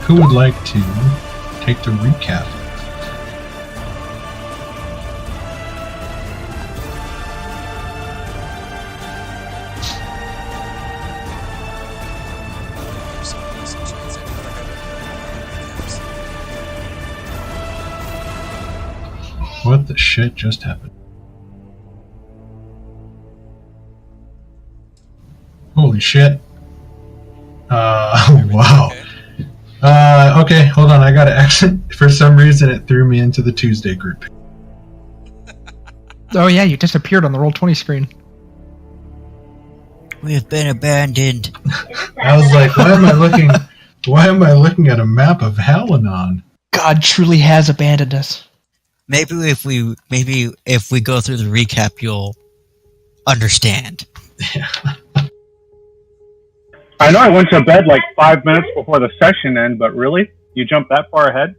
who would like to take the recap? What the shit just happened? Holy shit. Wow. Okay, hold on, I gotta exit. For some reason it threw me into the Tuesday group. Oh yeah, you disappeared on the Roll20 screen. We have been abandoned. I was like, why am I looking at a map of Halanon? God truly has abandoned us. Maybe if we go through the recap, you'll understand. Yeah. I know I went to bed like 5 minutes before the session ended, but really? You jumped that far ahead?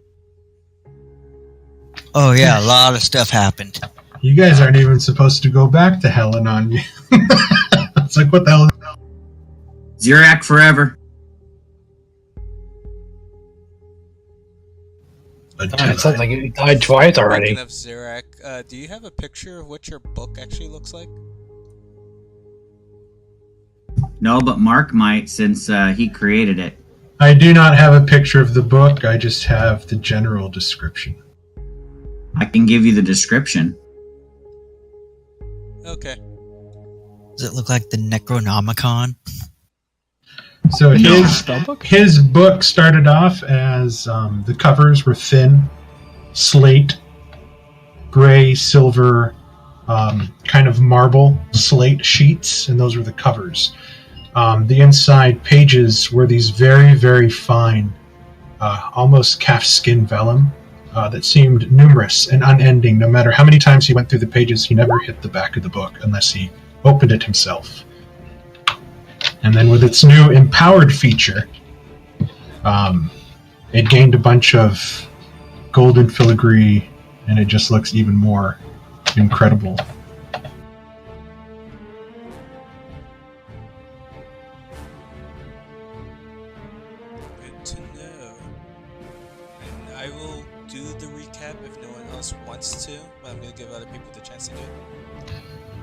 Oh yeah, a lot of stuff happened. You guys aren't even supposed to go back to Halanon. It's like, what the hell? Xerac forever. It sounds like it died twice already. Speaking of Xerac, do you have a picture of what your book actually looks like? No, but Mark might, since he created it. I do not have a picture of the book, I just have the general description. I can give you the description. Okay. Does it look like the Necronomicon? So his book started off as the covers were thin, slate, gray, silver, kind of marble slate sheets, and those were the covers. The inside pages were these very, very fine, almost calfskin vellum that seemed numerous and unending. No matter how many times he went through the pages, he never hit the back of the book unless he opened it himself. And then with its new empowered feature, it gained a bunch of golden filigree, and it just looks even more incredible. Good to know. And I will do the recap if no one else wants to, but I'm going to give other people the chance to do it.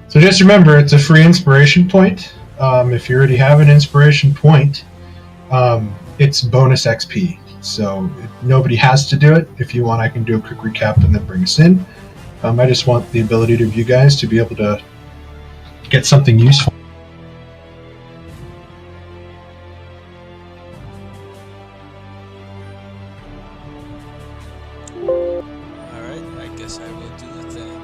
So just remember, it's a free inspiration point. If you already have an inspiration point, it's bonus XP. So nobody has to do it. If you want, I can do a quick recap and then bring us in. I just want the ability of you guys to be able to get something useful. Alright, I guess I will do it then.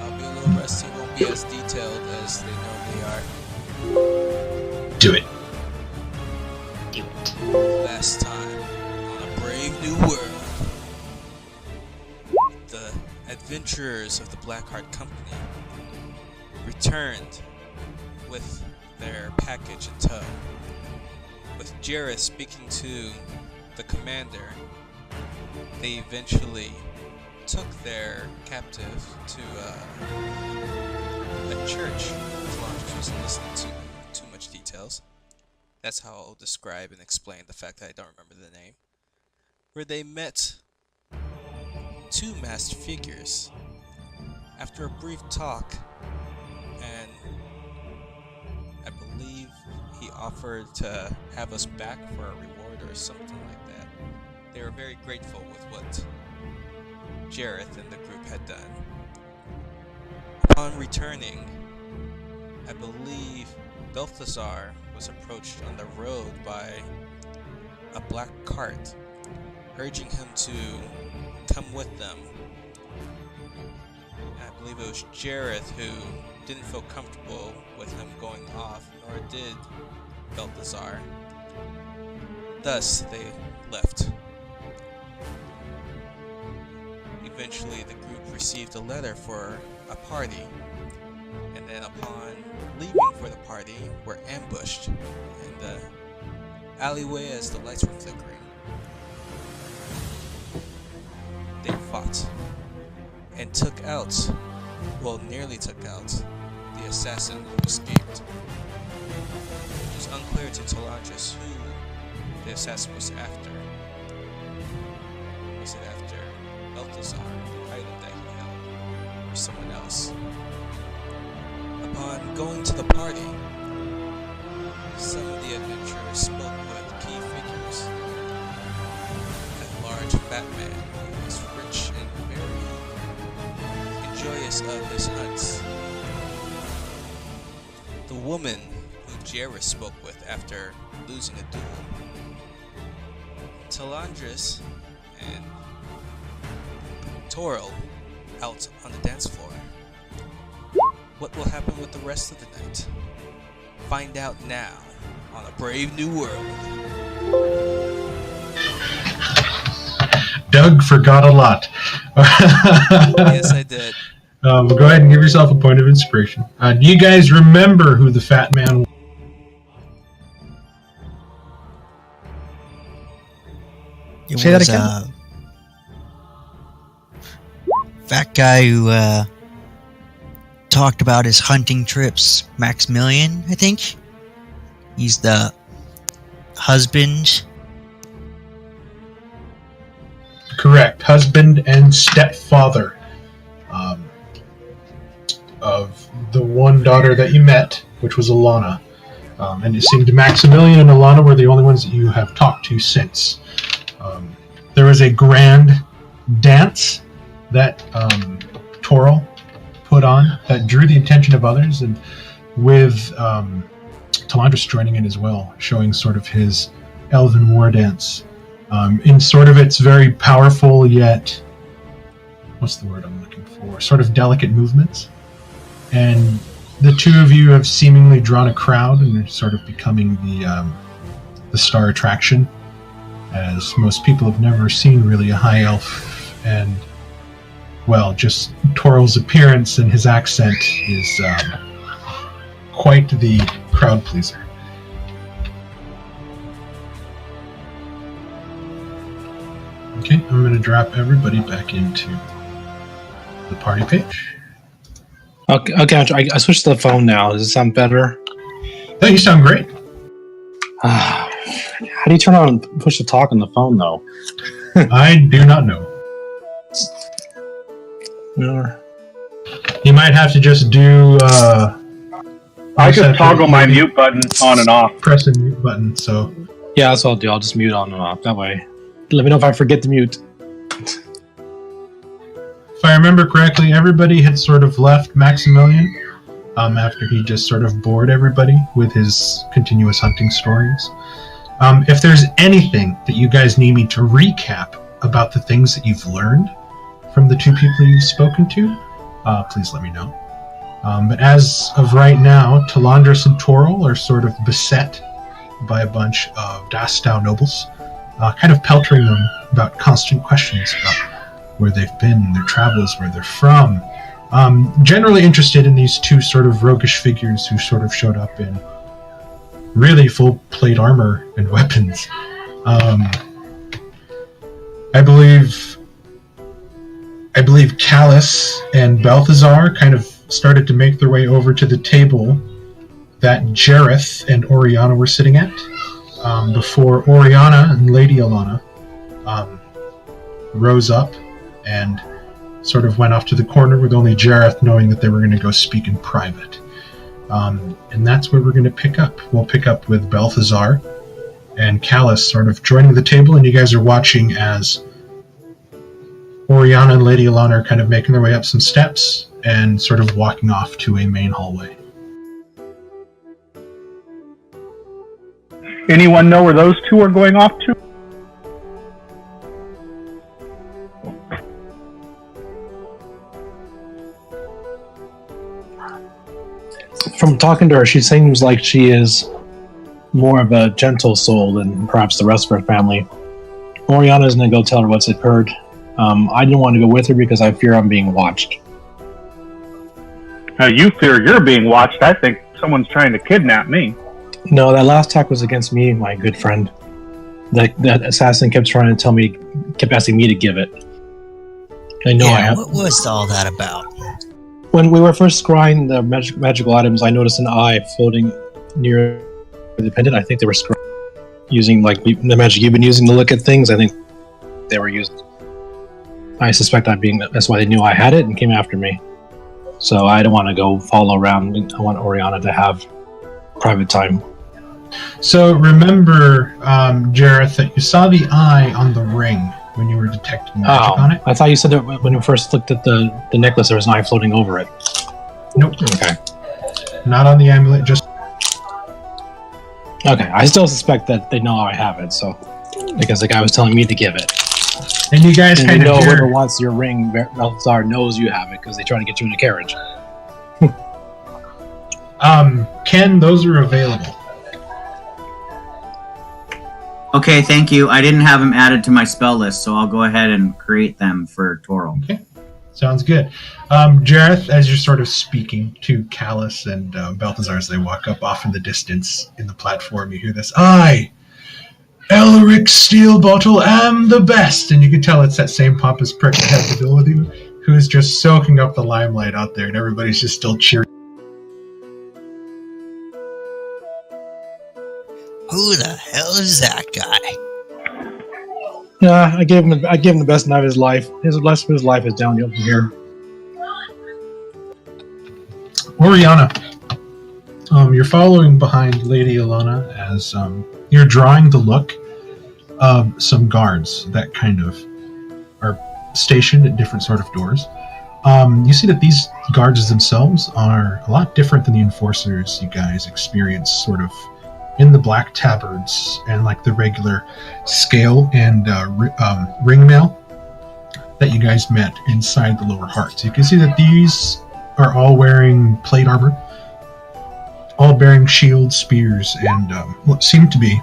I'll be a little rusty, won't be as detailed as they normally are. Do it. Last time on A Brave New World, the adventurers of the Blackheart Company returned with their package in tow. With Jareth speaking to the commander, they eventually took their captive to a church. Solange wasn't listening to too much details. That's how I'll describe and explain the fact that I don't remember the name. Where they met two masked figures. After a brief talk, and I believe he offered to have us back for a reward or something like that. They were very grateful with what Jareth and the group had done. Upon returning, I believe Balthazar was approached on the road by a black cart, urging him to come with them. And I believe it was Jareth who didn't feel comfortable with him going off, nor did Balthazar. Thus, they left. Eventually, the group received a letter for a party, and then upon leaving for the party, were ambushed in the alleyway as the lights were flickering. They fought and took out, well, nearly took out, the assassin who escaped. It was unclear to Telantris who the assassin was after. Was it after Balthazar, the item that he held, or someone else? Upon going to the party, some of the adventurers spoke with key figures. A large fat man who was rich and very enjoyous of his hunts. The woman who Jareth spoke with after losing a duel. Talandris and Toril out on the dance floor. What will happen with the rest of the night? Find out now on A Brave New World. Doug forgot a lot. Yes, I did. Go ahead and give yourself a point of inspiration. Do you guys remember who the fat man was? Say that again? Fat guy who talked about his hunting trips. Maximilian, I think. He's the husband. Correct. Husband and stepfather of the one daughter that you met, which was Alana. And it seemed Maximilian and Alana were the only ones that you have talked to since. There was a grand dance that Toril put on that drew the attention of others, and with Talandris joining in as well, showing sort of his elven war dance in sort of its very powerful yet, what's the word I'm looking for, sort of delicate movements. And the two of you have seemingly drawn a crowd and are sort of becoming the star attraction, as most people have never seen really a high elf, and well, just Toril's appearance and his accent is quite the crowd pleaser. Okay, I'm going to drop everybody back into the party page. Okay, I switched to the phone now. Does it sound better? Oh, you sound great. How do you turn on push to talk on the phone, though? I do not know. No. You might have to just do... I just toggle my mute button on and off. Press the mute button, so... Yeah, that's what I'll do. I'll just mute on and off. That way. Let me know if I forget to mute. If I remember correctly, everybody had sort of left Maximilian after he just sort of bored everybody with his continuous hunting stories. If there's anything that you guys need me to recap about the things that you've learned from the two people you've spoken to, please let me know. But as of right now, Talandris and Toril are sort of beset by a bunch of Dastau nobles, kind of peltering them about constant questions about where they've been, their travels, where they're from. Generally interested in these two sort of roguish figures who sort of showed up in really full plate armor and weapons. I believe Callus and Balthazar kind of started to make their way over to the table that Jareth and Oriana were sitting at, before Oriana and Lady Alana rose up and sort of went off to the corner, with only Jareth knowing that they were going to go speak in private. And that's where we're going to pick up. We'll pick up with Balthazar and Callus sort of joining the table, and you guys are watching as Oriana and Lady Alana are kind of making their way up some steps and sort of walking off to a main hallway. Anyone know where those two are going off to? From talking to her, she seems like she is more of a gentle soul than perhaps the rest of her family. Oriana's going to go tell her what's occurred. I didn't want to go with her because I fear I'm being watched. You fear you're being watched. I think someone's trying to kidnap me. No, that last attack was against me, my good friend. That assassin kept trying to tell me, kept asking me to give it. I know I have. What was all that about? When we were first scrying the magical items, I noticed an eye floating near the pendant. I think they were scrying. using like the magic you've been using to look at things. I think they were using. I suspect that's why they knew I had it and came after me. So I don't want to go follow around. I want Oriana to have private time. So remember, Jareth, that you saw the eye on the ring when you were detecting magic on it. I thought you said that when you first looked at the necklace, there was an eye floating over it. Nope. Okay. Not on the amulet, just... Okay, I still suspect that they know I have it, so... Because the guy was telling me to give it. And you guys kind of hear... whoever wants your ring, Balthazar knows you have it, because they try to get you in a carriage. Ken, those are available. Okay, thank you. I didn't have them added to my spell list, so I'll go ahead and create them for Toril. Okay, sounds good. Jareth, as you're sort of speaking to Callus and Balthazar as they walk up off in the distance in the platform, you hear this, I, Elric Steelbottle, am the best! And you can tell it's that same pompous prick that has the ability who is just soaking up the limelight out there, and everybody's just still cheering. Who the hell is that guy? Yeah, I gave him the best night of his life. His rest of his life is downhill from here. Oriana, you're following behind Lady Ilona as you're drawing the look of some guards that kind of are stationed at different sort of doors. You see that these guards themselves are a lot different than the enforcers you guys experience sort of in the black tabards and like the regular scale and ring mail that you guys met inside the lower heart. So you can see that these are all wearing plate armor, all bearing shields, spears, and what seem to be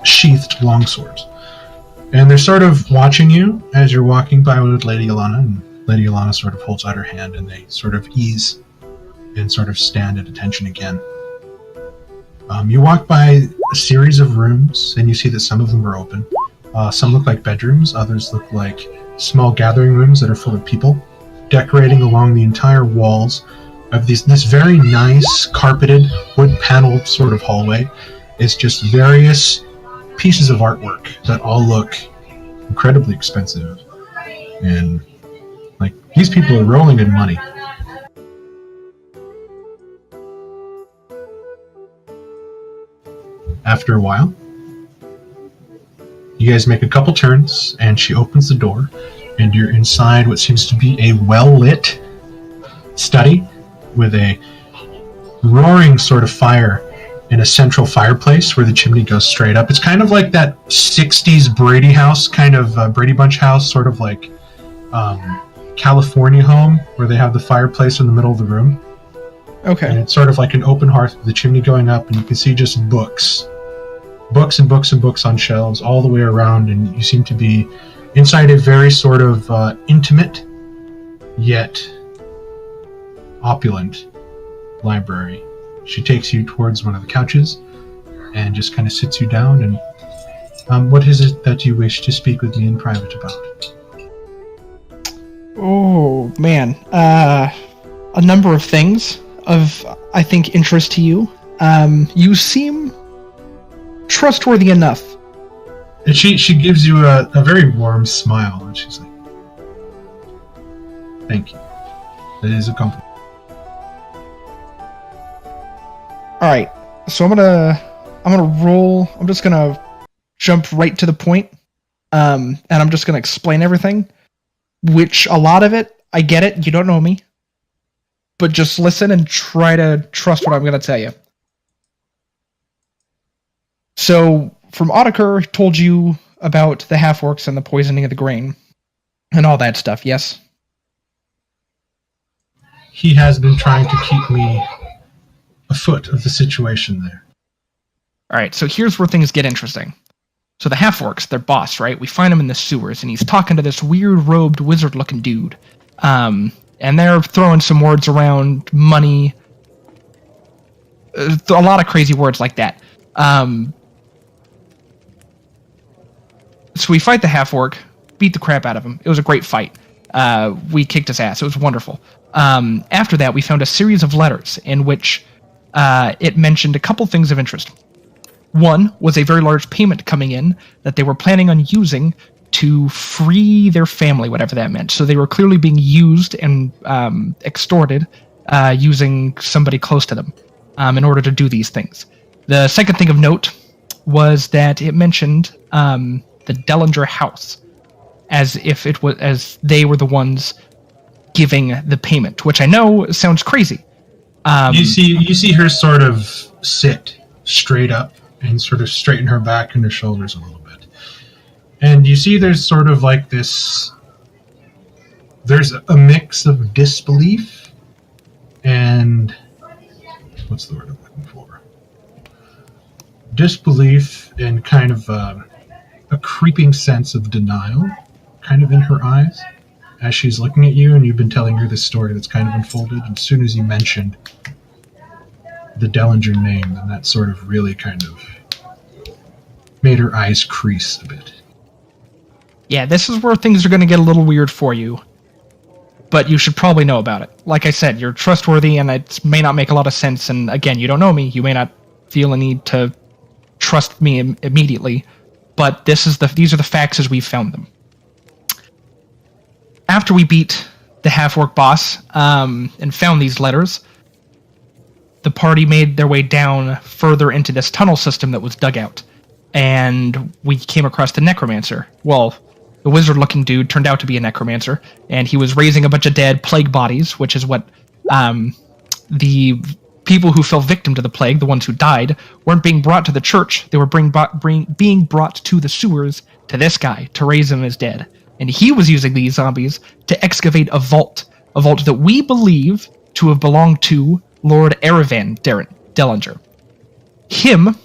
sheathed longswords. And they're sort of watching you as you're walking by with Lady Ilana, and Lady Ilana sort of holds out her hand and they sort of ease and sort of stand at attention again. You walk by a series of rooms, and you see that some of them are open. Some look like bedrooms, others look like small gathering rooms that are full of people. Decorating along the entire walls of this very nice, carpeted, wood-paneled sort of hallway is just various pieces of artwork that all look incredibly expensive. And, like, these people are rolling in money. After a while, you guys make a couple turns, and she opens the door, and you're inside what seems to be a well-lit study with a roaring sort of fire in a central fireplace where the chimney goes straight up. It's kind of like that 60s Brady house, kind of Brady Bunch house, sort of like California home, where they have the fireplace in the middle of the room. Okay. And it's sort of like an open hearth with the chimney going up, and you can see just books and books and books on shelves all the way around, and you seem to be inside a very sort of intimate yet opulent library. She takes you towards one of the couches and just kind of sits you down, and what is it that you wish to speak with me in private about? Oh, man. A number of things of, I think, interest to you. You seem trustworthy enough. And she gives you a very warm smile, and she's like, thank you. That is a compliment. Alright, so I'm gonna roll. I'm just gonna jump right to the point. And I'm just gonna explain everything. Which, a lot of it, I get it, you don't know me. But just listen and try to trust what I'm gonna tell you. So, from Audicur told you about the half-orcs and the poisoning of the grain. And all that stuff, yes? He has been trying to keep me afoot of the situation there. Alright, so here's where things get interesting. So the half-orcs, their boss, right? We find him in the sewers, and he's talking to this weird-robed, wizard-looking dude. And they're throwing some words around, money, a lot of crazy words like that. So we fight the half-orc, beat the crap out of him. It was a great fight. We kicked his ass. It was wonderful. After that, we found a series of letters in which it mentioned a couple things of interest. One was a very large payment coming in that they were planning on using to free their family, whatever that meant. So they were clearly being used and extorted using somebody close to them in order to do these things. The second thing of note was that it mentioned the Dellinger house as if it was as they were the ones giving the payment, which I know sounds crazy. You see her sort of sit straight up and sort of straighten her back and her shoulders a little bit. And you see there's sort of like this... There's a mix of disbelief and... What's the word I'm looking for? Disbelief and kind of a creeping sense of denial kind of in her eyes as she's looking at you, and you've been telling her this story that's kind of unfolded. And as soon as you mentioned the Dellinger name, then that sort of really kind of made her eyes crease a bit. Yeah, this is where things are going to get a little weird for you, but you should probably know about it. Like I said, you're trustworthy, and it may not make a lot of sense, and again, you don't know me. You may not feel a need to trust me immediately, but these are the facts as we've found them. After we beat the half-orc boss and found these letters, the party made their way down further into this tunnel system that was dug out, and we came across the necromancer. Well, the wizard-looking dude turned out to be a necromancer, and he was raising a bunch of dead plague bodies, which is what the people who fell victim to the plague, the ones who died, weren't being brought to the church. They were being brought to the sewers to this guy to raise them as dead. And he was using these zombies to excavate a vault that we believe to have belonged to Lord Erevan Dellinger. Him,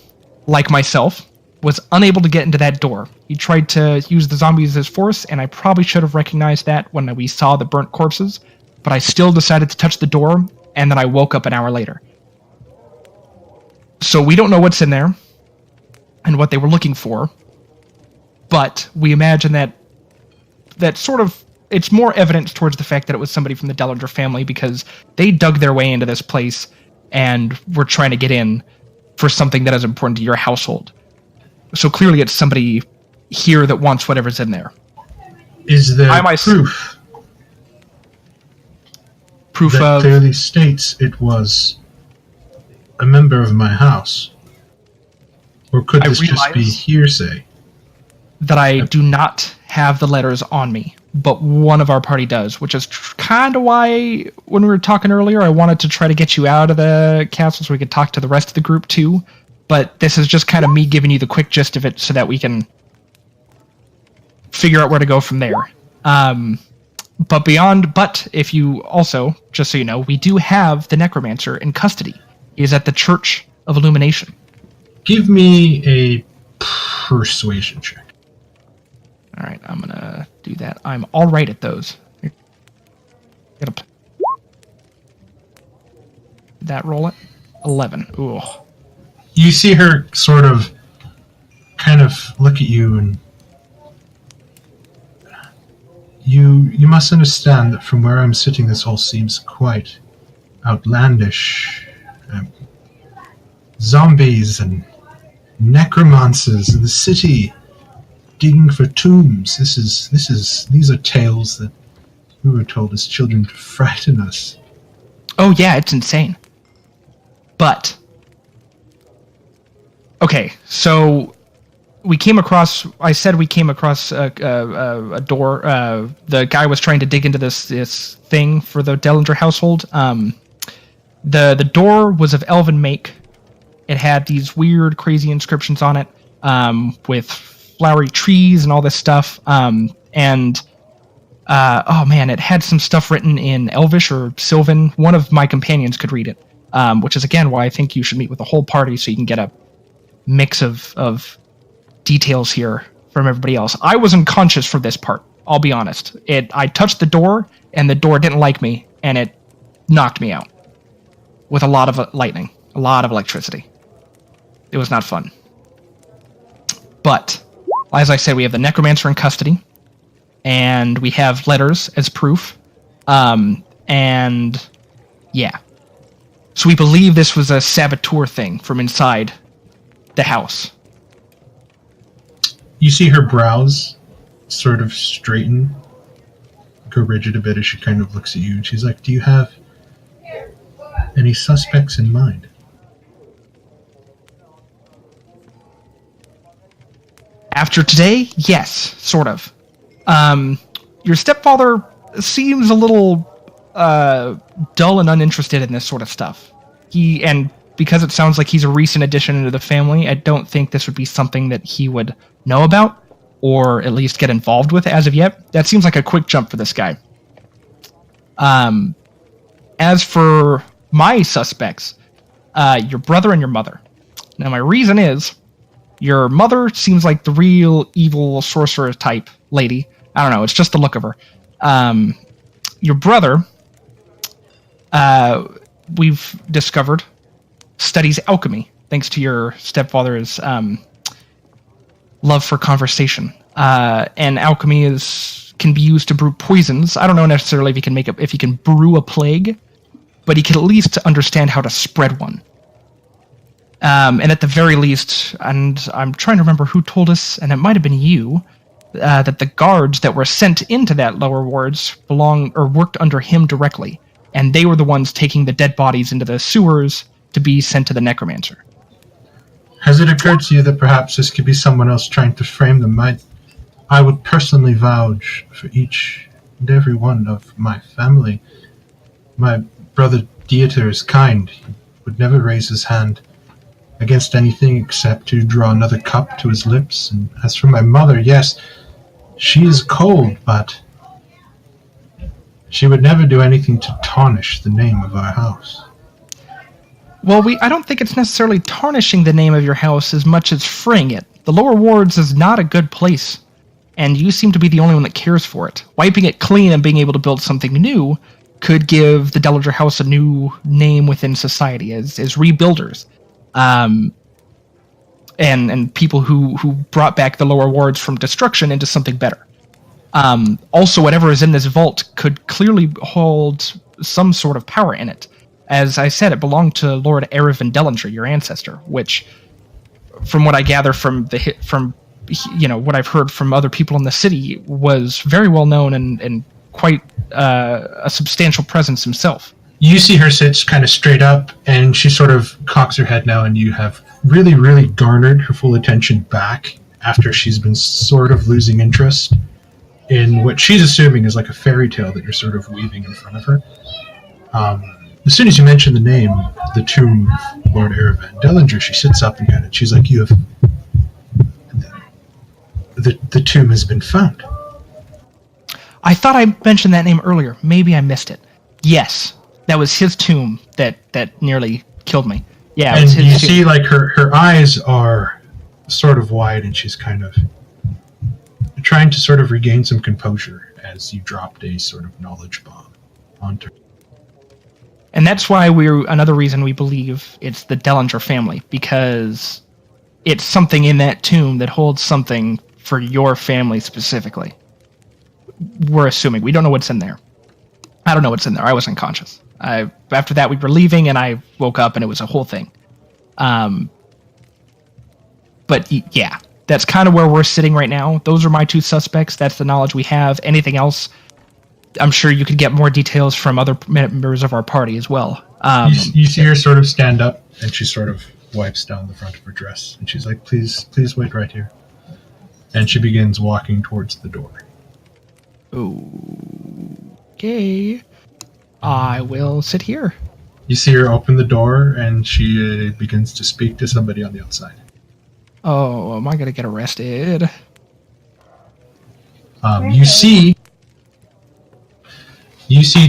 like myself, was unable to get into that door. He tried to use the zombies as force, and I probably should have recognized that when we saw the burnt corpses, but I still decided to touch the door, and then I woke up an hour later. So we don't know what's in there and what they were looking for, but we imagine that sort of, it's more evidence towards the fact that it was somebody from the Dellinger family, because they dug their way into this place and were trying to get in for something that is important to your household. So clearly it's somebody here that wants whatever's in there. Is there proof that of clearly states it was a member of my house? Or could this just be hearsay? That I do not have the letters on me, but one of our party does, which is kind of why, when we were talking earlier, I wanted to try to get you out of the castle so we could talk to the rest of the group too. But this is just kind of me giving you the quick gist of it so that we can figure out where to go from there. But if you also, just so you know, we do have the necromancer in custody. He is at the Church of Illumination. Give me a persuasion check. All right, I'm going to do that. I'm all right at those. Did that roll it? 11. Ooh. You see her sort of kind of look at you, and you must understand that from where I'm sitting, this all seems quite outlandish. Zombies and necromancers in the city digging for tombs. These are tales that we were told as children to frighten us. Oh yeah, it's insane. But okay, so we came across a door. The guy was trying to dig into this thing for the Dellinger household. The door was of elven make. It had these weird, crazy inscriptions on it, with flowery trees and all this stuff. Oh man, it had some stuff written in Elvish or Sylvan. One of my companions could read it, which is again why I think you should meet with the whole party so you can get a mix of details here from everybody else. I was unconscious for this part, I'll be honest. I touched the door, and the door didn't like me, and it knocked me out with a lot of lightning, a lot of electricity. It was not fun. But, as I said, we have the necromancer in custody, and we have letters as proof, and yeah. So we believe this was a saboteur thing from inside the house. You see her brows sort of straighten, go rigid a bit as she kind of looks at you, and she's like, do you have any suspects in mind? After today, yes, sort of. Your stepfather seems a little dull and uninterested in this sort of stuff. And because it sounds like he's a recent addition into the family, I don't think this would be something that he would know about, or at least get involved with as of yet. That seems like a quick jump for this guy. As for my suspects, your brother and your mother. Now, my reason is, your mother seems like the real evil sorcerer type lady. I don't know, it's just the look of her. Your brother, we've discovered, studies alchemy, thanks to your stepfather's love for conversation. And alchemy can be used to brew poisons. I don't know necessarily if he can brew a plague, but he can at least understand how to spread one. And at the very least, and I'm trying to remember who told us, and it might have been you, that the guards that were sent into that lower wards worked under him directly, and they were the ones taking the dead bodies into the sewers to be sent to the necromancer. Has it occurred to you that perhaps this could be someone else trying to frame them? I would personally vouch for each and every one of my family. My brother Dieter is kind. He would never raise his hand against anything except to draw another cup to his lips. And as for my mother, yes, she is cold, but she would never do anything to tarnish the name of our house. Well, I don't think it's necessarily tarnishing the name of your house as much as freeing it. The lower wards is not a good place, and you seem to be the only one that cares for it. Wiping it clean and being able to build something new could give the Dellinger House a new name within society as rebuilders. And people who brought back the lower wards from destruction into something better. Also, whatever is in this vault could clearly hold some sort of power in it. As I said, it belonged to Lord Erevin Dellinger, your ancestor, which, from what I gather from what I've heard from other people in the city, was very well known and quite a substantial presence himself. You see her sit kind of straight up, and she sort of cocks her head now, and you have really, really garnered her full attention back after she's been sort of losing interest in what she's assuming is like a fairy tale that you're sort of weaving in front of her. As soon as you mention the name, the tomb of Lord Erevin Dellinger, she sits up and she's like, "You have the tomb has been found." I thought I mentioned that name earlier. Maybe I missed it. Yes, that was his tomb that nearly killed me. Yeah, it was his tomb. See, like her eyes are sort of wide, and she's kind of trying to sort of regain some composure as you dropped a sort of knowledge bomb onto her. And that's why another reason we believe it's the Dellinger family, because it's something in that tomb that holds something for your family specifically. We're assuming. We don't know what's in there. I don't know what's in there. I wasn't conscious. After that, we were leaving, and I woke up, and it was a whole thing. But yeah, that's kind of where we're sitting right now. Those are my two suspects. That's the knowledge we have. Anything else, I'm sure you could get more details from other members of our party as well. You see her sort of stand up, and she sort of wipes down the front of her dress, and she's like, please wait right here. And she begins walking towards the door. Okay. I will sit here. You see her open the door, and she begins to speak to somebody on the outside. Oh, am I going to get arrested? You see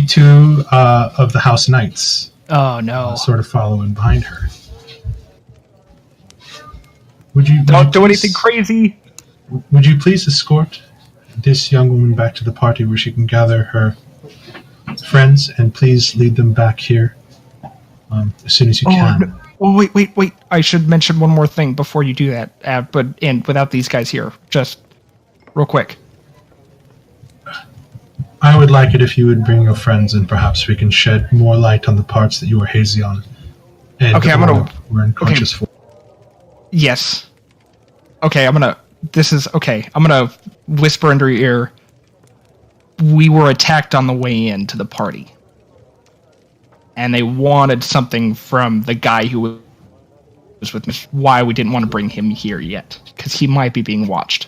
two of the house knights. Oh, no. Sort of following behind her. Don't do anything crazy. Would you please escort this young woman back to the party where she can gather her friends, and please lead them back here as soon as you can. No. Oh, wait. I should mention one more thing before you do that, but without these guys here. Just real quick. I would like it if you would bring your friends, and perhaps we can shed more light on the parts that you were hazy on And Okay, we're unconscious for. Yes. Okay, I'm gonna whisper into your ear. We were attacked on the way in to the party. And they wanted something from the guy who was with me. Why we didn't want to bring him here yet. Because he might be being watched.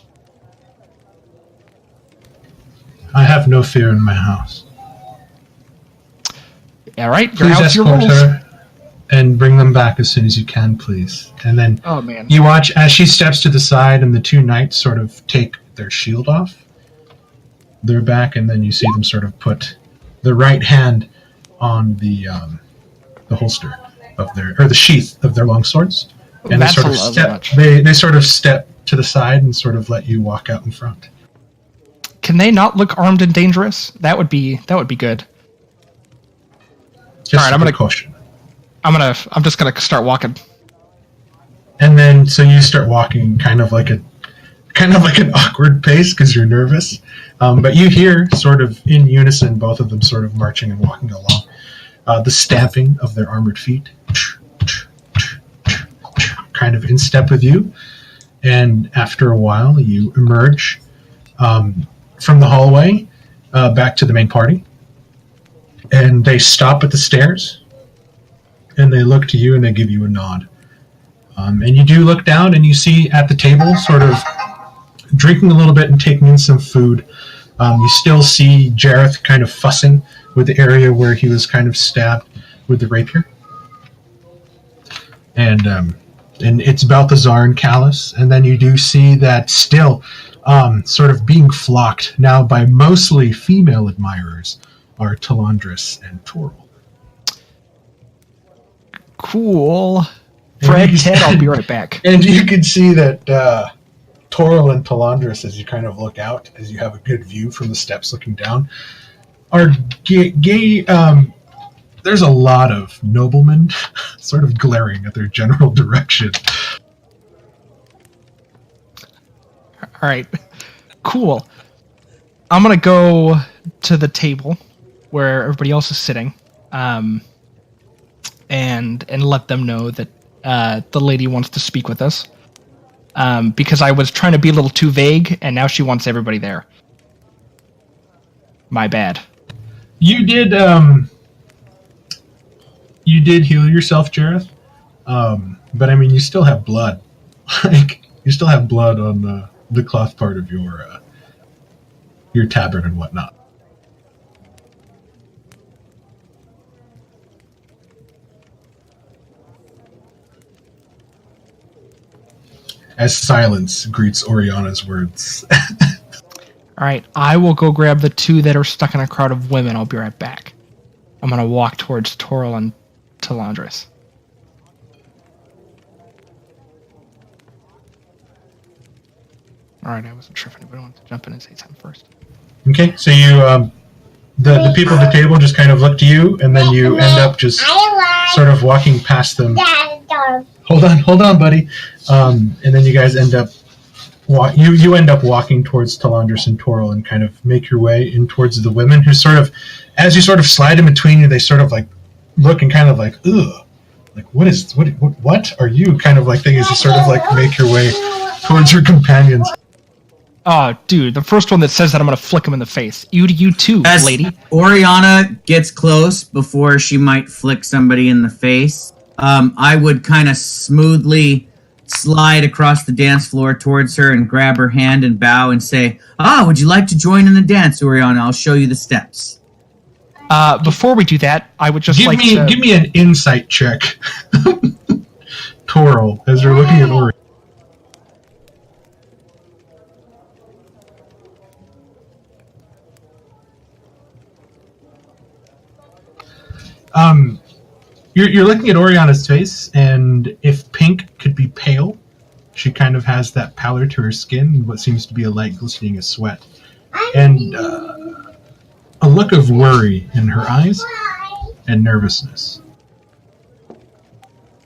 I have no fear in my house. Alright, your Please house, your escort rules. her and bring them back as soon as you can, please. And then Oh, man. you watch as she steps to the side and the two knights sort of take their shield off. Their back, and then you see them sort of put the right hand on the holster of the sheath of their long swords. And That's they sort a of love step much. they sort of step to the side and sort of let you walk out in front. Can they not look armed and dangerous? That would be good. Just Alright, I'm gonna- caution. I'm just gonna start walking. And then so you start walking kind of like an awkward pace because you're nervous. But you hear sort of in unison, both of them sort of marching and walking along, the stamping of their armored feet, kind of in step with you. And after a while, you emerge from the hallway back to the main party. And they stop at the stairs, and they look to you and they give you a nod. And you do look down and you see at the table, sort of drinking a little bit and taking in some food. You still see Jareth kind of fussing with the area where he was kind of stabbed with the rapier. And it's Balthazar and Callus. And then you do see that still sort of being flocked now by mostly female admirers are Talandris and Toril. Cool. Fred, Ted, I'll be right back. And you can see that Toril and Talandris, as you kind of look out, as you have a good view from the steps looking down, are gay. There's a lot of noblemen sort of glaring at their general direction. All right. Cool. I'm going to go to the table where everybody else is sitting and let them know that the lady wants to speak with us. Because I was trying to be a little too vague, and now she wants everybody there. My bad. You did heal yourself, Jareth. But I mean, you still have blood. Like, you still have blood on the cloth part of your tabard and whatnot. As silence greets Oriana's words. All right, I will go grab the two that are stuck in a crowd of women. I'll be right back. I'm going to walk towards Toril and Talandris. All right, I wasn't sure if anybody wanted to jump in and say something first. Okay, so you, the people at the table just kind of look to you, and then you end up just sort of walking past them. Hold on, buddy. And then you guys end up you end up walking towards Talandris and Toril and kind of make your way in towards the women who sort of, as you sort of slide in between you, they sort of like look and kind of like, ugh, like what are you kind of like thing as you sort of like make your way towards your companions. Oh, dude, the first one that says that, I'm going to flick him in the face. You too, As lady. Oriana gets close before she might flick somebody in the face, I would kind of smoothly slide across the dance floor towards her and grab her hand and bow and say, would you like to join in the dance, Oriana? I'll show you the steps. Before we do that, I would just give me an insight check. Toril, as you're looking at Oriana. You're looking at Oriana's face, and if pink could be pale, she kind of has that pallor to her skin, what seems to be a light glistening as sweat, and a look of worry in her eyes and nervousness.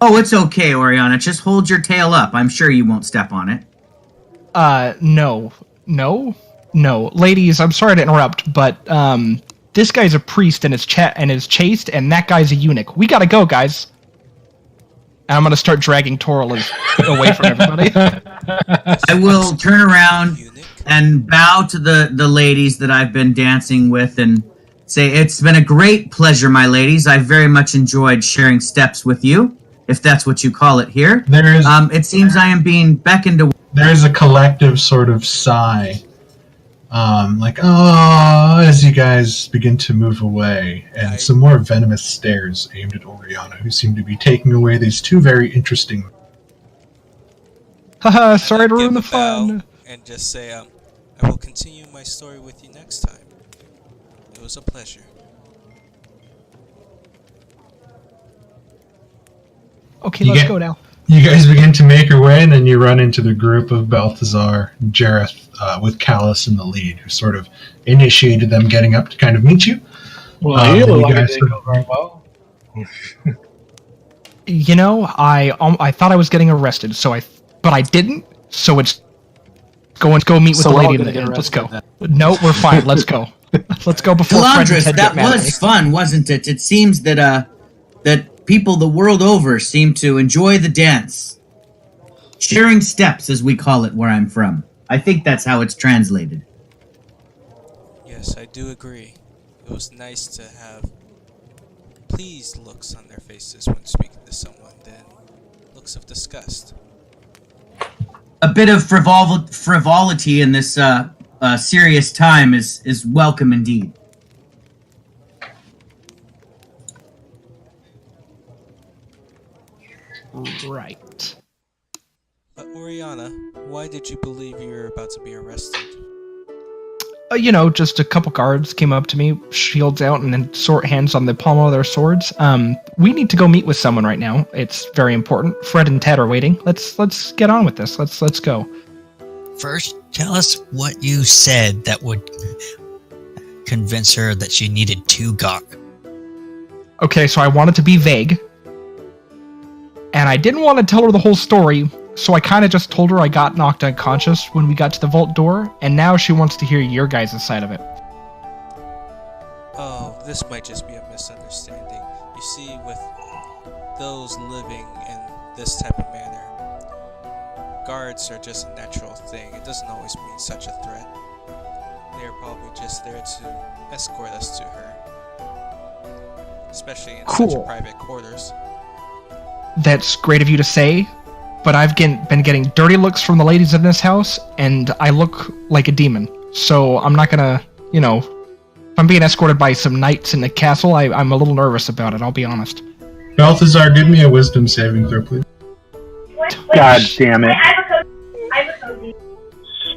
Oh, it's okay, Oriana. Just hold your tail up. I'm sure you won't step on it. No. Ladies, I'm sorry to interrupt, but this guy's a priest and is chaste, and that guy's a eunuch. We gotta go, guys. And I'm going to start dragging Toril away from everybody. I will turn around and bow to the ladies that I've been dancing with and say, it's been a great pleasure, my ladies. I very much enjoyed sharing steps with you, if that's what you call it here. It seems I am being beckoned away. There's a collective sort of sigh. As you guys begin to move away, and some more venomous stares aimed at Oriana, who seem to be taking away these two very interesting... Haha, sorry to ruin the fun. And just say, I will continue my story with you next time. It was a pleasure. Okay, let's go now. You guys begin to make your way, and then you run into the group of Balthazar, Jareth, with Callus in the lead, who sort of initiated them getting up to kind of meet you. Well, you look like it didn't go very well. You know, I thought I was getting arrested, but I didn't. So it's go meet with the lady in the end. Let's go. No, we're fine. Let's go. Let's go before Delandris, that was fun, wasn't it? It seems that that people the world over seem to enjoy the dance. Sharing steps, as we call it where I'm from. I think that's how it's translated. Yes, I do agree. It was nice to have pleased looks on their faces when speaking to someone than looks of disgust. A bit of frivolity in this serious time is welcome indeed. Right. But Oriana, why did you believe you were about to be arrested? Just a couple guards came up to me, shields out, and then hands on the pommel of their swords. We need to go meet with someone right now. It's very important. Fred and Ted are waiting. Let's get on with this. Let's go. First, tell us what you said that would convince her that she needed 2 guards. Okay, so I wanted to be vague. And I didn't want to tell her the whole story, so I kind of just told her I got knocked unconscious when we got to the vault door, and now she wants to hear your guys' side of it. Oh, this might just be a misunderstanding. You see, with those living in this type of manner, guards are just a natural thing. It doesn't always mean such a threat. They're probably just there to escort us to her. Especially in such private quarters. That's great of you to say, but I've been getting dirty looks from the ladies in this house, and I look like a demon. So I'm not gonna, if I'm being escorted by some knights in the castle, I'm a little nervous about it, I'll be honest. Balthazar, give me a wisdom saving throw, please. God damn it.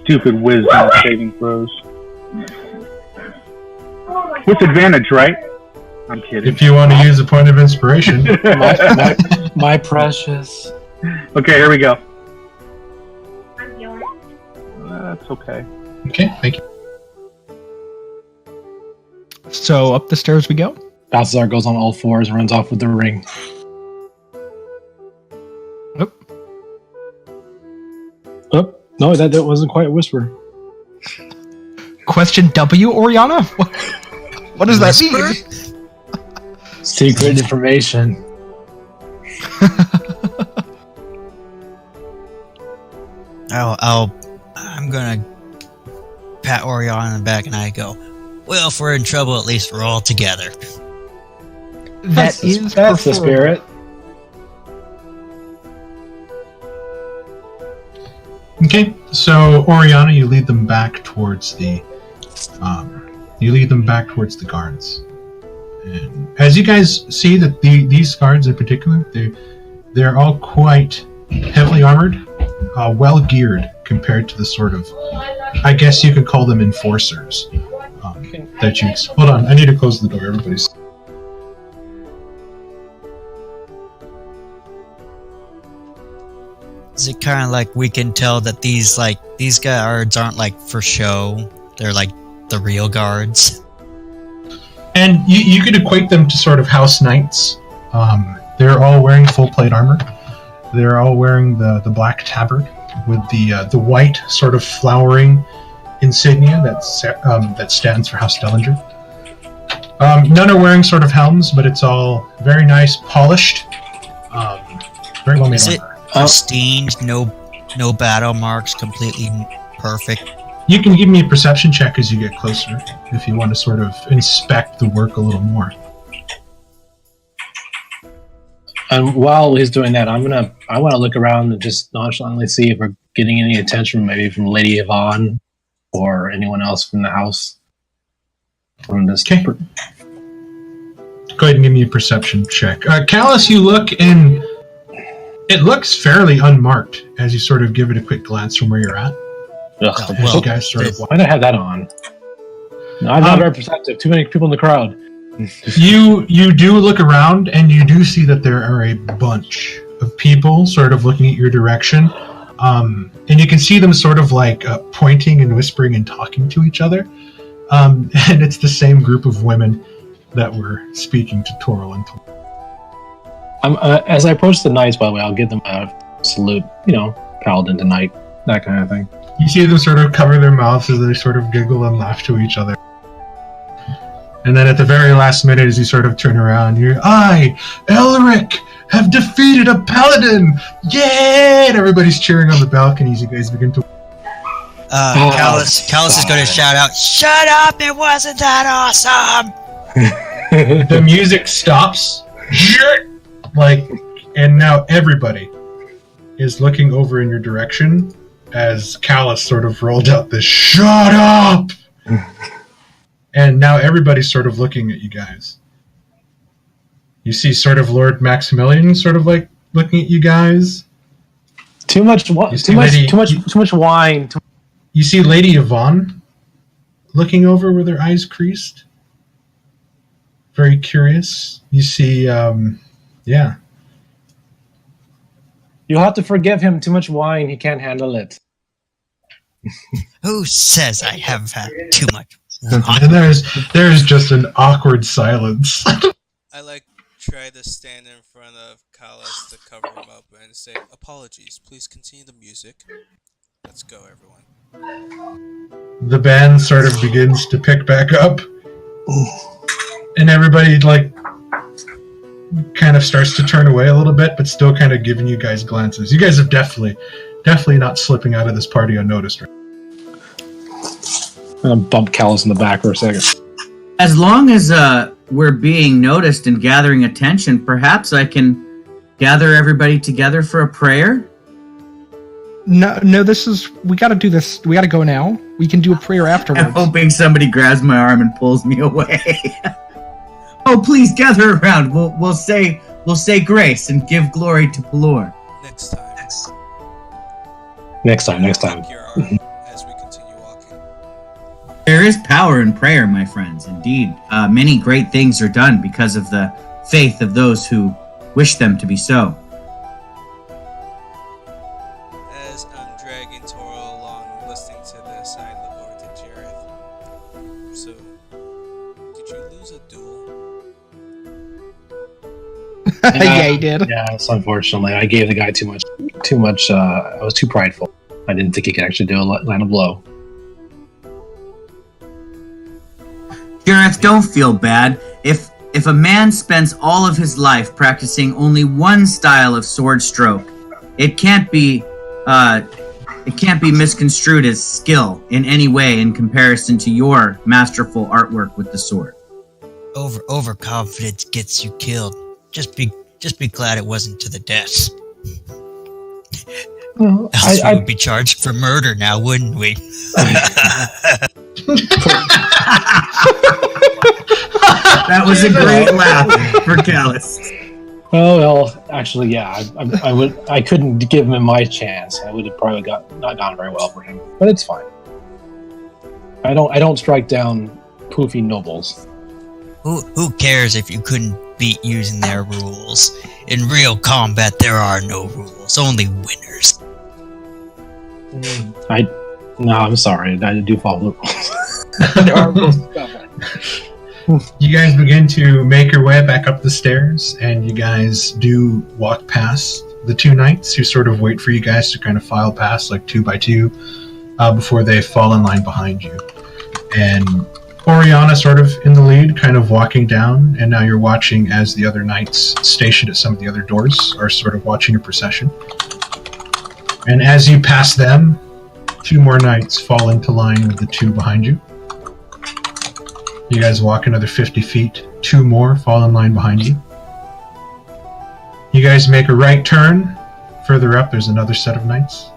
Stupid wisdom saving throws. With advantage, right? I'm kidding. If you want to use a point of inspiration. my precious. Okay, here we go. That's okay. Okay, thank you. So up the stairs we go. Balthazar goes on all fours and runs off with the ring. Oh, no, that wasn't quite a whisper. Question W, Oriana? What does that mean? Secret information. I'm gonna pat Oriana on the back and I go, well, if we're in trouble, at least we're all together. That's the spirit. Okay, so Oriana, you lead them back towards the guards. And as you guys see that these guards in particular, they're all quite heavily armored, well geared compared to the sort of, I guess you could call them enforcers. That you hold on, I need to close the door. Everybody's. Is it kind of like we can tell that these guards aren't like for show? They're like the real guards. And you could equate them to sort of house knights. They're all wearing full plate armor. They're all wearing the black tabard with the white sort of flowering insignia that stands for House Dellinger. None are wearing sort of helms, but it's all very nice, polished. Very well made Is it armor. pristine? No battle marks. Completely perfect. You can give me a perception check as you get closer, if you want to sort of inspect the work a little more. And while he's doing that, I want to look around and just nonchalantly see if we're getting any attention, maybe from Lady Yvonne or anyone else from the house. From this. Okay. Go ahead and give me a perception check. Callus, you look and it looks fairly unmarked as you sort of give it a quick glance from where you're at. Ugh, As you guys sort of why did I have that on? No, I'm not very perceptive. Too many people in the crowd. You do look around and you do see that there are a bunch of people sort of looking at your direction. And you can see them sort of like pointing and whispering and talking to each other. And it's the same group of women that were speaking to Toril and Toril. As I approach the knights, by the way, I'll give them a salute, paladin to knight, that kind of thing. You see them sort of cover their mouths as they sort of giggle and laugh to each other. And then at the very last minute, as you sort of turn around, I, Elric, have defeated a paladin! Yay! And everybody's cheering on the balconies. You guys begin to... Callus is going to shout out, "Shut up! It wasn't that awesome!" The music stops. And now everybody is looking over in your direction as Callus sort of rolled out this "Shut up!" And now everybody's sort of looking at you guys. You see sort of Lord Maximilian sort of like looking at you guys. Too much wine. You see Lady Yvonne looking over with her eyes creased. Very curious. You see, yeah. You'll have to forgive him. Too much wine. He can't handle it. Who says I have had too much? And there's just an awkward silence. I try to stand in front of Callus to cover him up and say, "Apologies, please continue the music. Let's go, everyone." The band sort of begins to pick back up. And everybody kind of starts to turn away a little bit, but still kind of giving you guys glances. You guys are definitely not slipping out of this party unnoticed. Right? I'm gonna bump Callus in the back for a second. As long as we're being noticed and gathering attention, perhaps I can gather everybody together for a prayer? No, we gotta do this. We gotta go now. We can do a prayer afterwards. I'm hoping somebody grabs my arm and pulls me away. Oh, please gather around. We'll say grace and give glory to Pelor. Next time. Your arm as we continue walking. There is power in prayer, my friends. Indeed, many great things are done because of the faith of those who wish them to be so. As I'm dragging Toril along, listening to this, I look over to Jareth. So, did you lose a duel? Yeah, he did. Yes, unfortunately, I gave the guy too much. I was too prideful. I didn't think he could actually land a blow. Jareth, don't feel bad. If a man spends all of his life practicing only one style of sword stroke, it can't be misconstrued as skill in any way in comparison to your masterful artwork with the sword. Overconfidence gets you killed. Just be glad it wasn't to the death. Well, Else we would be charged for murder now, wouldn't we? That was a great laugh for Callus. Oh well, actually, yeah. I couldn't give him my chance. I would have probably not gone very well for him. But it's fine. I don't strike down poofy nobles. Who cares if you couldn't beat using their rules? In real combat, there are no rules, only winners. I'm sorry. I do follow the rules. There are rules. You guys begin to make your way back up the stairs, and you guys do walk past the two knights who sort of wait for you guys to kind of file past, like 2 by 2, before they fall in line behind you. And Oriana sort of in the lead, kind of walking down, and now you're watching as the other knights stationed at some of the other doors are sort of watching a procession. And as you pass them, 2 more knights fall into line with the 2 behind you. You guys walk another 50 feet, 2 more fall in line behind you. You guys make a right turn. Further up, there's another set of knights.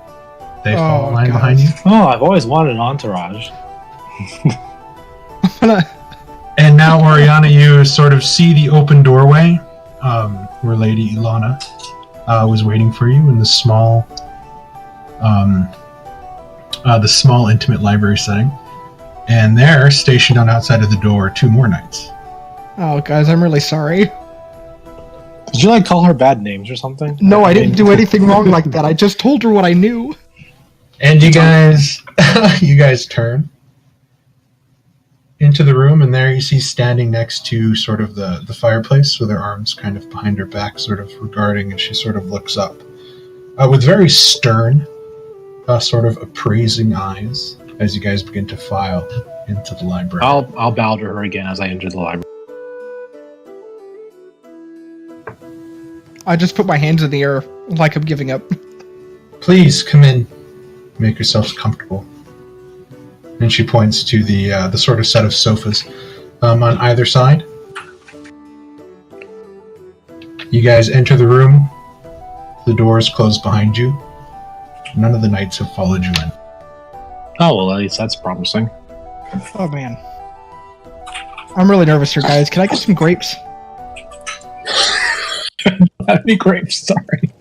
They fall in line behind you. Oh, I've always wanted an entourage. And now, Oriana, you sort of see the open doorway where Lady Ilana was waiting for you in the small intimate library setting. And there, stationed on outside of the door, are 2 more knights. Oh, guys, I'm really sorry. Did you call her bad names or something? No, I didn't do anything wrong like that. I just told her what I knew. And you guys turn into the room, and there you see standing next to sort of the fireplace with her arms kind of behind her back, sort of regarding, and she sort of looks up with very stern, sort of appraising eyes as you guys begin to file into the library. I'll bow to her again as I enter the library. I just put my hands in the air like I'm giving up. Please come in. Make yourselves comfortable. And she points to the sort of set of sofas on either side. You guys enter the room. The doors close behind you. None of the knights have followed you in. Oh, well, at least that's promising. Oh, man. I'm really nervous here, guys. Can I get some grapes? That'd be great. Sorry.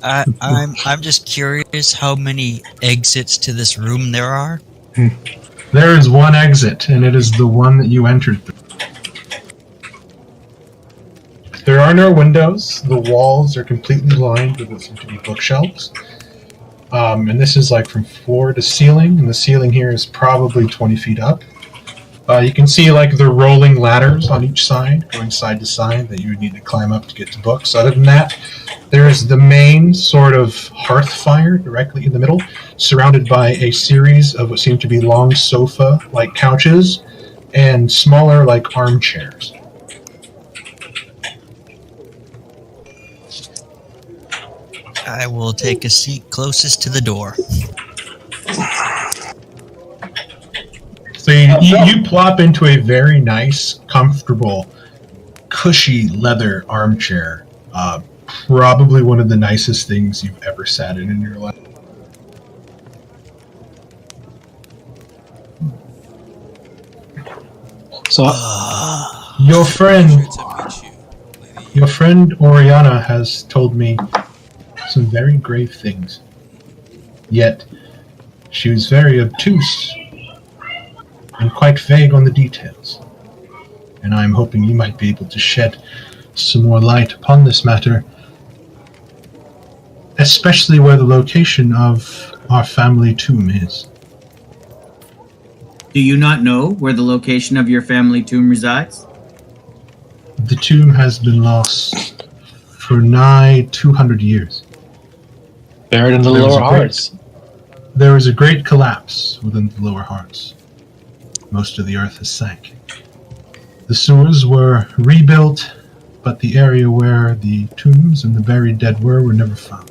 I'm just curious how many exits to this room there are. There is one exit, and it is the one that you entered through. There are no windows. The walls are completely lined with what seem to be bookshelves. And this is from floor to ceiling, and the ceiling here is probably 20 feet up. You can see the rolling ladders on each side, going side to side, that you would need to climb up to get to books. Other than that, there's the main sort of hearth fire directly in the middle, surrounded by a series of what seem to be long sofa-like couches and smaller armchairs. I will take a seat closest to the door. So you plop into a very nice, comfortable, cushy leather armchair. Probably one of the nicest things you've ever sat in your life. So, your friend Great to meet you, Lady. Your friend Oriana has told me some very grave things. Yet, she was very obtuse and quite vague on the details. And I'm hoping you might be able to shed some more light upon this matter, especially where the location of our family tomb is. Do you not know where the location of your family tomb resides? The tomb has been lost for nigh 200 years. buried in the There was lower a great- hearts. There was a great collapse within the lower hearts. Most of the earth has sank. The sewers were rebuilt, but the area where the tombs and the buried dead were never found.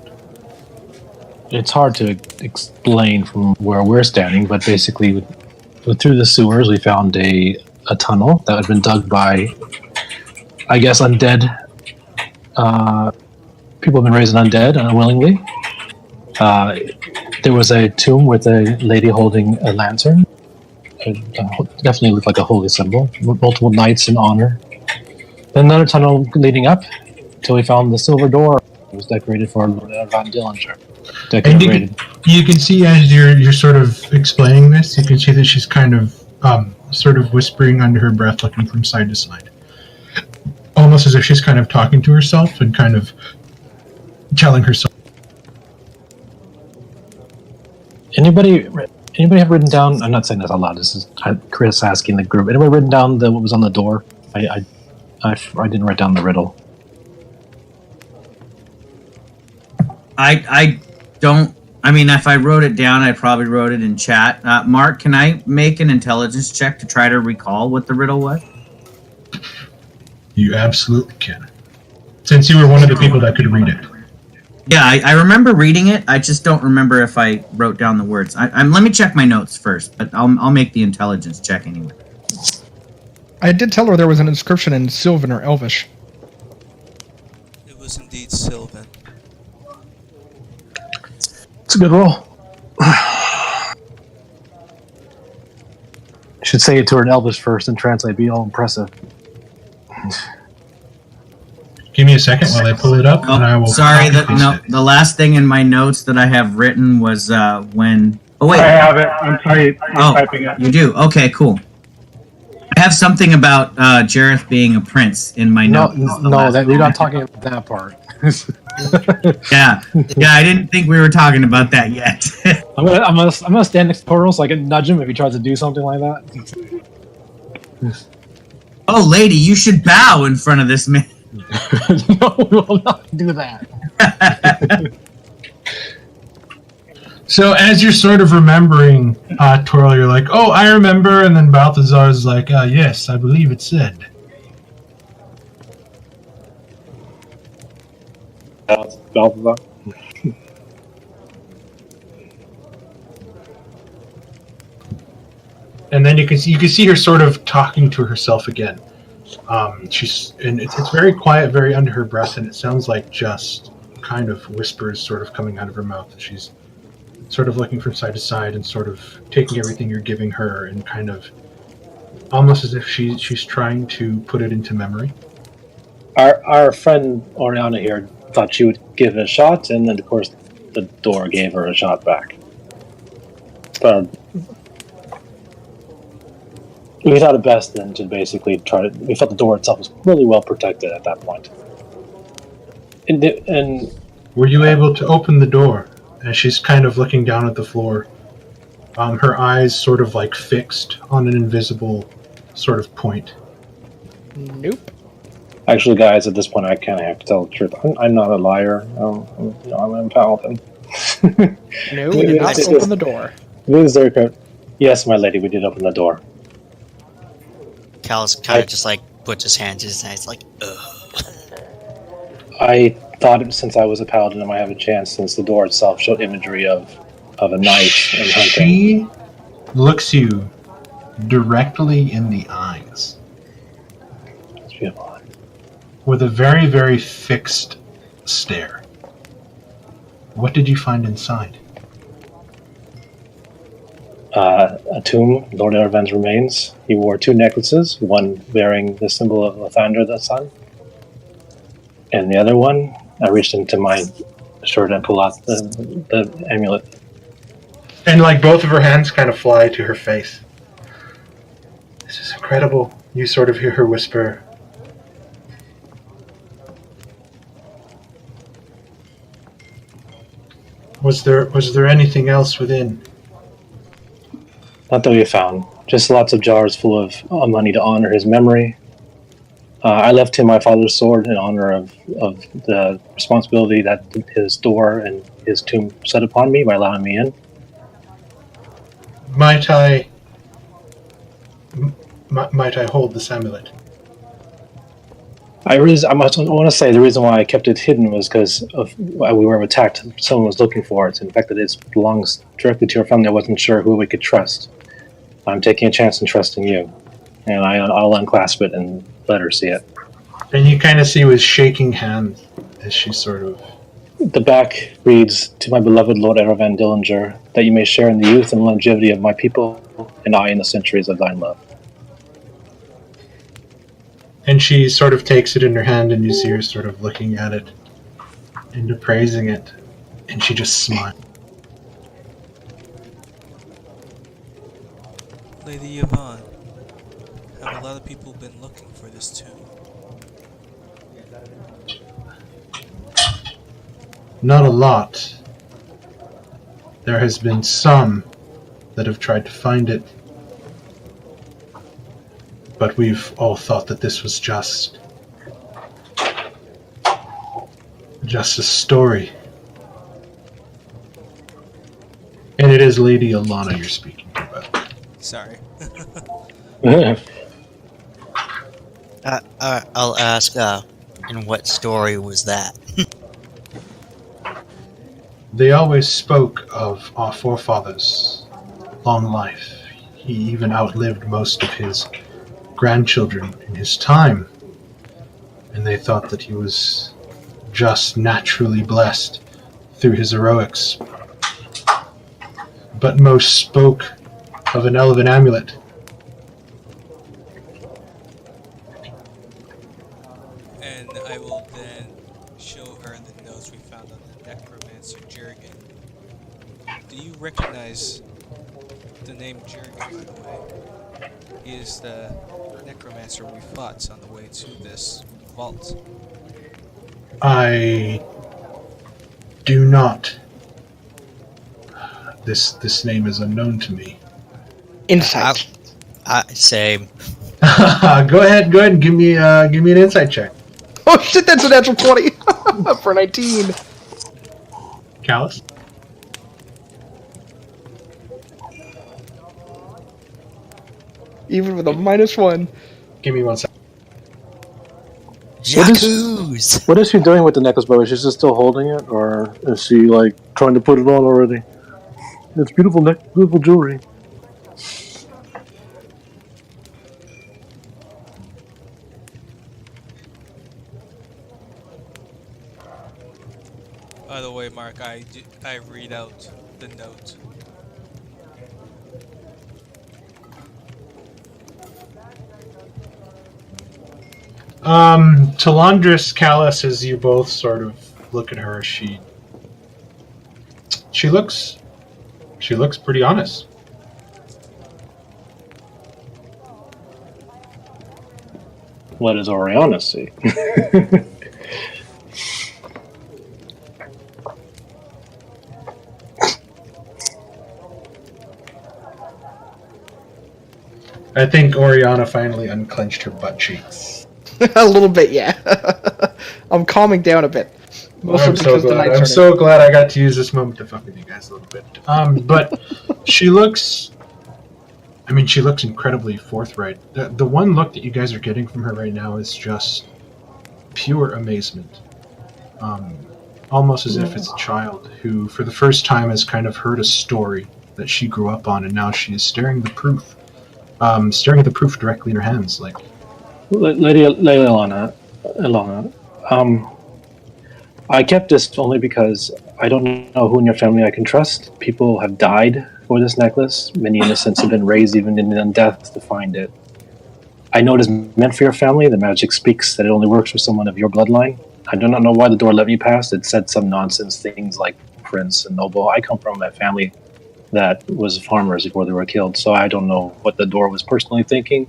It's hard to explain from where we're standing, but basically, through the sewers, we found a tunnel that had been dug by, I guess, undead. People have been raised undead unwillingly. There was a tomb with a lady holding a lantern. It definitely looked like a holy symbol, with multiple knights in honor. Then another tunnel leading up until we found the silver door. It was decorated for Van Dillinger. Decorated. You can see as you're sort of explaining this, you can see that she's kind of sort of whispering under her breath, looking from side to side. Almost as if she's kind of talking to herself and kind of telling herself. Anybody have written down? I'm not saying this out loud. This is Chris asking the group. Anybody written down what was on the door? I didn't write down the riddle. I don't I mean, if I wrote it down, I probably wrote it in chat. Mark, can I make an intelligence check to try to recall what the riddle was? You absolutely can. Since you were one of the people that could read it. Yeah, I remember reading it. I just don't remember if I wrote down the words. Let me check my notes first, but I'll make the intelligence check anyway. I did tell her there was an inscription in Sylvan or Elvish. It was indeed Sylvan. It's a good roll. Should say it to her in Elvish first and translate. Be all impressive. Give me a second while I pull it up, and I will. Sorry, copy-paste it. the last thing in my notes that I have written was when. Oh wait, I have it. I'm typing it. You do? Okay, cool. I have something about Jareth being a prince in my notes. No, we're not talking about that part. Yeah, I didn't think we were talking about that yet. I'm gonna stand next to Portal so I can nudge him if he tries to do something like that. Oh, lady, you should bow in front of this man. No, we will not do that. So as you're sort of remembering, Twirl, you're like, oh, I remember, and then Balthazar's like, yes, I believe it said. Balthazar. And then you can see her sort of talking to herself again. It's very quiet, very under her breath, and it sounds like just kind of whispers sort of coming out of her mouth. And she's sort of looking from side to side and sort of taking everything you're giving her and kind of almost as if she's trying to put it into memory. Our friend Oriana here thought she would give it a shot, and then of course the door gave her a shot back. But we thought it best then to basically try to. We felt the door itself was really well protected at that point. And were you able to open the door? As she's kind of looking down at the floor, her eyes sort of like fixed on an invisible sort of point. Nope. Actually, guys, at this point, I kind of have to tell the truth. I'm not a liar. I'm a paladin. No, we did not open the door. Yes, my lady, we did open the door. Callus kind of just like puts his hands in his eyes, like, ugh. I thought since I was a paladin, I might have a chance, since the door itself showed imagery of a knife and hunting. She looks you directly in the eyes. It's beautiful. With a very, very fixed stare. What did you find inside? A tomb, Lord Eravan's remains. He wore 2 necklaces, one bearing the symbol of Lathander, the sun. And the other one, I reached into my shirt and pulled out the amulet. And like both of her hands kind of fly to her face. This is incredible. You sort of hear her whisper. Was there anything else within? Not that we found. Just lots of jars full of money to honor his memory. I left him my father's sword in honor of the responsibility that his door and his tomb set upon me by allowing me in. Might I hold this amulet? I want to say the reason why I kept it hidden was because we were attacked. Someone was looking for it. In fact, that it belongs directly to your family. I wasn't sure who we could trust. I'm taking a chance in trusting you, and I'll unclasp it and let her see it. And you kind of see with shaking hands as she sort of... The back reads, "To my beloved Lord Eravan Dillinger, that you may share in the youth and longevity of my people, and I in the centuries of thine love." And she sort of takes it in her hand, and you see her sort of looking at it and appraising it, and she just smiles. Lady Yvonne, have a lot of people been looking for this tomb? Not a lot. There has been some that have tried to find it, but we've all thought that this was just a story. it is Lady Alana you're speaking to, by the way. Sorry. I'll ask, and what story was that? They always spoke of our forefathers' long life. He even outlived most of his grandchildren in his time, and they thought that he was just naturally blessed through his heroics. But most spoke of an elven amulet. And I will then show her the notes we found on the necromancer Jurgen. Do you recognize the name Jurgen, by the way? He is the necromancer we fought on the way to this vault. I do not. This name is unknown to me. Insight. Same. Go ahead and give me an insight check. Oh shit, that's a natural 20 for 19. Callus? Even with a -1. Give me 1 second. Jacuz! What is she doing with the necklace, by the way? She's just still holding it, or is she like trying to put it on already? It's beautiful, beautiful jewelry. By the way, Mark, I read out the note. Talandris, Callus, as you both sort of look at her, she looks pretty honest. What does Oriana see? I think Oriana finally unclenched her butt cheeks. A little bit, yeah. I'm calming down a bit. I'm so glad I got to use this moment to fuck with you guys a little bit. But she looks incredibly forthright. The one look that you guys are getting from her right now is just pure amazement. Almost as if it's a child who, for the first time, has kind of heard a story that she grew up on, and now she is staring at the proof directly in her hands. Like, Lady Alana, I kept this only because I don't know who in your family I can trust. People have died for this necklace. Many innocents have been raised even in death to find it. I know it is meant for your family. The magic speaks that it only works for someone of your bloodline. I do not know why the door let me pass. It said some nonsense things like prince and noble. I come from a family that was farmers before they were killed, so I don't know what the door was personally thinking.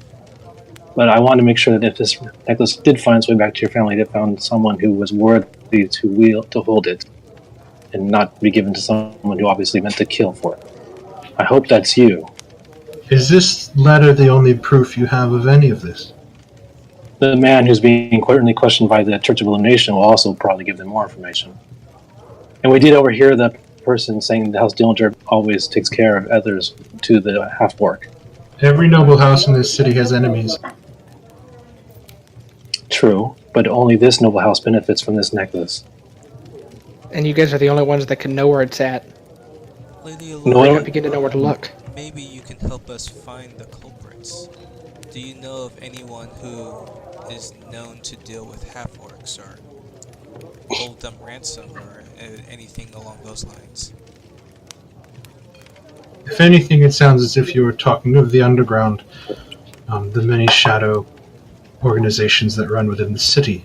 But I want to make sure that if this necklace did find its way back to your family, they found someone who was worthy to hold it, and not be given to someone who obviously meant to kill for it. I hope that's you. is this letter the only proof you have of any of this? The man who's being currently questioned by the Church of Illumination will also probably give them more information. And we did overhear the person saying the House Dillinger always takes care of others to the half-orc. Every noble house in this city has enemies. True, but only this noble house benefits from this necklace. And you guys are the only ones that can know where it's at. Lady No, Alana, I can't begin to know where to look. maybe you can help us find the culprits. Do you know of anyone who is known to deal with half-orcs or hold them ransom or anything along those lines? If anything, it sounds as if you were talking of the underground, the many shadow organizations that run within the city.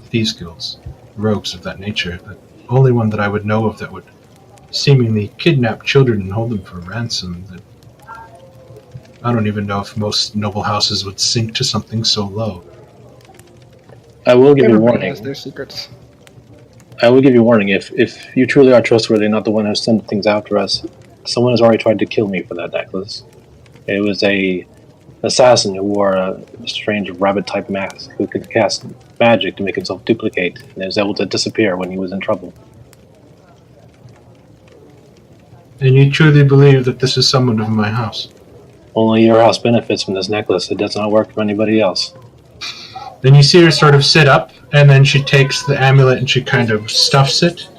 Thieves guilds, rogues of that nature. The only one that I would know of that would seemingly kidnap children and hold them for ransom. That I don't even know if most noble houses would sink to something so low. I will give you a Everybody warning. has their secrets. I will give you a warning. If you truly are trustworthy, not the one who sent things after us, someone has already tried to kill me for that necklace. It was a assassin who wore a strange rabbit-type mask who could cast magic to make himself duplicate, and was able to disappear when he was in trouble. And you truly believe that this is someone of my house? Only your house benefits from this necklace. It does not work for anybody else. Then you see her sort of sit up, and then she takes the amulet and she kind of stuffs it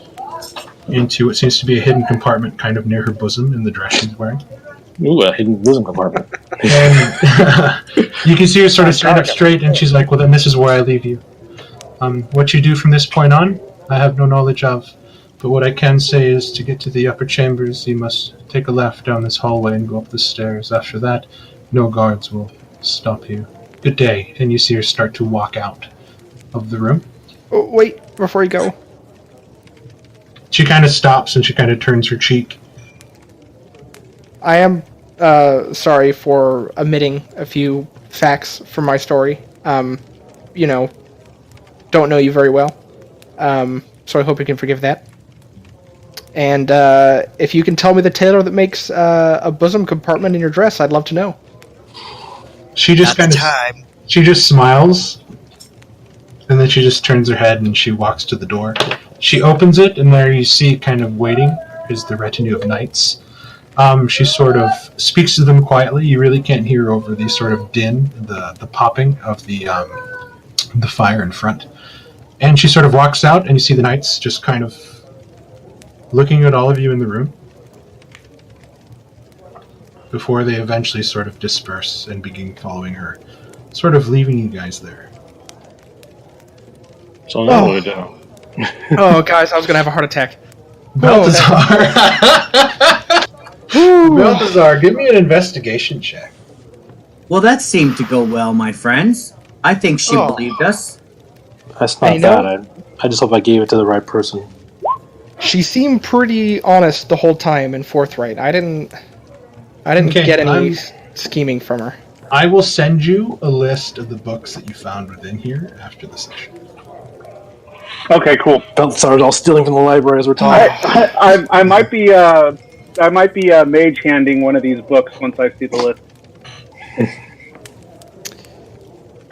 into what seems to be a hidden compartment kind of near her bosom in the dress she's wearing. Ooh, a hidden bosom compartment. And you can see her sort of stand up straight, and she's like, well, then this is where I leave you. What you do from this point on, I have no knowledge of. But what I can say is to get to the upper chambers, you must take a left down this hallway and go up the stairs. After that, no guards will stop you. Good day. And you see her start to walk out of the room. Oh, wait, before you go. She kind of stops and she kind of turns her cheek. I am sorry for omitting a few facts from my story. You know, don't know you very well. So I hope you can forgive that. And if you can tell me the tailor that makes a bosom compartment in your dress, I'd love to know. She just kind of she just smiles, and then she just turns her head and she walks to the door. She opens it, and there you see, kind of waiting, is the retinue of knights. She sort of speaks to them quietly. You really can't hear over the sort of din, the popping of the fire in front. And she sort of walks out, and you see the knights just kind of looking at all of you in the room before they eventually sort of disperse and begin following her, sort of leaving you guys there. So now what do we do? Oh, guys, I was going to have a heart attack. Balthazar! Balthazar, give me an investigation check. Well, that seemed to go well, my friends. I think she believed us. That's not bad. I just hope I gave it to the right person. She seemed pretty honest the whole time and forthright. I didn't get any scheming from her. I will send you a list of the books that you found within here after the session. Okay, cool. Balthazar's all stealing from the library as we're talking. I might be mage handing one of these books once I see the list.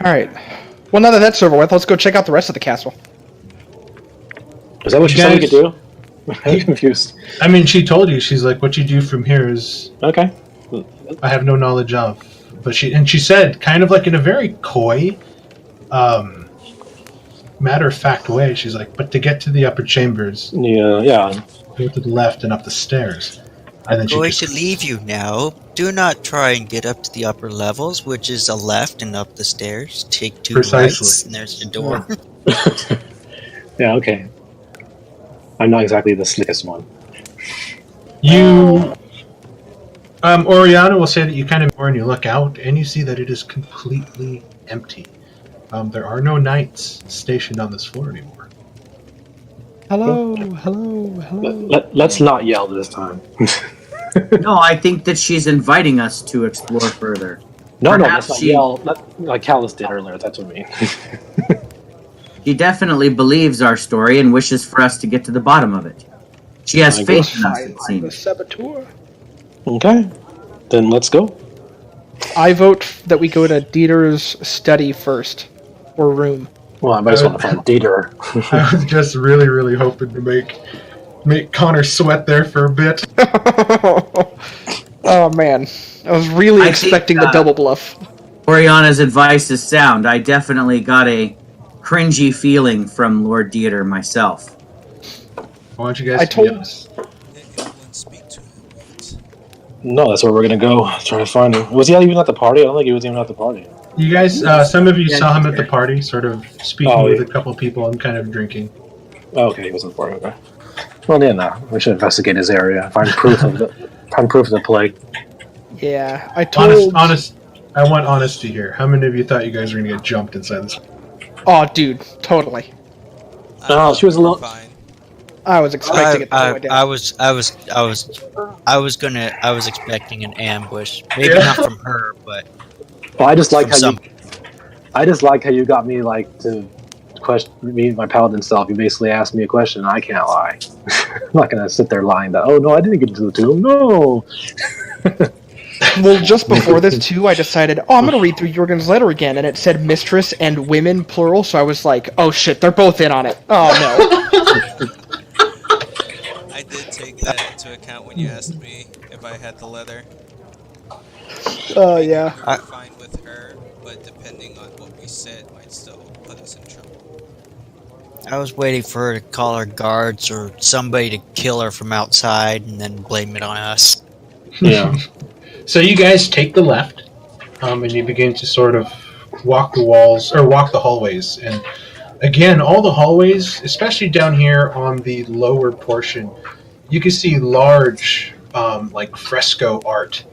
All right. Well, now that that's over with, let's go check out the rest of the castle. Is that what she said we could do? I'm confused. I mean, she told you. She's like, what you do from here is... Okay. I have no knowledge of. But she said, kind of like in a very coy, matter-of-fact way, she's like, but to get to the upper chambers... Yeah. Go to the left and up the stairs. And then I'm going to leave you now. Do not try and get up to the upper levels, which is a left and up the stairs. Take two rights, and there's your door. Yeah, okay. I'm not exactly the slickest one. You... Oriana will say that you kind of and you look out, and you see that it is completely empty. There are no knights stationed on this floor anymore. Hello. Let's not yell this time. No, I think that she's inviting us to explore further. No, let's not yell. Like Callus did earlier, that's what I mean. She definitely believes our story and wishes for us to get to the bottom of it. She has faith in us, it seems. Saboteur. Okay, then let's go. I vote that we go to Dieter's study first, or room. Well, I might just want to find Dieter. I was just really, really hoping to make Connor sweat there for a bit. Oh man, I was really expecting the double bluff. Oriana's advice is sound. I definitely got a cringy feeling from Lord Dieter myself. Why don't you guys speak to him yet? No, that's where we're gonna go. Try to find him. Was he even at the party? I don't think he was even at the party. You guys, some of you saw him at the party, sort of speaking with a couple people and kind of drinking. Oh, okay, he was at the party. Okay. Well, yeah, no, we should investigate his area. Find proof of the plague. Yeah, I told. I want honesty here. How many of you thought you guys were gonna get jumped inside this? Oh, dude, totally. No, she was a little. Fine. I was expecting it to go down. I was expecting an ambush. Maybe not from her, but. Well, I just like how you got me to question me, my paladin self. You basically asked me a question, and I can't lie. I'm not gonna sit there lying that. Oh no, I didn't get into the tomb. No. Well, just before this too, I decided, I'm gonna read through Jurgen's letter again, and it said mistress and women plural. So I was like, oh shit, they're both in on it. Oh no. I did take that into account when you asked me if I had the leather. Oh, yeah. We were fine with her, but depending on what we said might still put us in trouble. I was waiting for her to call her guards or somebody to kill her from outside and then blame it on us. Yeah. So you guys take the left, and you begin to sort of walk the hallways. And again, all the hallways, especially down here on the lower portion, you can see large, like fresco art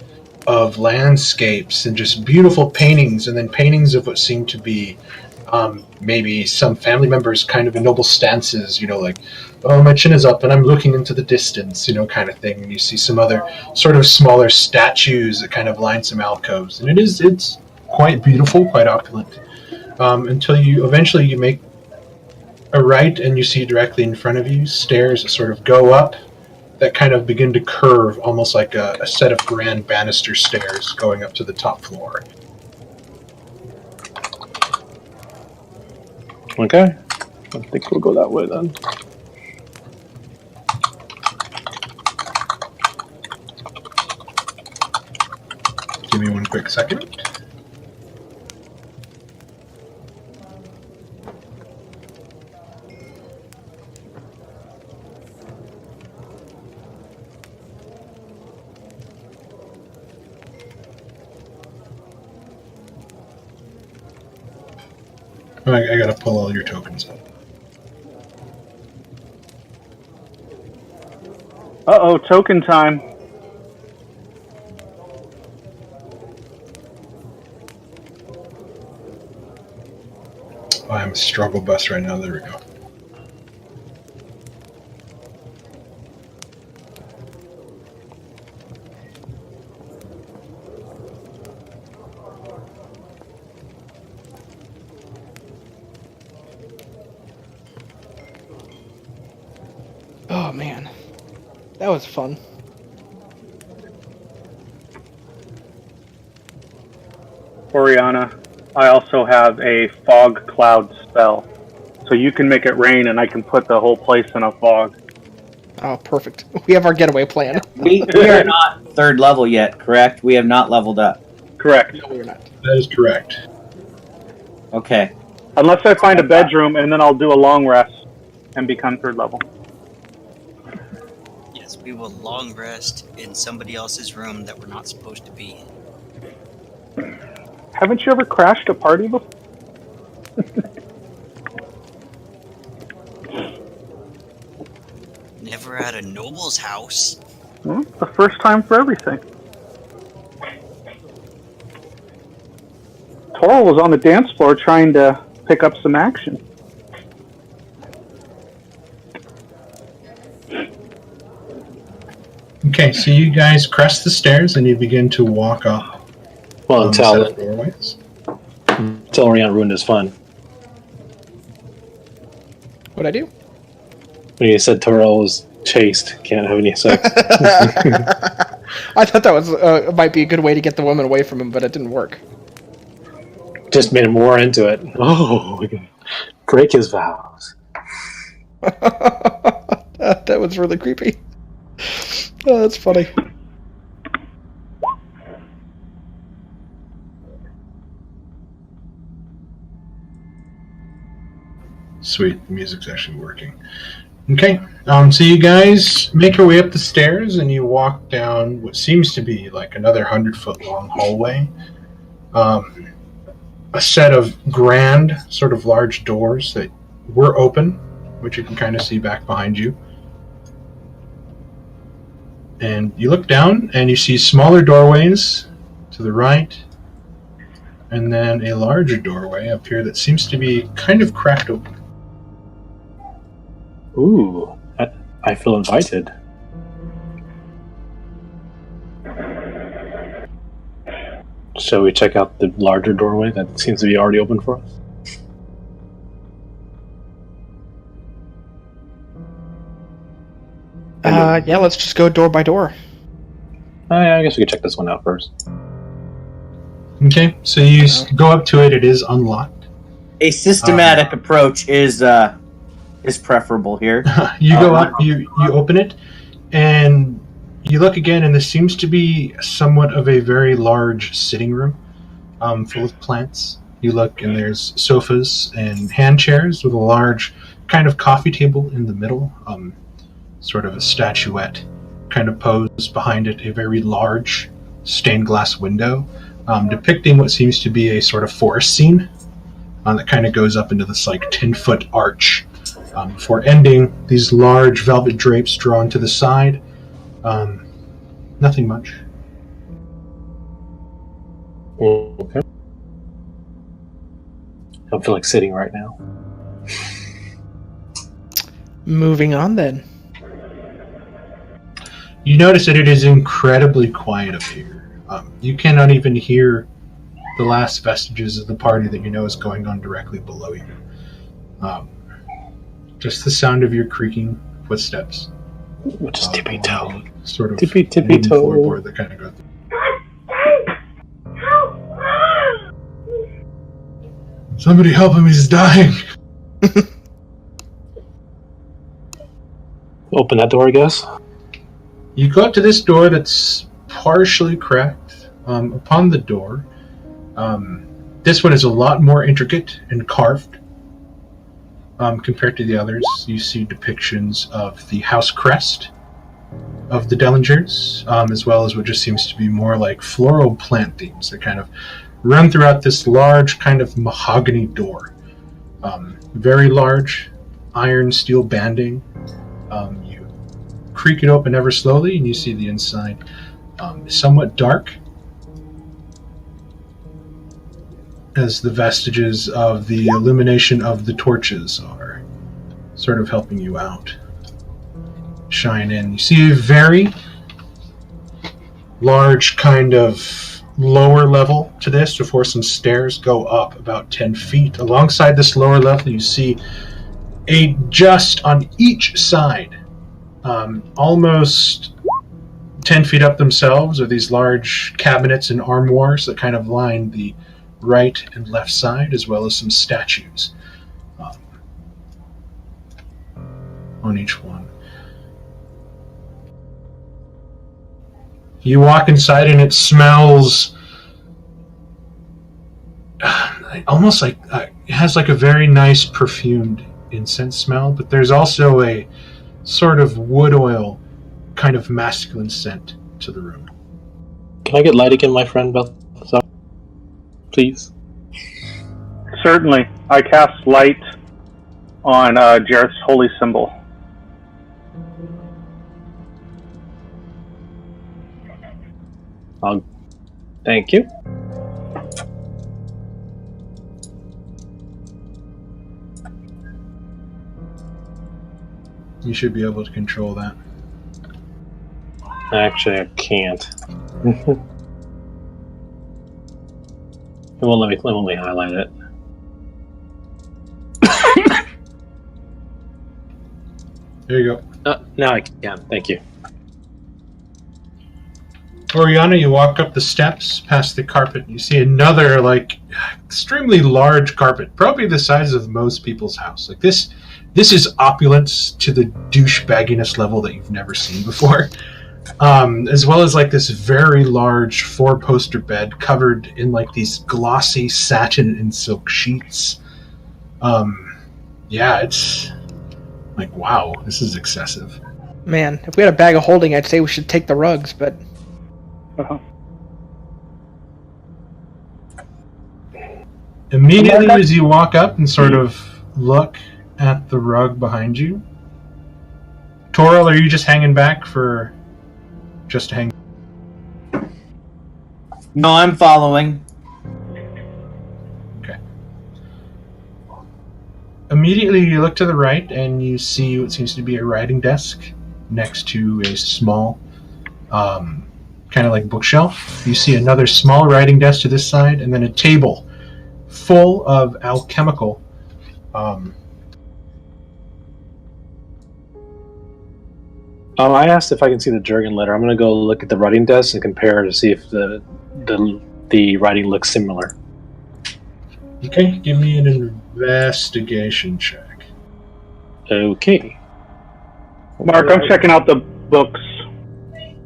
of landscapes and just beautiful paintings, and then paintings of what seem to be maybe some family members kind of in noble stances, like, oh, my chin is up and I'm looking into the distance, kind of thing. And you see some other sort of smaller statues that kind of line some alcoves. And it's quite beautiful, quite opulent, until you eventually make a right and you see directly in front of you stairs that sort of go up that kind of begin to curve almost like a set of grand banister stairs going up to the top floor. Okay. I think we'll go that way then. Give me one quick second. I gotta pull all your tokens up. Uh-oh, token time. I'm a struggle bus right now. There we go. Oh, man. That was fun. Oriana, I also have a fog cloud spell. So you can make it rain and I can put the whole place in a fog. Oh, perfect. We have our getaway plan. We are not 3rd level yet, correct? We have not leveled up. Correct. No, we're not. That is correct. Okay. Unless I find a bedroom and then I'll do a long rest and become 3rd level. Yes, we will long rest in somebody else's room that we're not supposed to be in. Haven't you ever crashed a party before? Never at a noble's house. Well, the first time for everything. Toro was on the dance floor trying to pick up some action. Okay, so you guys crest the stairs and you begin to walk up. Well, until Oriana ruined his fun. What'd I do? When you said Terrell was chaste, can't have any sex. I thought that was might be a good way to get the woman away from him, but it didn't work. Just made him more into it. Oh, we can break his vows. That was really creepy. Oh, that's funny. Sweet, the music's actually working. Okay, so you guys make your way up the stairs and you walk down what seems to be like another 100-foot long hallway. A set of grand, sort of large doors that were open, which you can kind of see back behind you. And you look down and you see smaller doorways to the right, and then a larger doorway up here that seems to be kind of cracked open. Ooh, I feel invited. Shall we check out the larger doorway that seems to be already open for us? Yeah, let's just go door by door. I guess we could check this one out first. Okay, so you go up to it. It is unlocked. A systematic approach is preferable here. You go up, you open it, And you look again, and this seems to be somewhat of a very large sitting room, full of plants. You look, and there's sofas and hand chairs with a large kind of coffee table in the middle, sort of a statuette kind of pose behind it, a very large stained glass window, depicting what seems to be a sort of forest scene that kind of goes up into this like 10-foot arch. Before ending, these large velvet drapes drawn to the side. Nothing much. Okay. I don't feel like sitting right now. Moving on then. You notice that it is incredibly quiet up here. You cannot even hear the last vestiges of the party that you know is going on directly below you. Just the sound of your creaking footsteps. Which is tippy toe. Sort of tippy toe. Floorboard that kind of go through. Somebody help him, he's dying. Open that door, I guess. You go up to this door that's partially cracked. Upon the door, this one is a lot more intricate and carved compared to the others. You see depictions of the house crest of the Dellingers, as well as what just seems to be more like floral plant themes that kind of run throughout this large kind of mahogany door. Very large iron steel banding. You creak it open ever slowly and you see the inside somewhat dark, as the vestiges of the illumination of the torches are sort of helping you out. Shine in. You see a very large kind of lower level to this before some stairs go up about 10 feet. Alongside this lower level, you see just on each side, almost 10 feet up themselves, are these large cabinets and armoires that kind of line the right and left side, as well as some statues on each one. You walk inside and it smells almost like it has like a very nice perfumed incense smell, but there's also a sort of wood oil kind of masculine scent to the room. Can I get light again, my friend Balthazar? Please? Certainly. I cast light on Jareth's holy symbol. Thank you. You should be able to control that. Actually, I can't. It won't let me highlight it. There you go. Now I can. Thank you. Oriana, you walk up the steps past the carpet. You see another, like, extremely large carpet, probably the size of most people's house. Like this is opulence to the douchebagginess level that you've never seen before. As well as like this very large 4-poster bed covered in like these glossy satin and silk sheets. Yeah, it's like, wow, this is excessive. Man, if we had a bag of holding, I'd say we should take the rugs, but... Immediately as you walk up and sort of look at the rug behind you, Toril, are you just hanging back for just to hang? No, I'm following. Okay. Immediately you look to the right and you see what seems to be a writing desk next to a small kind of like bookshelf. You see another small writing desk to this side, and then a table full of alchemical I asked if I can see the Jurgen letter. I'm going to go look at the writing desk and compare to see if the writing looks similar. Okay, give me an investigation check. Okay. Mark, I'm checking out the books. I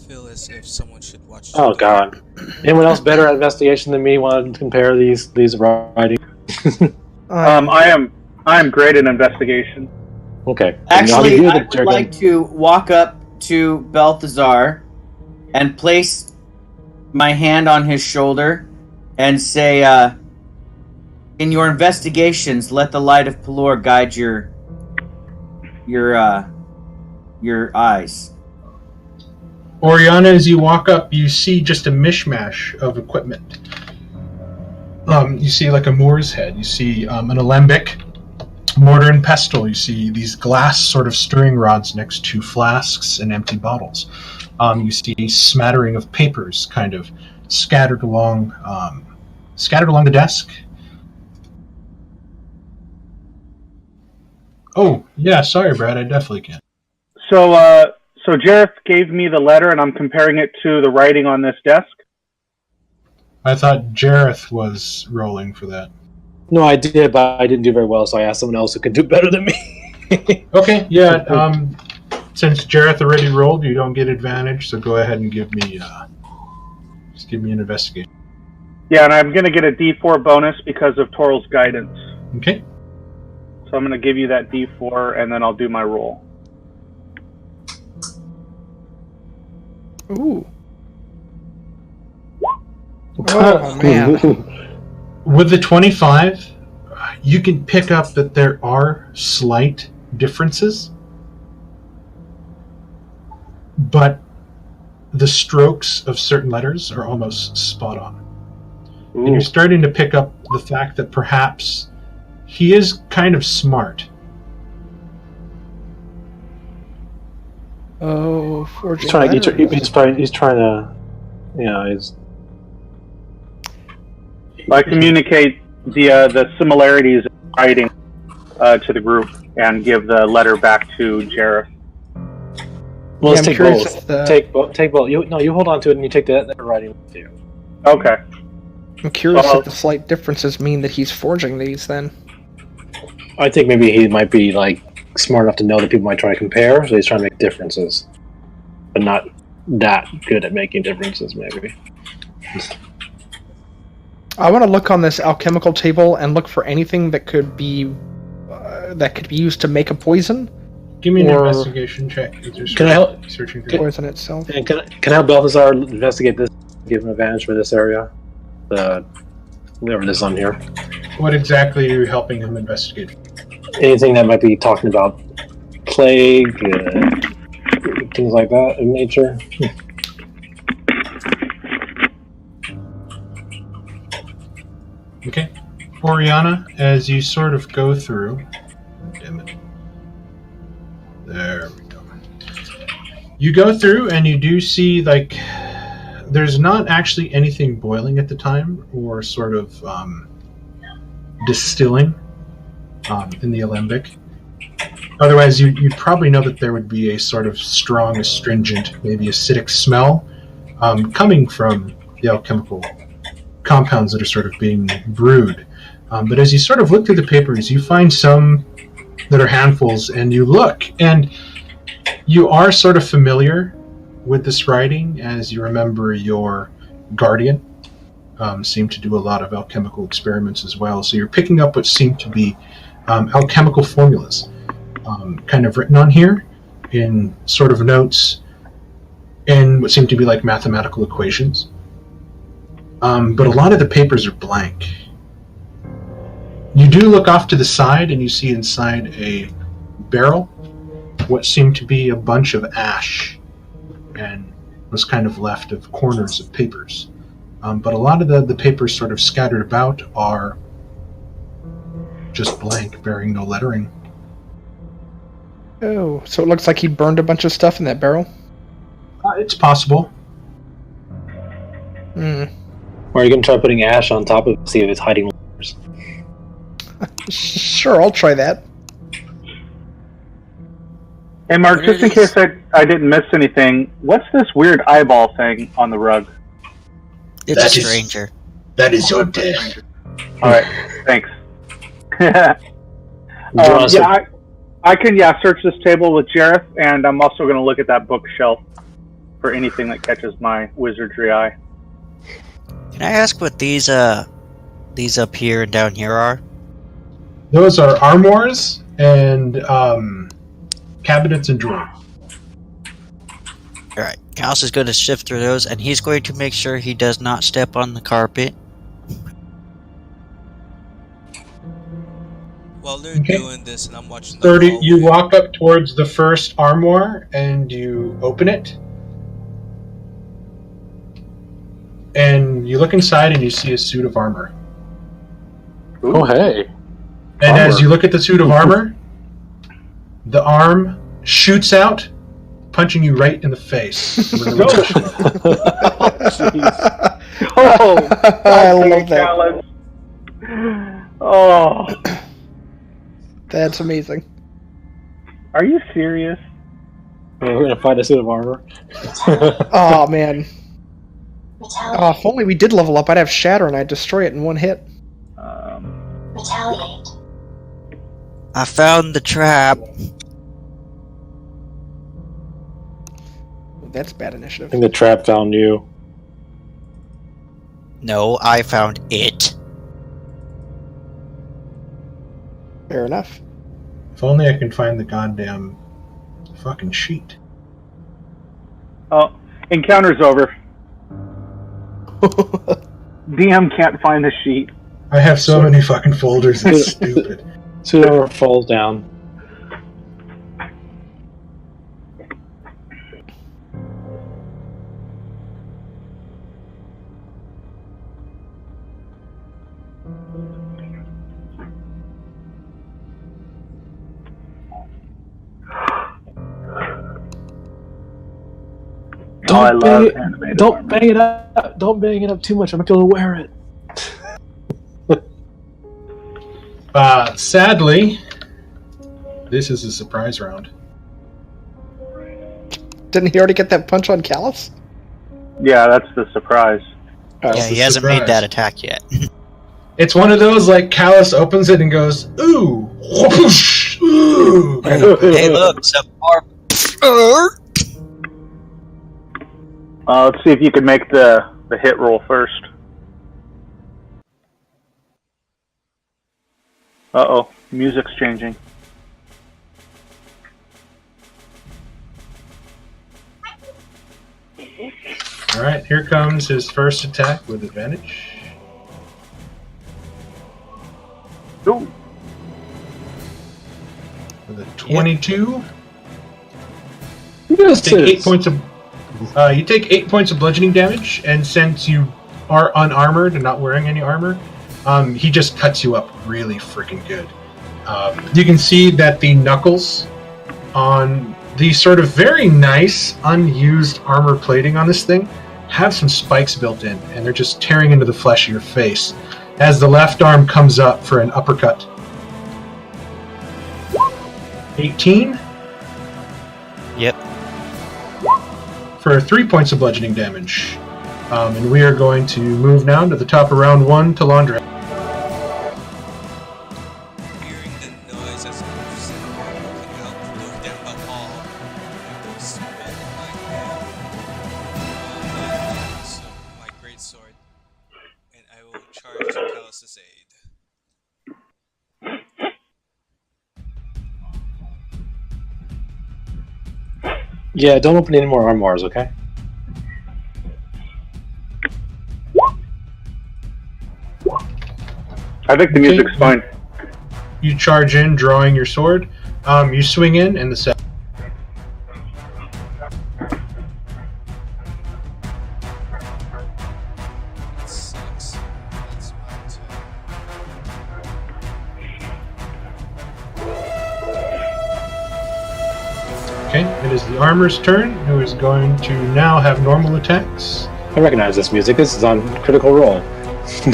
feel as if someone should watch. Oh God! Anyone else better at investigation than me? Want to compare these writings? I am great at investigation. Okay. Actually, I would like to walk up to Balthazar and place my hand on his shoulder and say, in your investigations, let the light of Pelor guide your eyes. Oriana, as you walk up, you see just a mishmash of equipment. You see like a Moor's head. You see an alembic, mortar and pestle. You see these glass sort of stirring rods next to flasks and empty bottles. You see a smattering of papers kind of scattered along the desk. Oh, yeah, sorry, Brad, I definitely can. So Jareth gave me the letter, and I'm comparing it to the writing on this desk. I thought Jareth was rolling for that. No, I did, but I didn't do very well, so I asked someone else who could do better than me. Okay, yeah. Since Jareth already rolled, you don't get advantage, so go ahead and give me an investigation. Yeah, and I'm going to get a D4 bonus because of Toral's guidance. Okay. So I'm going to give you that D4, and then I'll do my roll. Ooh. Oh, man. With the 25, you can pick up that there are slight differences, but the strokes of certain letters are almost spot on. Ooh. And you're starting to pick up the fact that perhaps he is kind of smart. Oh, forging he's trying to, he's... I communicate the similarities in writing to the group and give the letter back to Jareth. Well, let's take both. Take both. You hold on to it and you take that writing with you. Okay. I'm curious if the slight differences mean that he's forging these, then. I think maybe he might be, smart enough to know that people might try to compare, so he's trying to make differences. But not that good at making differences, maybe. I want to look on this alchemical table and look for anything that could be used to make a poison. Give me an investigation check. Can I help? Searching for poison itself. Can I help Balthazar investigate this? Give him advantage for this area. Whatever this on here. What exactly are you helping him investigate? Anything that might be talking about plague, things like that in nature. Okay. Oriana, as you sort of go through... Damn it. There we go. You go through and you do see, there's not actually anything boiling at the time or sort of distilling in the alembic. Otherwise, you'd probably know that there would be a sort of strong, astringent, maybe acidic smell coming from the alchemical compounds that are sort of being brewed. But as you sort of look through the papers, you find some that are handfuls, and you look, and you are sort of familiar with this writing, as you remember your guardian seemed to do a lot of alchemical experiments as well. So you're picking up what seem to be alchemical formulas, kind of written on here in sort of notes, and what seem to be like mathematical equations. But a lot of the papers are blank. You do look off to the side and you see inside a barrel what seemed to be a bunch of ash and was kind of left of corners of papers. But a lot of the papers sort of scattered about are just blank, bearing no lettering. Oh, so it looks like he burned a bunch of stuff in that barrel? It's possible. Or are you going to try putting ash on top of it to see if it's hiding letters? Sure, I'll try that. Hey, Mark, just in case I didn't miss anything, what's this weird eyeball thing on the rug? It's a stranger. That is your death. Alright, thanks. I can, search this table with Jareth, and I'm also going to look at that bookshelf for anything that catches my wizardry eye. Can I ask what these up here and down here are? Those are armoires and cabinets and drawers. Alright, Callus is going to sift through those, and he's going to make sure he does not step on the carpet. While they're doing this and I'm watching the 30, hallway, you walk up towards the first armoire and you open it. And you look inside and you see a suit of armor. Ooh. Oh, hey. And as you look at the suit of armor, the arm shoots out, punching you right in the face. I love that. Oh. That's amazing. Are you serious? We're going to find a suit of armor. Oh, man. If only we did level up, I'd have Shatter and I'd destroy it in one hit. Retaliate. I found the trap. That's bad I initiative. think the trap found you. No, I found it. Fair enough. If only I can find the goddamn fucking sheet. Oh, encounter's over. DM can't find the sheet. I have so many fucking folders, it's stupid. Suit of armor falls down. I love animated Don't armor. bang it up. Don't bang it up too much. I'm going to wear it. Sadly, this is a surprise round. Didn't he already get that punch on Callus? Yeah, that's the surprise. Yeah, he hasn't made that attack yet. It's one of those, like, Callus opens it and goes, ooh, whoosh, ooh. Hey, look, some more. Let's see if you can make the hit roll first. Uh-oh, music's changing. Alright, here comes his first attack with advantage. Ooh. With a 22. Yes, Take 8 points of... you take 8 points of bludgeoning damage, and since you are unarmored and not wearing any armor, he just cuts you up really freaking good. You can see that the knuckles on the sort of very nice, unused armor plating on this thing have some spikes built in, and they're just tearing into the flesh of your face as the left arm comes up for an uppercut. 18? Yep. For 3 points of bludgeoning damage. And we are going to move now to the top of round 1 to Laundra. hearing the noise as I'm sitting there looking out, looking down the hall, I will spin my great sword, and I will charge to Callus's aid. Yeah, don't open any more armoires, okay? I think the music's fine. You charge in, drawing your sword. You swing in, and the set. That sucks. That's my turn. Okay, it is the armor's turn, who is going to now have normal attacks. I recognize this music. This is on Critical Role.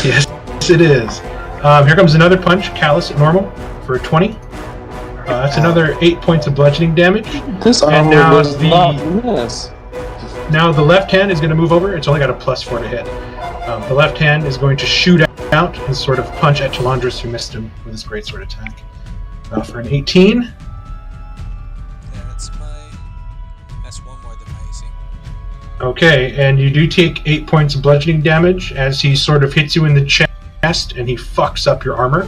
Yes, it is. Here comes another punch, Callus at normal, for a 20. That's another 8 points of bludgeoning damage. This And armor now does the- not miss. Now the left hand is going to move over. It's only got a +4 to hit. The left hand is going to shoot out and sort of punch at Chalandris, who missed him with his greatsword attack. For an 18. That's one more than my AC. Okay, and you do take 8 points of bludgeoning damage as he sort of hits you in the chest and he fucks up your armor,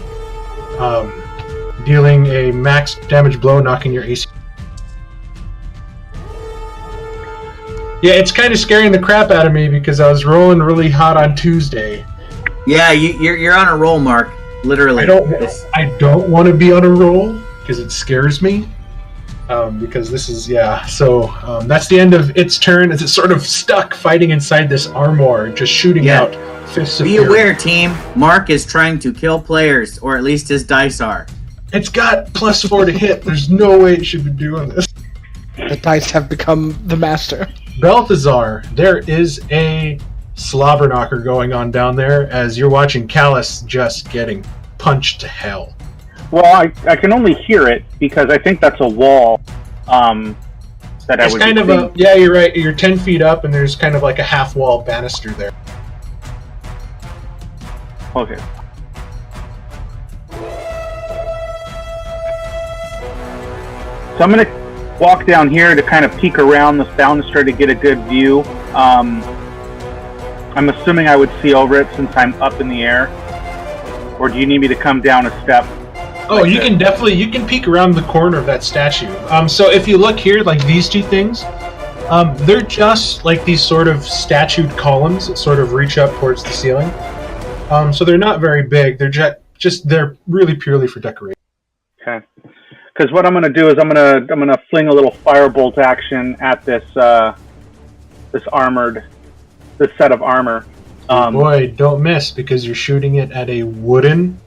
dealing a max damage blow, knocking your AC. Yeah, it's kind of scaring the crap out of me because I was rolling really hot on Tuesday. Yeah, you're on a roll, Mark. Literally. I don't want to be on a roll because it scares me. Because this is, so that's the end of its turn as it's sort of stuck fighting inside this armor, just shooting out fists of fury. Be aware, team. Mark is trying to kill players, or at least his dice are. It's got +4 to hit. There's no way it should be doing this. The dice have become the master. Balthazar, there is a slobber knocker going on down there as you're watching Callus just getting punched to hell. Well, I can only hear it because I think that's a wall. That it's kind of yeah, you're right. You're 10 feet up, and there's kind of like a half wall banister there. Okay. So I'm gonna walk down here to kind of peek around this banister to get a good view. I'm assuming I would see over it since I'm up in the air, or do you need me to come down a step? Oh, you can peek around the corner of that statue. So if you look here, like these two things, they're just like these sort of statued columns that sort of reach up towards the ceiling. So they're not very big. They're they're really purely for decoration. Okay. Because what I'm going to do is I'm going to fling a little firebolt action at this set of armor. Boy, don't miss because you're shooting it at a wooden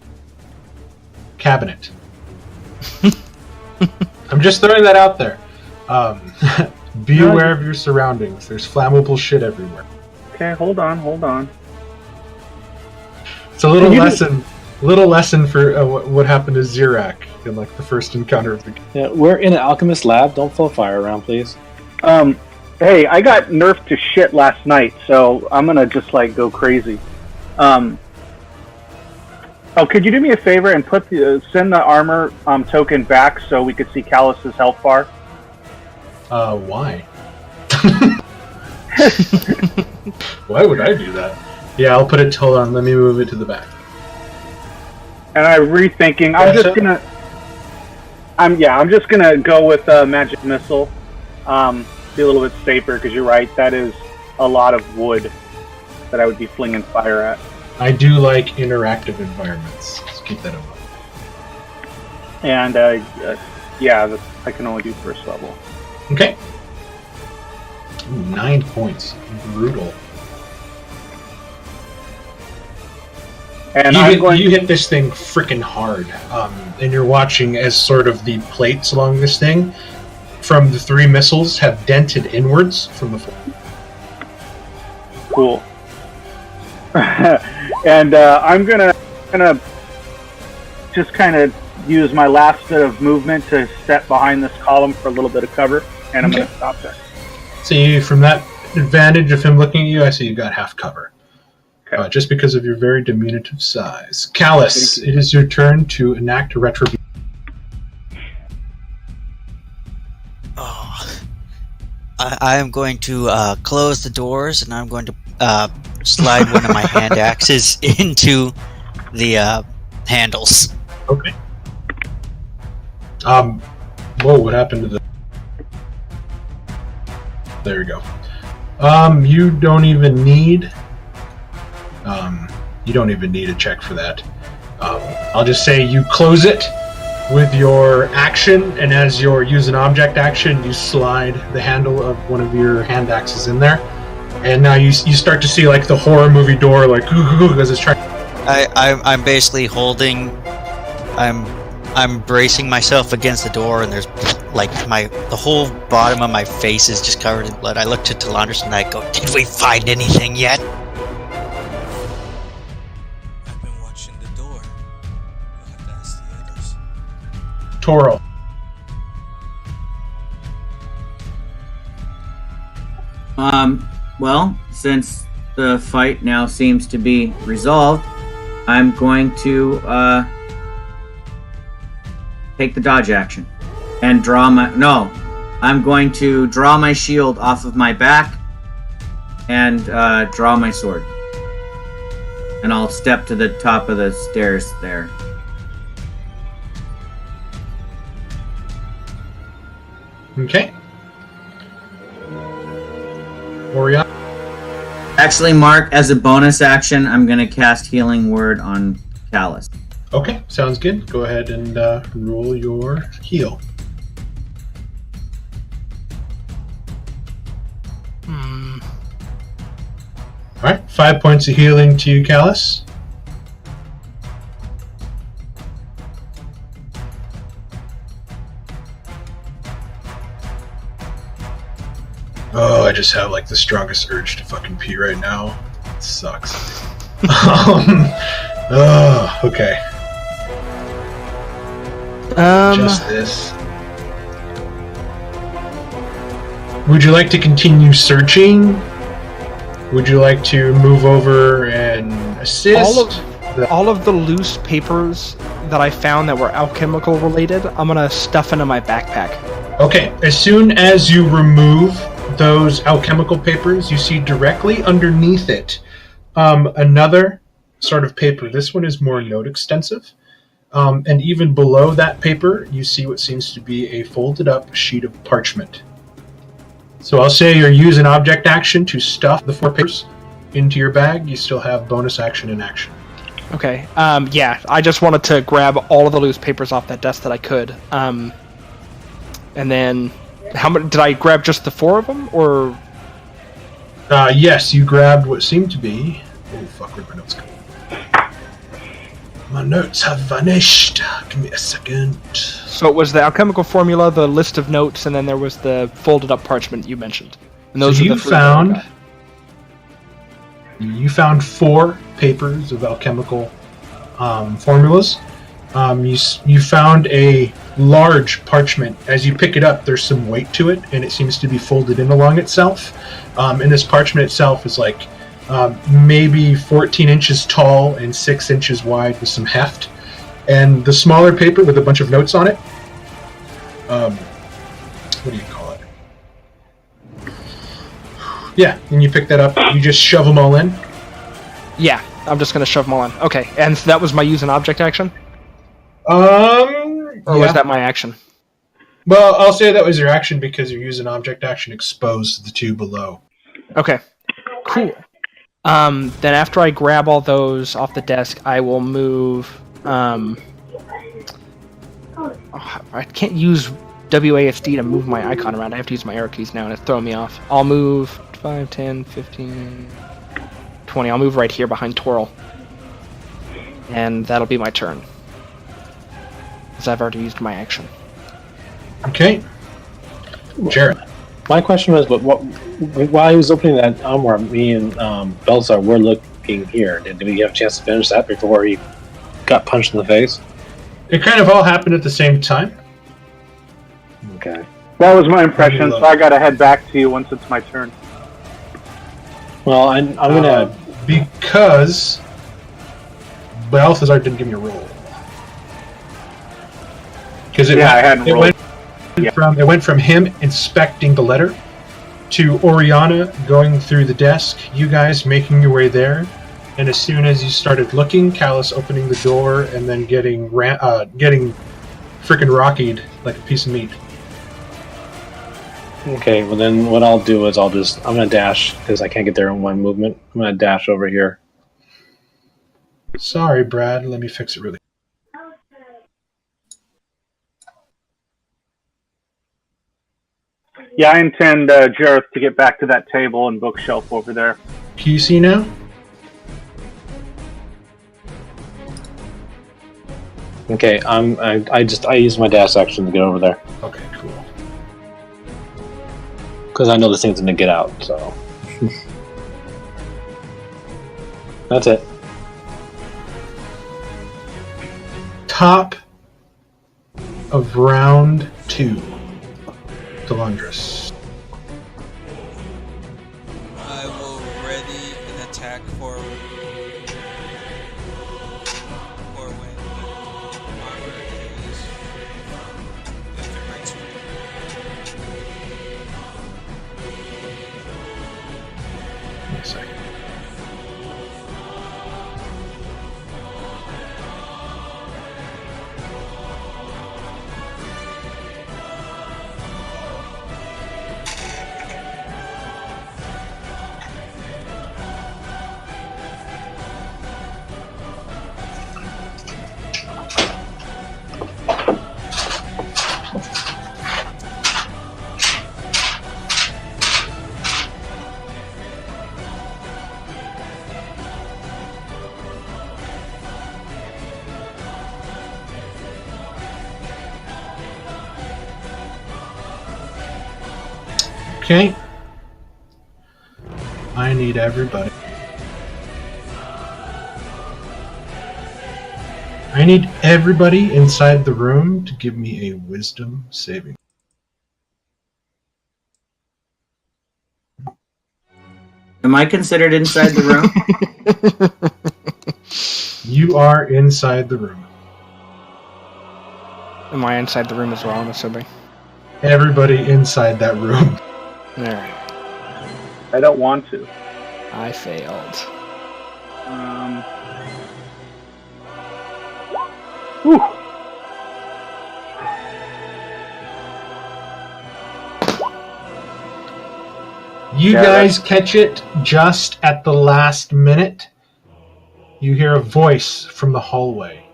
cabinet. I'm just throwing that out there. Be aware of your surroundings. There's flammable shit everywhere. Okay, hold on. It's a little lesson for what happened to Zirak in like the first encounter of the game. Yeah, we're in an alchemist lab. Don't throw fire around, please. Hey, I got nerfed to shit last night, so I'm gonna just like go crazy. Oh, could you do me a favor and send the armor token back so we could see Callus's health bar? Why? Why would I do that? Yeah, I'll put it. Hold on, let me move it to the back. And I'm rethinking. I'm just gonna go with magic missile. Be a little bit safer because you're right. That is a lot of wood that I would be flinging fire at. I do like interactive environments. Let's keep that in mind. And I can only do first level. Okay. Ooh, 9 points. Brutal. And you hit this thing freaking hard, and you're watching as sort of the plates along this thing from the 3 missiles have dented inwards from the floor. Cool. And I'm gonna just kind of use my last bit of movement to step behind this column for a little bit of cover, and I'm gonna stop there. So from that advantage of him looking at you, I see you got half cover. Okay. Just because of your very diminutive size. Callus, it is your turn to enact a retribution. Oh, I am going to close the doors, and I'm going to slide one of my hand axes into the handles. Okay. Whoa, what happened to the... There you go. You don't even need... you don't even need a check for that. I'll just say you close it with your action, and as your use an object action, you slide the handle of one of your hand axes in there, and now you start to see like the horror movie door, like as it's trying. I'm basically holding. I'm bracing myself against the door, and there's like the whole bottom of my face is just covered in blood. I look to Talandris and I go, "Did we find anything yet?" Toro. Well, since the fight now seems to be resolved, I'm going to take the dodge action and draw my... No. I'm going to draw my shield off of my back and draw my sword. And I'll step to the top of the stairs there. Okay. Oriana? Actually, Mark, as a bonus action, I'm going to cast Healing Word on Callus. Okay, sounds good. Go ahead and roll your heal. Alright, 5 points of healing to you, Callus. Oh, I just have like the strongest urge to fucking pee right now. It sucks. Okay. Just this. Would you like to continue searching? Would you like to move over and assist? All of the loose papers that I found that were alchemical related, I'm gonna stuff into my backpack. Okay, as soon as you remove those alchemical papers, you see directly underneath it another sort of paper. This one is more note extensive. And even below that paper, you see what seems to be a folded up sheet of parchment. So I'll say you use an object action to stuff the 4 papers into your bag. You still have bonus action and action. Okay. Yeah, I just wanted to grab all of the loose papers off that desk that I could. And then, how many did I grab? Just the 4 of them, or? Yes, you grabbed what seemed to be. Oh fuck, where'd my notes go? My notes have vanished. Give me a second. So it was the alchemical formula, the list of notes, and then there was the folded up parchment you mentioned. And those so are the you found 4 papers of alchemical formulas. You found a large parchment. As you pick it up, there's some weight to it, and it seems to be folded in along itself. And this parchment itself is like maybe 14 inches tall and 6 inches wide with some heft. And the smaller paper with a bunch of notes on it, what do you call it? Yeah, and you pick that up, you just shove them all in? Yeah, I'm just going to shove them all in. Okay, and so that was my use an object action? Or was that my action? Well, I'll say that was your action because you use an object action exposed to the 2 below. Okay, cool. Then after I grab all those off the desk, I will move... I can't use WASD to move my icon around. I have to use my arrow keys now, and it's throwing me off. I'll move 5, 10, 15, 20. I'll move right here behind Twirl. And that'll be my turn. Because I've already used my action. Okay. Jared. My question was, while he was opening that armor, me and Belzar were looking here. Did we have a chance to finish that before he got punched in the face? It kind of all happened at the same time. Okay. That was my impression, so I gotta head back to you once it's my turn. Well, I'm gonna... Because Balthazar didn't give me a roll. Because it went from him inspecting the letter to Oriana going through the desk, you guys making your way there, and as soon as you started looking, Callus opening the door and then getting frickin' rockied like a piece of meat. Okay, well then what I'll do is I'm gonna dash, because I can't get there in one movement. I'm gonna dash over here. Sorry, Brad, let me fix it really. Yeah, I intend, Jareth, to get back to that table and bookshelf over there. Can you see now? Okay, I use my dash action to get over there. Okay, cool. Because I know this thing's gonna get out, so... That's it. Top of round 2. Delandris. I will ready an attack for when armor is if it breaks free. a second. Okay. I need everybody. I need everybody inside the room to give me a wisdom saving. Am I considered inside the room? You are inside the room. Am I inside the room as well, I'm assuming? Everybody inside that room. Alright. I don't want to. I failed. Whew. You guys catch it just at the last minute. You hear a voice from the hallway.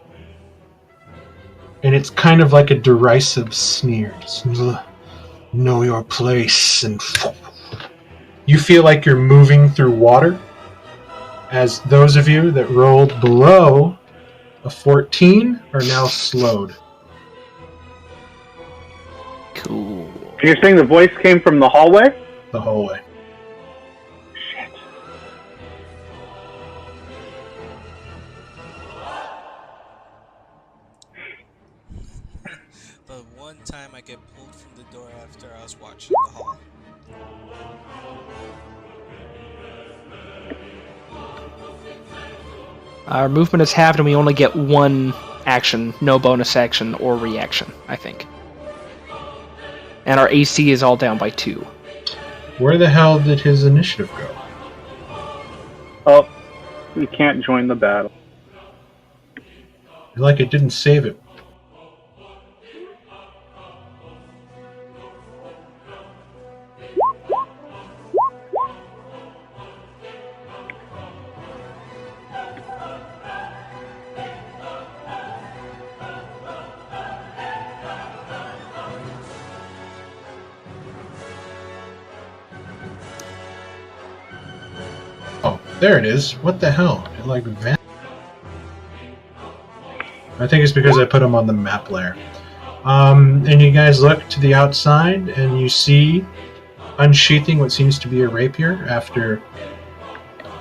And it's kind of like a derisive sneer. Just, know your place. And you feel like you're moving through water. As those of you that rolled below a 14 are now slowed. Cool. You're saying the voice came from the hallway? The hallway. Shit. The one time I get pulled from the door after I was watching the hall. Our movement is halved and we only get one action, no bonus action or reaction, I think. And our AC is all down by 2. Where the hell did his initiative go? Oh, we can't join the battle. Like it didn't save it. Oh, there it is. What the hell? It like vanished. I think it's because I put them on the map layer. And you guys look to the outside and you see unsheathing what seems to be a rapier after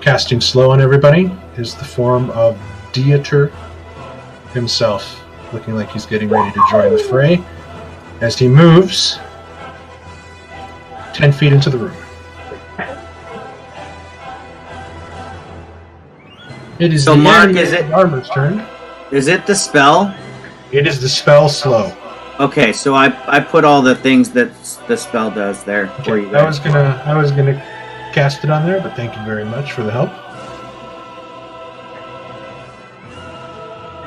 casting slow on everybody is the form of Dieter himself, looking like he's getting ready to join the fray as he moves 10 feet into the room. It is So the Mark, enemy is it- armor's turn. Is it the spell? It is the spell slow. Okay, so I put all the things that the spell does there for you I guys. was gonna cast it on there, but thank you very much for the help.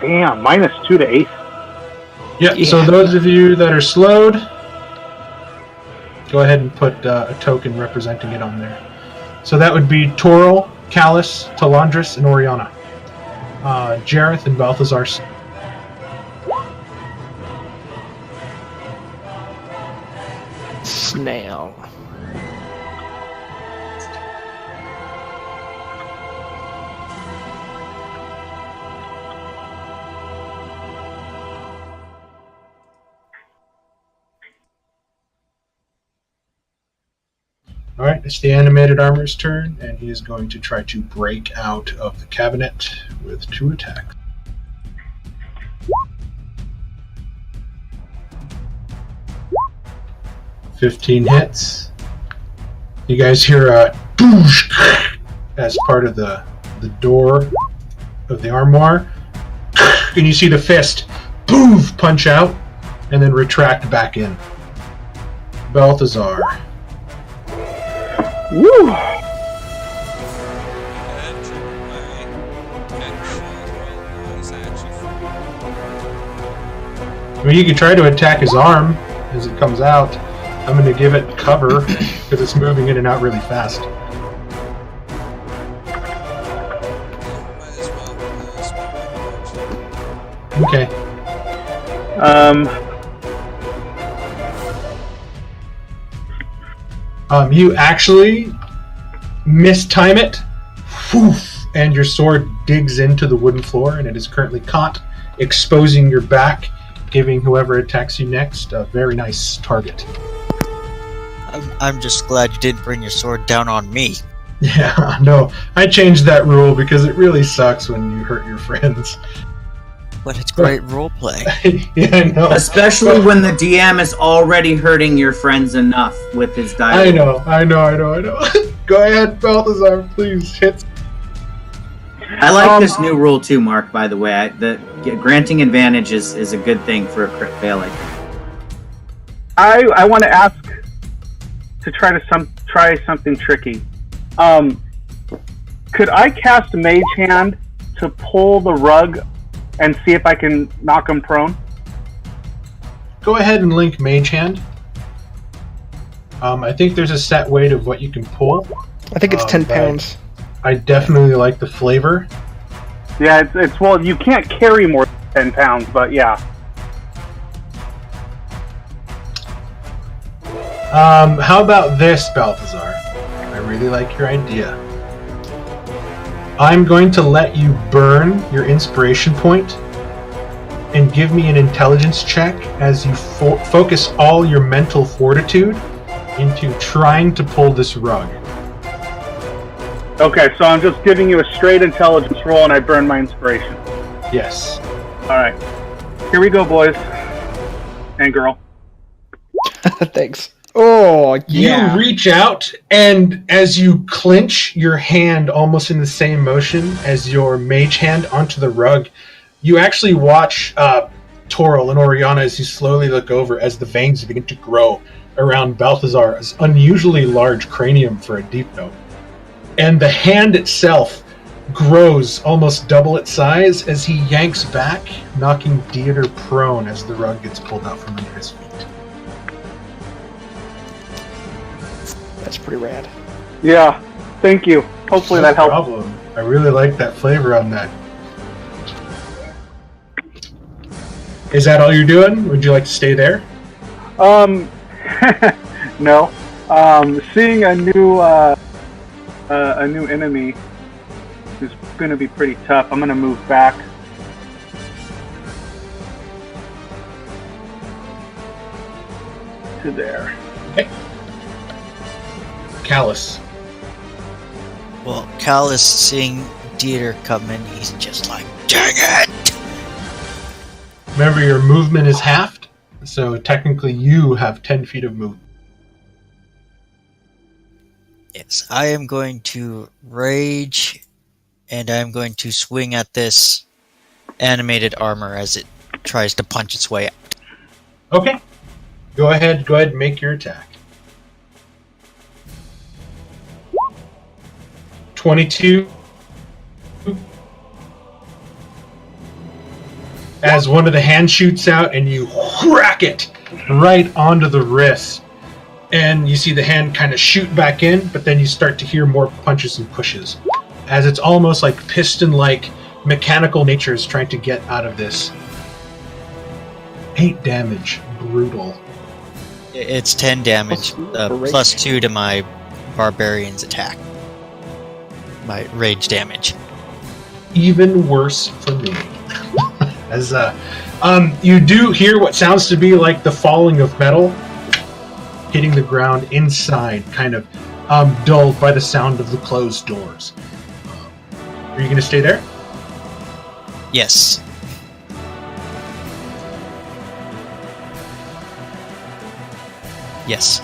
Damn, -2 to ace. Yeah, so those of you that are slowed, go ahead and put a token representing it on there. So that would be Toril, Callus, Talandris, and Oriana. Jareth and Balthazar. Snail. Alright, it's the animated armor's turn, and he is going to try to break out of the cabinet with 2 attacks. "15 hits. You guys hear a doosh as part of the door of the armoire, and you see the fist poof punch out and then retract back in. Balthazar. Woo! Well, you can try to attack his arm as it comes out. I'm going to give it cover because it's moving in and out really fast. Okay. You actually mistime it, woof, and your sword digs into the wooden floor, and it is currently caught, exposing your back, giving whoever attacks you next a very nice target. I'm just glad you didn't bring your sword down on me. Yeah, no, I changed that rule because it really sucks when you hurt your friends. But it's great roleplay. Yeah, I know. Especially when the DM is already hurting your friends enough with his dialogue. I know. Go ahead, Balthazar, please hit. I like this new rule too, Mark, by the way. Granting advantage is a good thing for a crit fail, I think. I want to ask to try something tricky. Could I cast Mage Hand to pull the rug and see if I can knock him prone? Go ahead and link Mage Hand. I think there's a set weight of what you can pull. I think it's 10 pounds. I definitely like the flavor. Yeah, it's well, you can't carry more than 10 pounds, but yeah. How about this, Balthazar? I really like your idea. I'm going to let you burn your inspiration point and give me an intelligence check as you focus all your mental fortitude into trying to pull this rug. Okay, so I'm just giving you a straight intelligence roll and I burn my inspiration. Yes. Alright. Here we go, boys. And girl. Thanks. Oh, yeah. You reach out, and as you clench your hand almost in the same motion as your mage hand onto the rug, you actually watch Toril and Oriana as you slowly look over as the veins begin to grow around Balthazar's unusually large cranium for a deep note. And the hand itself grows almost double its size as he yanks back, knocking Dieter prone as the rug gets pulled out from under his feet. That's pretty rad. Yeah, thank you. Hopefully that helps. No problem. I really like that flavor on that. Is that all you're doing? Would you like to stay there? No. Seeing a new enemy is going to be pretty tough. I'm going to move back. To there. Okay. Callus. Well, Callus seeing Dieter come in, he's just like, dang it! Remember, your movement is halved, so technically you have 10 feet of movement. Yes, I am going to rage, and I'm going to swing at this animated armor as it tries to punch its way out. Okay. Go ahead and make your attack. 22. As one of the hands shoots out and you crack it right onto the wrist. And you see the hand kind of shoot back in, but then you start to hear more punches and pushes. As it's almost like piston-like mechanical nature is trying to get out of this. 8 damage. Brutal. It's 10 damage, plus 2 to my barbarian's attack. My rage damage. Even worse for me. As you do hear what sounds to be like the falling of metal hitting the ground inside, kind of dulled by the sound of the closed doors. Are you going to stay there? Yes. Yes.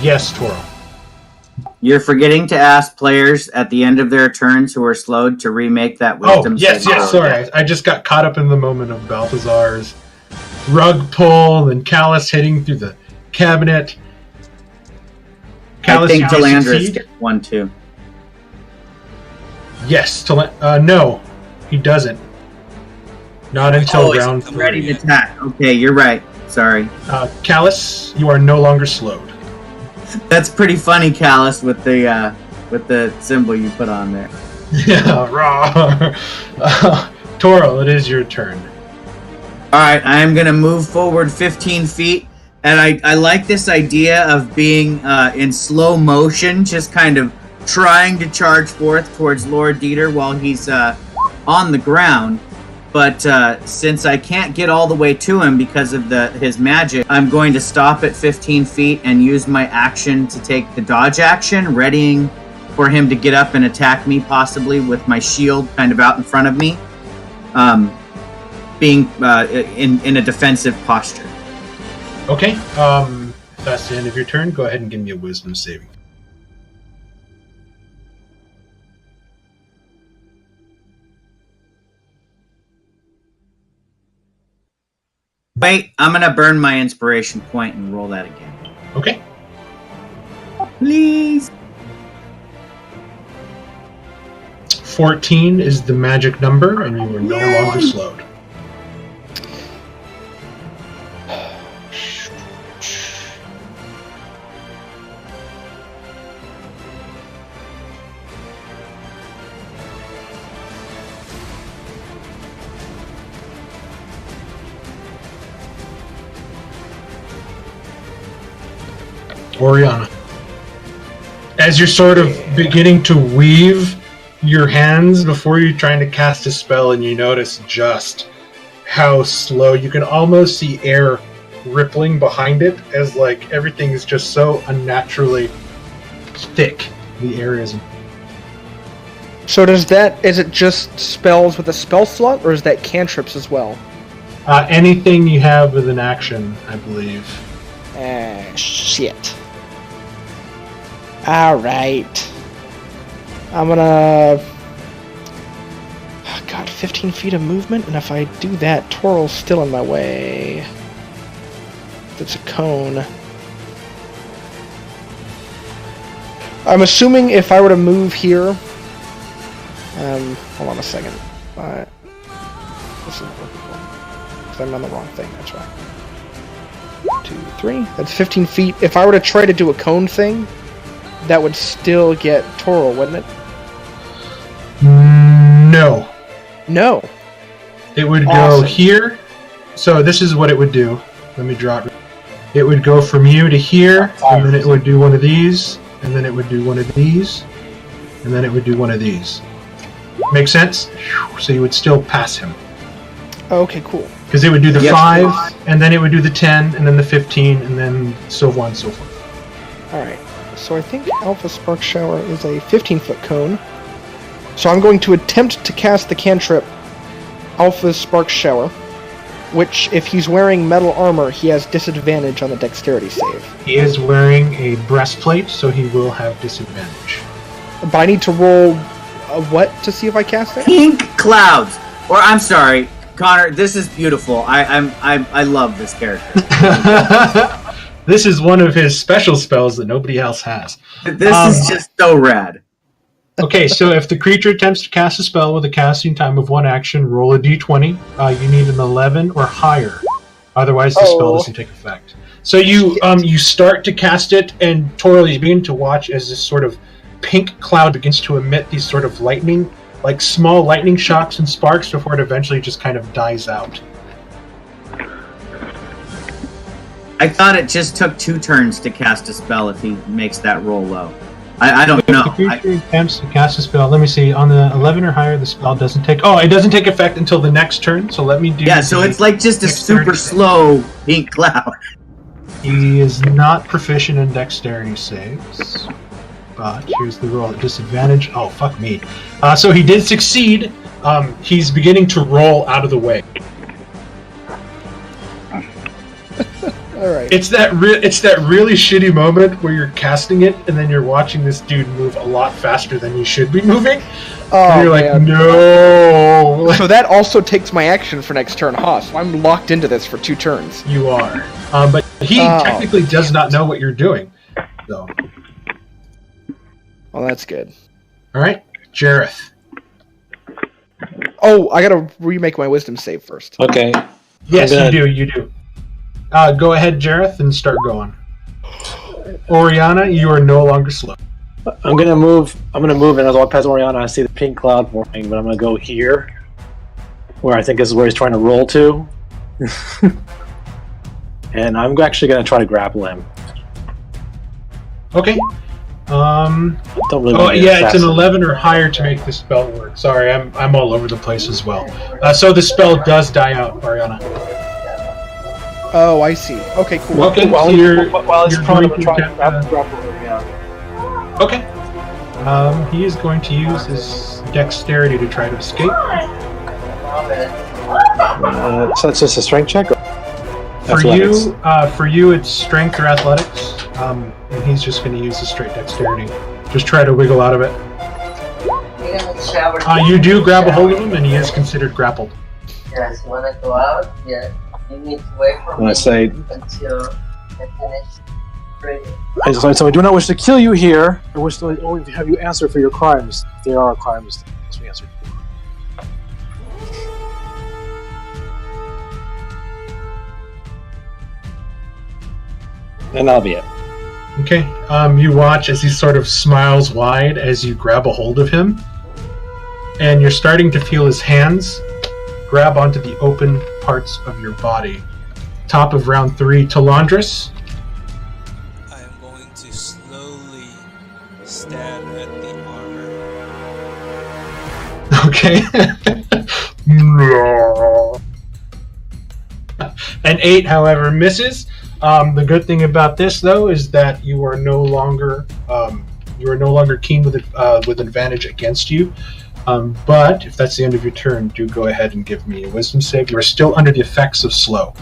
Yes, Toro. You're forgetting to ask players at the end of their turns who are slowed to remake that wisdom yes, sorry. I just got caught up in the moment of Balthazar's rug pull and Callus hitting through the cabinet. Callus, I think Delandris gets one too. Yes, no, he doesn't. Not until it's round ready 3. to attack. Okay, you're right. Sorry. Callus, you are no longer slowed. That's pretty funny, Callus, with the symbol you put on there. Yeah, raw. Toro, it is your turn. Alright, I am going to move forward 15 feet. And I like this idea of being in slow motion, just kind of trying to charge forth towards Lord Dieter while he's on the ground. But since I can't get all the way to him because of his magic, I'm going to stop at 15 feet and use my action to take the dodge action, readying for him to get up and attack me, possibly with my shield kind of out in front of me, being in a defensive posture. Okay, if that's the end of your turn, go ahead and give me a wisdom saving. Wait, I'm going to burn my inspiration point and roll that again. Okay. Please. 14 is the magic number, and you are no longer slowed. Oriana. As you're sort of beginning to weave your hands before you're trying to cast a spell, and you notice just how slow, you can almost see air rippling behind it, as like everything is just so unnaturally thick. The air is. So is it just spells with a spell slot, or is that cantrips as well? Anything you have with an action, I believe. Shit. Alright. I'm gonna... Oh, God, 15 feet of movement, and if I do that, Toral's still in my way. It's a cone. I'm assuming if I were to move here... hold on a second. This is because I'm on the wrong thing, that's right. 2, 3. That's 15 feet. If I were to try to do a cone thing, that would still get Toral, wouldn't it? No. No. It would Awesome. go here. So this is what it would do. Let me draw it. It would go from you to here, and then it would do one of these, and then it would do one of these, and then it would do one of these. Make sense? So you would still pass him. Okay, cool. Because it would do the 5, and then it would do the 10, and then the 15, and then so on and so forth. Alright. So I think Alpha Spark Shower is a 15-foot cone. So I'm going to attempt to cast the cantrip Alpha Spark Shower, which, if he's wearing metal armor, he has disadvantage on the dexterity save. He is wearing a breastplate, so he will have disadvantage. But I need to roll a what to see if I cast it? Pink clouds. Or I'm sorry, Connor. This is beautiful. I love this character. This is one of his special spells that nobody else has. This is just so rad. Okay, so if the creature attempts to cast a spell with a casting time of 1 action, roll a d20. You need an 11 or higher. Otherwise, the spell doesn't take effect. So you start to cast it, and Toral, you begin to watch as this sort of pink cloud begins to emit these sort of lightning, like small lightning shocks and sparks before it eventually just kind of dies out. I thought it just took 2 turns to cast a spell if he makes that roll low. I don't know. If the creature attempts to cast a spell, let me see, on the 11 or higher, the spell doesn't take... Oh, it doesn't take effect until the next turn, so let me do... Yeah, so it's like just a super slow pink cloud. He is not proficient in dexterity saves, but here's the roll at disadvantage. Oh, fuck me. So he did succeed. He's beginning to roll out of the way. Alright. It's that really shitty moment where you're casting it and then you're watching this dude move a lot faster than you should be moving. And you're like, no. So that also takes my action for next turn, huh? So I'm locked into this for 2 turns. You are. But he technically does not know what you're doing. So. Well, that's good. Alright, Jareth. Oh, I gotta remake my wisdom save first. Okay. Yes, you do. Go ahead, Jareth, and start going. Oriana, you are no longer slow. I'm gonna move, and as I walk past Oriana, I see the pink cloud forming, but I'm gonna go here, where I think this is where he's trying to roll to. And I'm actually gonna try to grapple him. Okay. Don't really it's an 11 or higher to make the spell work. Sorry, I'm all over the place as well. So the spell does die out, Ariana. Oh, I see. Okay, cool. Okay, while he's trying to grapple him, yeah. Okay. He is going to use his dexterity to try to escape. So it's just a strength check? For you, it's strength or athletics. And he's just going to use his straight dexterity. Just try to wiggle out of it. You do grab a hold of him, and he is considered grappled. Yes, when I go out, yeah, you need to wait for me until I finish training. So I do not wish to kill you here. I wish to only have you answer for your crimes. If there are crimes that must be answered for. And that'll be it. Okay. You watch as he sort of smiles wide as you grab a hold of him, and you're starting to feel his hands grab onto the open parts of your body. Top of round 3, Talandris. I am going to slowly stab at the armor. Okay. An 8, however, misses. The good thing about this, though, is that you are no longer keen with advantage against you. But if that's the end of your turn, do go ahead and give me a wisdom save. You are still under the effects of slow.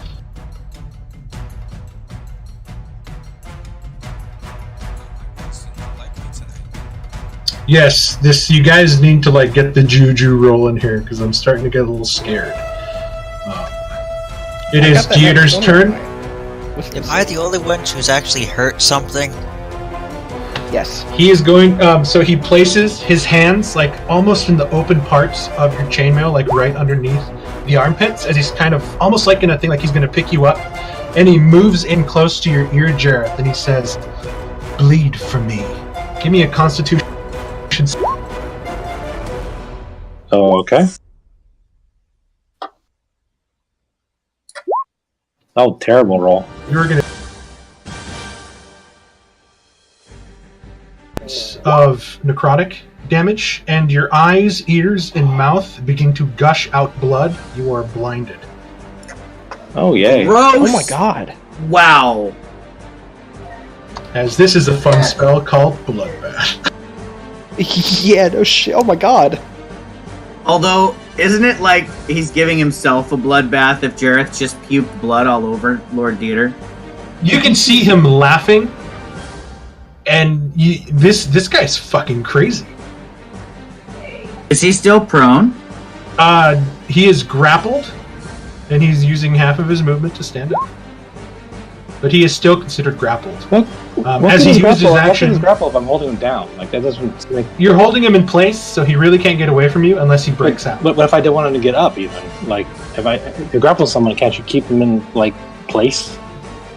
Yes, you guys need to get the juju rolling here because I'm starting to get a little scared. It is Dieter's turn. Am I the only one who's actually hurt something? Yes. He is going. So he places his hands almost in the open parts of your chainmail, right underneath the armpits, as he's kind of almost in a thing he's going to pick you up, and he moves in close to your ear, Jareth, and he says, "Bleed for me. Give me a Constitution." Oh, okay. Oh, terrible roll. You're gonna of necrotic damage, and your eyes, ears, and mouth begin to gush out blood. You are blinded. Oh, yay. Gross! Oh my god. Wow. As this is a fun spell called Bloodbath. Yeah, no shit. Oh my god. Although, isn't it like he's giving himself a bloodbath if Jareth just puked blood all over Lord Dieter? You can see him laughing, and this guy's fucking crazy. Is he still prone? He is grappled, and he's using half of his movement to stand up. But he is still considered grappled. As he uses his action, grapple if I'm holding him down. That doesn't make. You're holding him in place, so he really can't get away from you unless he breaks out. But if I did want him to get up, even if you grapple someone, can't you keep him in place?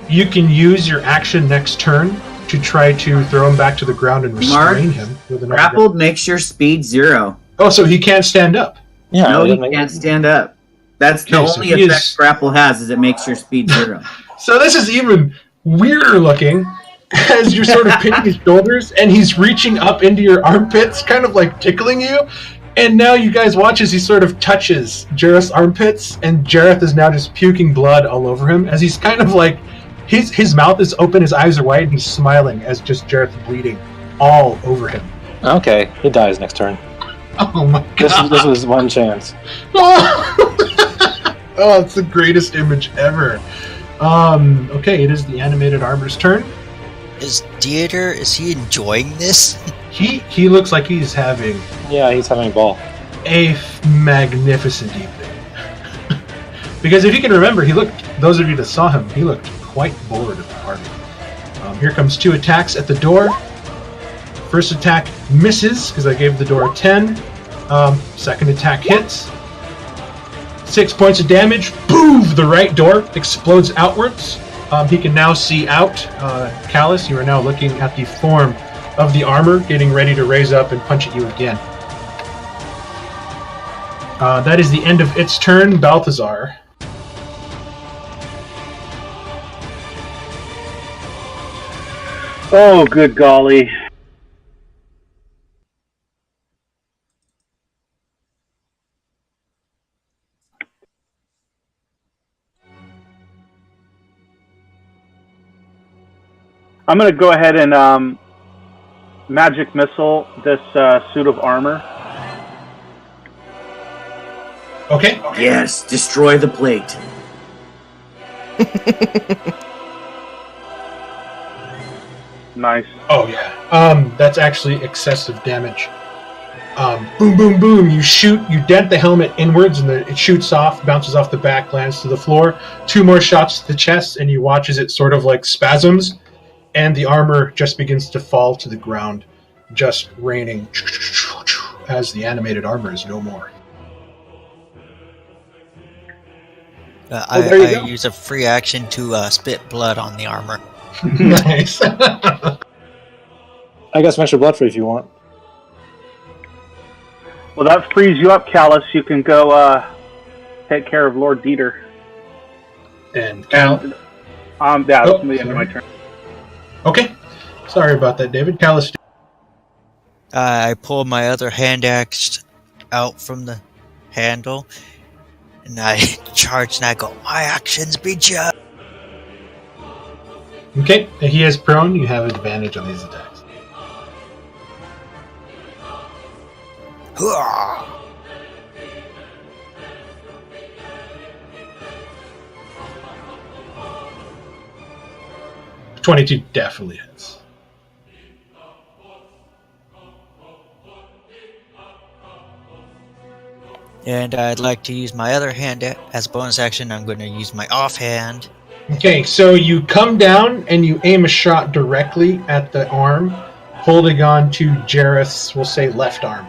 You can use your action next turn to try to throw him back to the ground and restrain him with another grappled makes your speed 0. Oh, so he can't stand up? Yeah. No, he can't stand up. That's the only effect grapple has, is it makes your speed 0. So this is even weirder looking, as you're sort of pinning his shoulders, and he's reaching up into your armpits, kind of tickling you. And now you guys watch as he sort of touches Jareth's armpits, and Jareth is now just puking blood all over him, as he's kind of his mouth is open, his eyes are wide, and he's smiling as just Jareth bleeding all over him. Okay, he dies next turn. Oh my god. This was one chance. Oh, it's the greatest image ever. Okay, it is the animated armor's turn. Is Dieter, is he enjoying this? He looks like he's having... Yeah, he's having a ball. A magnificent evening. Because if you can remember, those of you that saw him, he looked quite bored at the party. Here comes 2 attacks at the door. First attack misses, because I gave the door a 10. Second attack hits. 6 points of damage. Boom! The right door explodes outwards. He can now see out. Callus, you are now looking at the form of the armor, getting ready to raise up and punch at you again. That is the end of its turn. Balthazar. Oh, good golly. I'm going to go ahead and magic missile this suit of armor. Okay. Yes, destroy the plate. Nice. Oh yeah. That's actually excessive damage. Boom, boom, boom. You shoot. You dent the helmet inwards, and it shoots off, bounces off the back, lands to the floor. 2 more shots to the chest, and you watch as it sort of like spasms, and the armor just begins to fall to the ground, just raining as the animated armor is no more. I use a free action to spit blood on the armor. Nice. I got some extra blood for you if you want. Well, that frees you up, Callus. You can go take care of Lord Dieter. And Cal. That's the end of my turn. Okay. Sorry about that, David. Callus. I pull my other hand axe out from the handle, and I charge and I go, my actions be just. Okay, he is prone. You have advantage on these attacks. Hurrah! 22 definitely hits. And I'd like to use my other hand as a bonus action. I'm going to use my offhand. Okay, so you come down and you aim a shot directly at the arm, holding on to Jareth's, we'll say, left arm,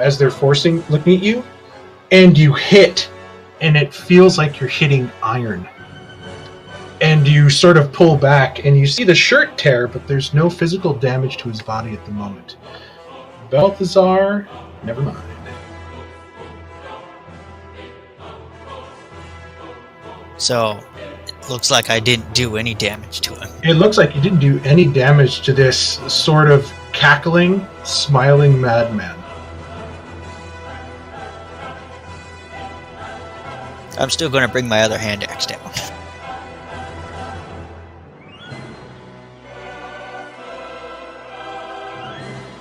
as they're looking at you, and you hit, and it feels like you're hitting iron. And you sort of pull back, and you see the shirt tear, but there's no physical damage to his body at the moment. Balthazar, never mind. So, it looks like I didn't do any damage to him. It looks like you didn't do any damage to this sort of cackling, smiling madman. I'm still going to bring my other hand axe down.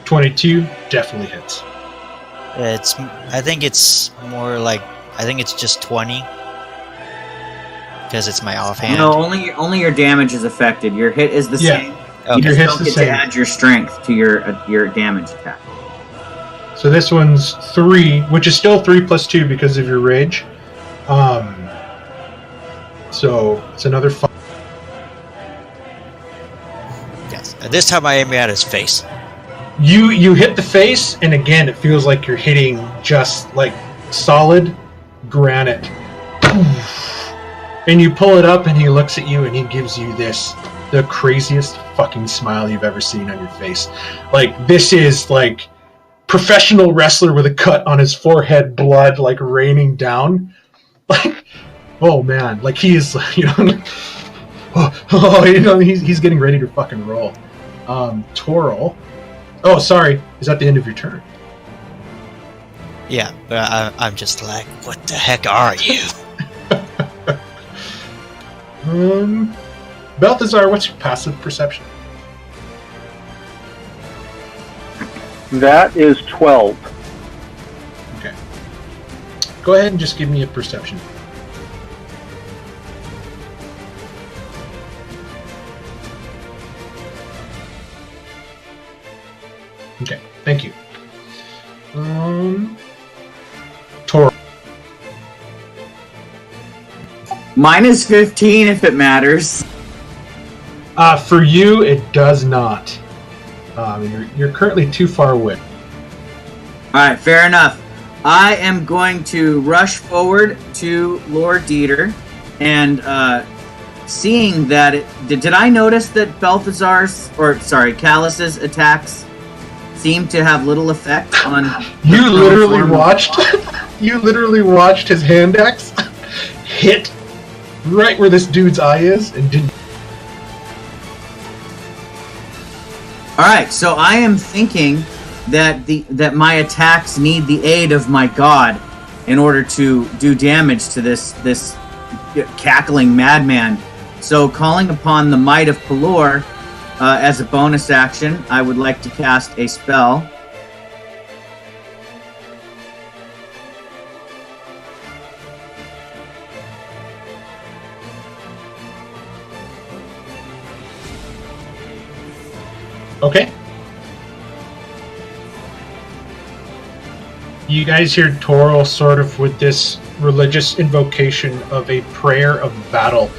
.22 definitely hits. I think it's more like, I think it's just 20. Because it's my offhand. No, only your damage is affected. Your hit is the same. Okay. You just don't get to add your strength to your damage attack. So this one's 3, which is still 3 plus 2 because of your rage. So it's another 5. Yes. This time I aim at his face. You hit the face, and again it feels like you're hitting just like solid granite. And you pull it up, and he looks at you, and he gives you the craziest fucking smile you've ever seen on your face. Like, this is, like, professional wrestler with a cut on his forehead, blood, like, raining down. Like, oh, man. Like, he is, you know, he's getting ready to fucking roll. Toril. Oh, sorry. Is that the end of your turn? Yeah, but I'm just like, what the heck are you? Balthazar, what's your passive perception? That is 12. Okay. Go ahead and just give me a perception. Okay, thank you. Tor. Mine is 15 if it matters. For you, it does not. You're currently too far away. Alright, fair enough. I am going to rush forward to Lord Dieter, and seeing that did I notice that Callus's attacks seem to have little effect on? You literally watched. You literally watched his hand axe hit right where this dude's eye is, and didn't. All right, so I am thinking that my attacks need the aid of my god in order to do damage to this cackling madman. So, calling upon the might of Pelor as a bonus action, I would like to cast a spell. Okay. You guys hear Toril sort of with this religious invocation of a prayer of battle.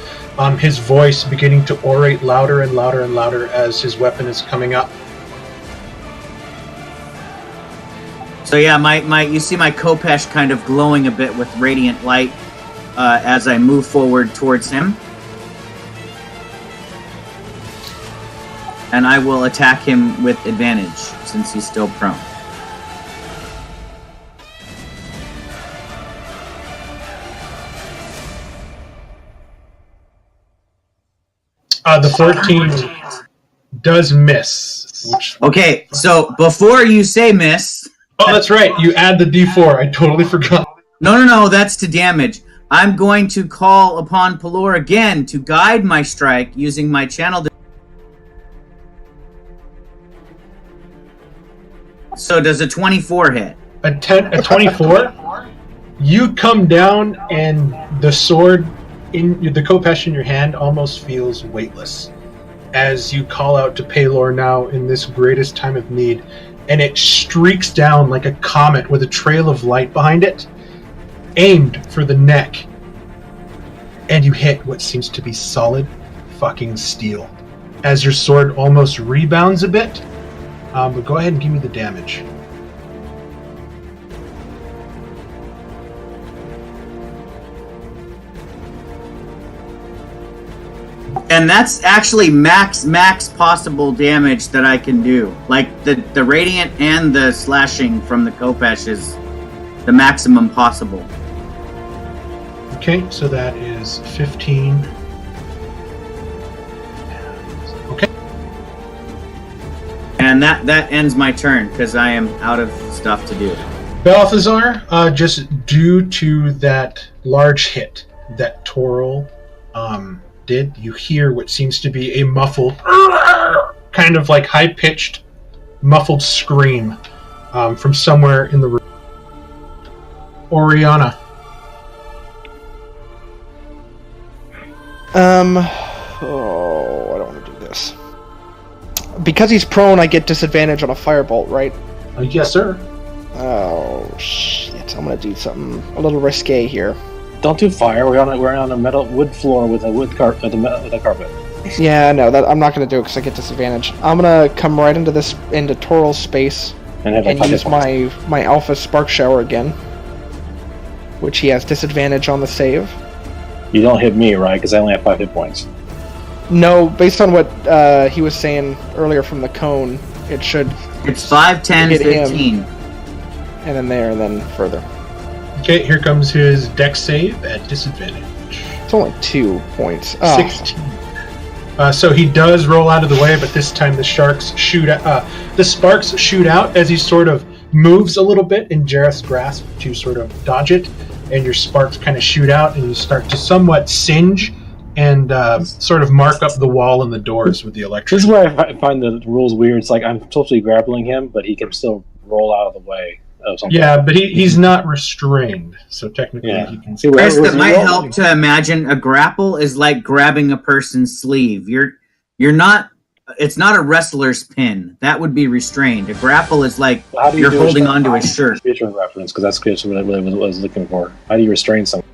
His voice beginning to orate louder and louder and louder as his weapon is coming up. So yeah, you see my Khopesh kind of glowing a bit with radiant light as I move forward towards him. And I will attack him with advantage since he's still prone. The 14 does miss. Okay, so before you say miss... Oh, that's right. You add the D4. I totally forgot. No, that's to damage. I'm going to call upon Pelor again to guide my strike using my channel... So does a 24 hit? A 24? You come down and the sword... the Khopesh in your hand almost feels weightless as you call out to Pelor now in this greatest time of need, and it streaks down like a comet with a trail of light behind it, aimed for the neck, and you hit what seems to be solid fucking steel as your sword almost rebounds a bit. But go ahead and give me the damage. And that's actually max possible damage that I can do. Like the radiant and the slashing from the Khopesh is the maximum possible. Okay, so that is 15. Okay. And that ends my turn because I am out of stuff to do. Balthazar, just due to that large hit that Toril did, you hear what seems to be a muffled, kind of like high-pitched, muffled scream from somewhere in the room. Oriana. I don't want to do this. Because he's prone, I get disadvantage on a firebolt, right? Yes, sir. Oh, shit. I'm going to do something a little risque here. Don't do fire. We're on a metal wood floor with a carpet. Yeah, no, I'm not going to do it because I get disadvantage. I'm going to come right into Toril's space and use my Alpha Spark Shower again, which he has disadvantage on the save. You don't hit me, right? Because I only have 5 hit points. No, based on what he was saying earlier from the cone, it should... It's 5, 10, 15. And then there, and then further. Okay, here comes his dex save at disadvantage. It's only 2 points. 16. So he does roll out of the way, but this time the sparks shoot out as he sort of moves a little bit in Jareth's grasp to sort of dodge it, and your sparks kind of shoot out, and you start to somewhat singe and sort of mark up the wall and the doors with the electric. This is where I find the rules weird. It's like I'm supposed to be grappling him, but he can still roll out of the way. Yeah, but he's not restrained, so technically he can... Chris, that might help to imagine a grapple is like grabbing a person's sleeve. You're not... It's not a wrestler's pin. That would be restrained. A grapple is like you're holding onto a shirt. Feature reference, because that's what I was looking for. How do you restrain someone?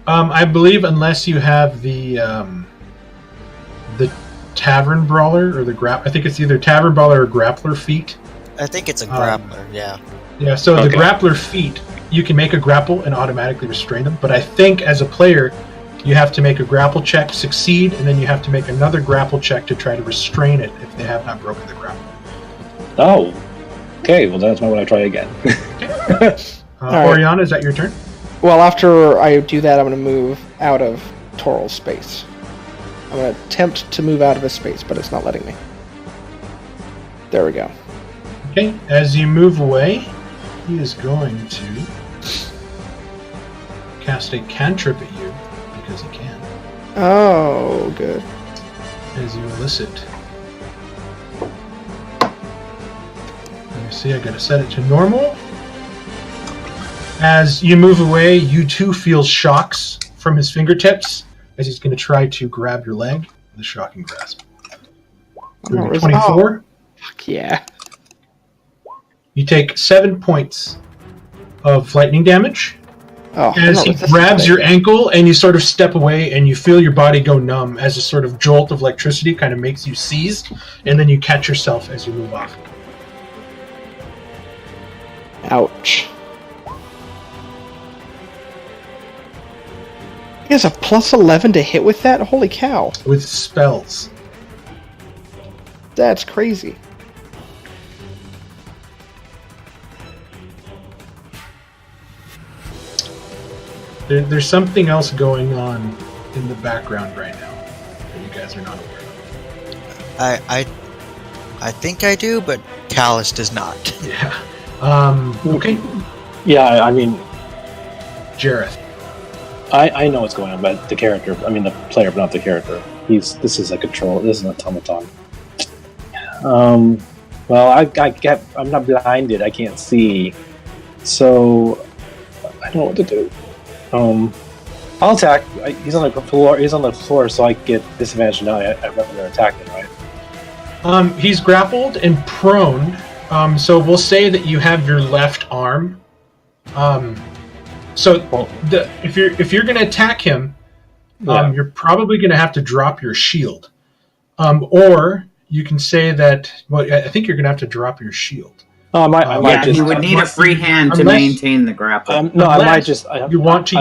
I believe unless you have the Tavern Brawler or the I think it's either Tavern Brawler or Grappler feat. I think it's a grappler. Yeah. Yeah. So the grappler feet, you can make a grapple and automatically restrain them. But I think as a player, you have to make a grapple check, succeed, and then you have to make another grapple check to try to restrain it if they have not broken the grapple. Oh. Okay. Well, that's why I try again. Oriana, is that your turn? Well, after I do that, I'm going to move out of Toral's space. I'm going to attempt to move out of his space, but it's not letting me. There we go. Okay, as you move away, he is going to cast a cantrip at you, because he can. Oh, good. As you elicit. Let me see, I gotta set it to normal. As you move away, you too feel shocks from his fingertips, as he's gonna try to grab your leg with a shocking grasp. 24. Fuck yeah. You take 7 points of lightning damage. As he grabs your ankle and you sort of step away and you feel your body go numb as a sort of jolt of electricity kind of makes you seize, and then you catch yourself as you move off. Ouch. He has a plus 11 to hit with that? Holy cow. With spells. That's crazy. There's something else going on in the background right now that you guys are not aware of. I think I do, but Callus does not. Yeah. Okay. Yeah, I mean, Jareth. I know what's going on, but the character, I mean the player, but not the character. This is a control. This is an automaton. Well, I'm not blinded. I can't see, so I don't know what to do. I'll attack. He's on the floor. He's on the floor, so I get disadvantage now. I'd rather attack him, right? He's grappled and prone. So we'll say that you have your left arm. If you're going to attack him, you're probably going to have to drop your shield, or you can say that. Well, I think you're going to have to drop your shield. You would need a free hand to maintain the grapple. I might just. Unless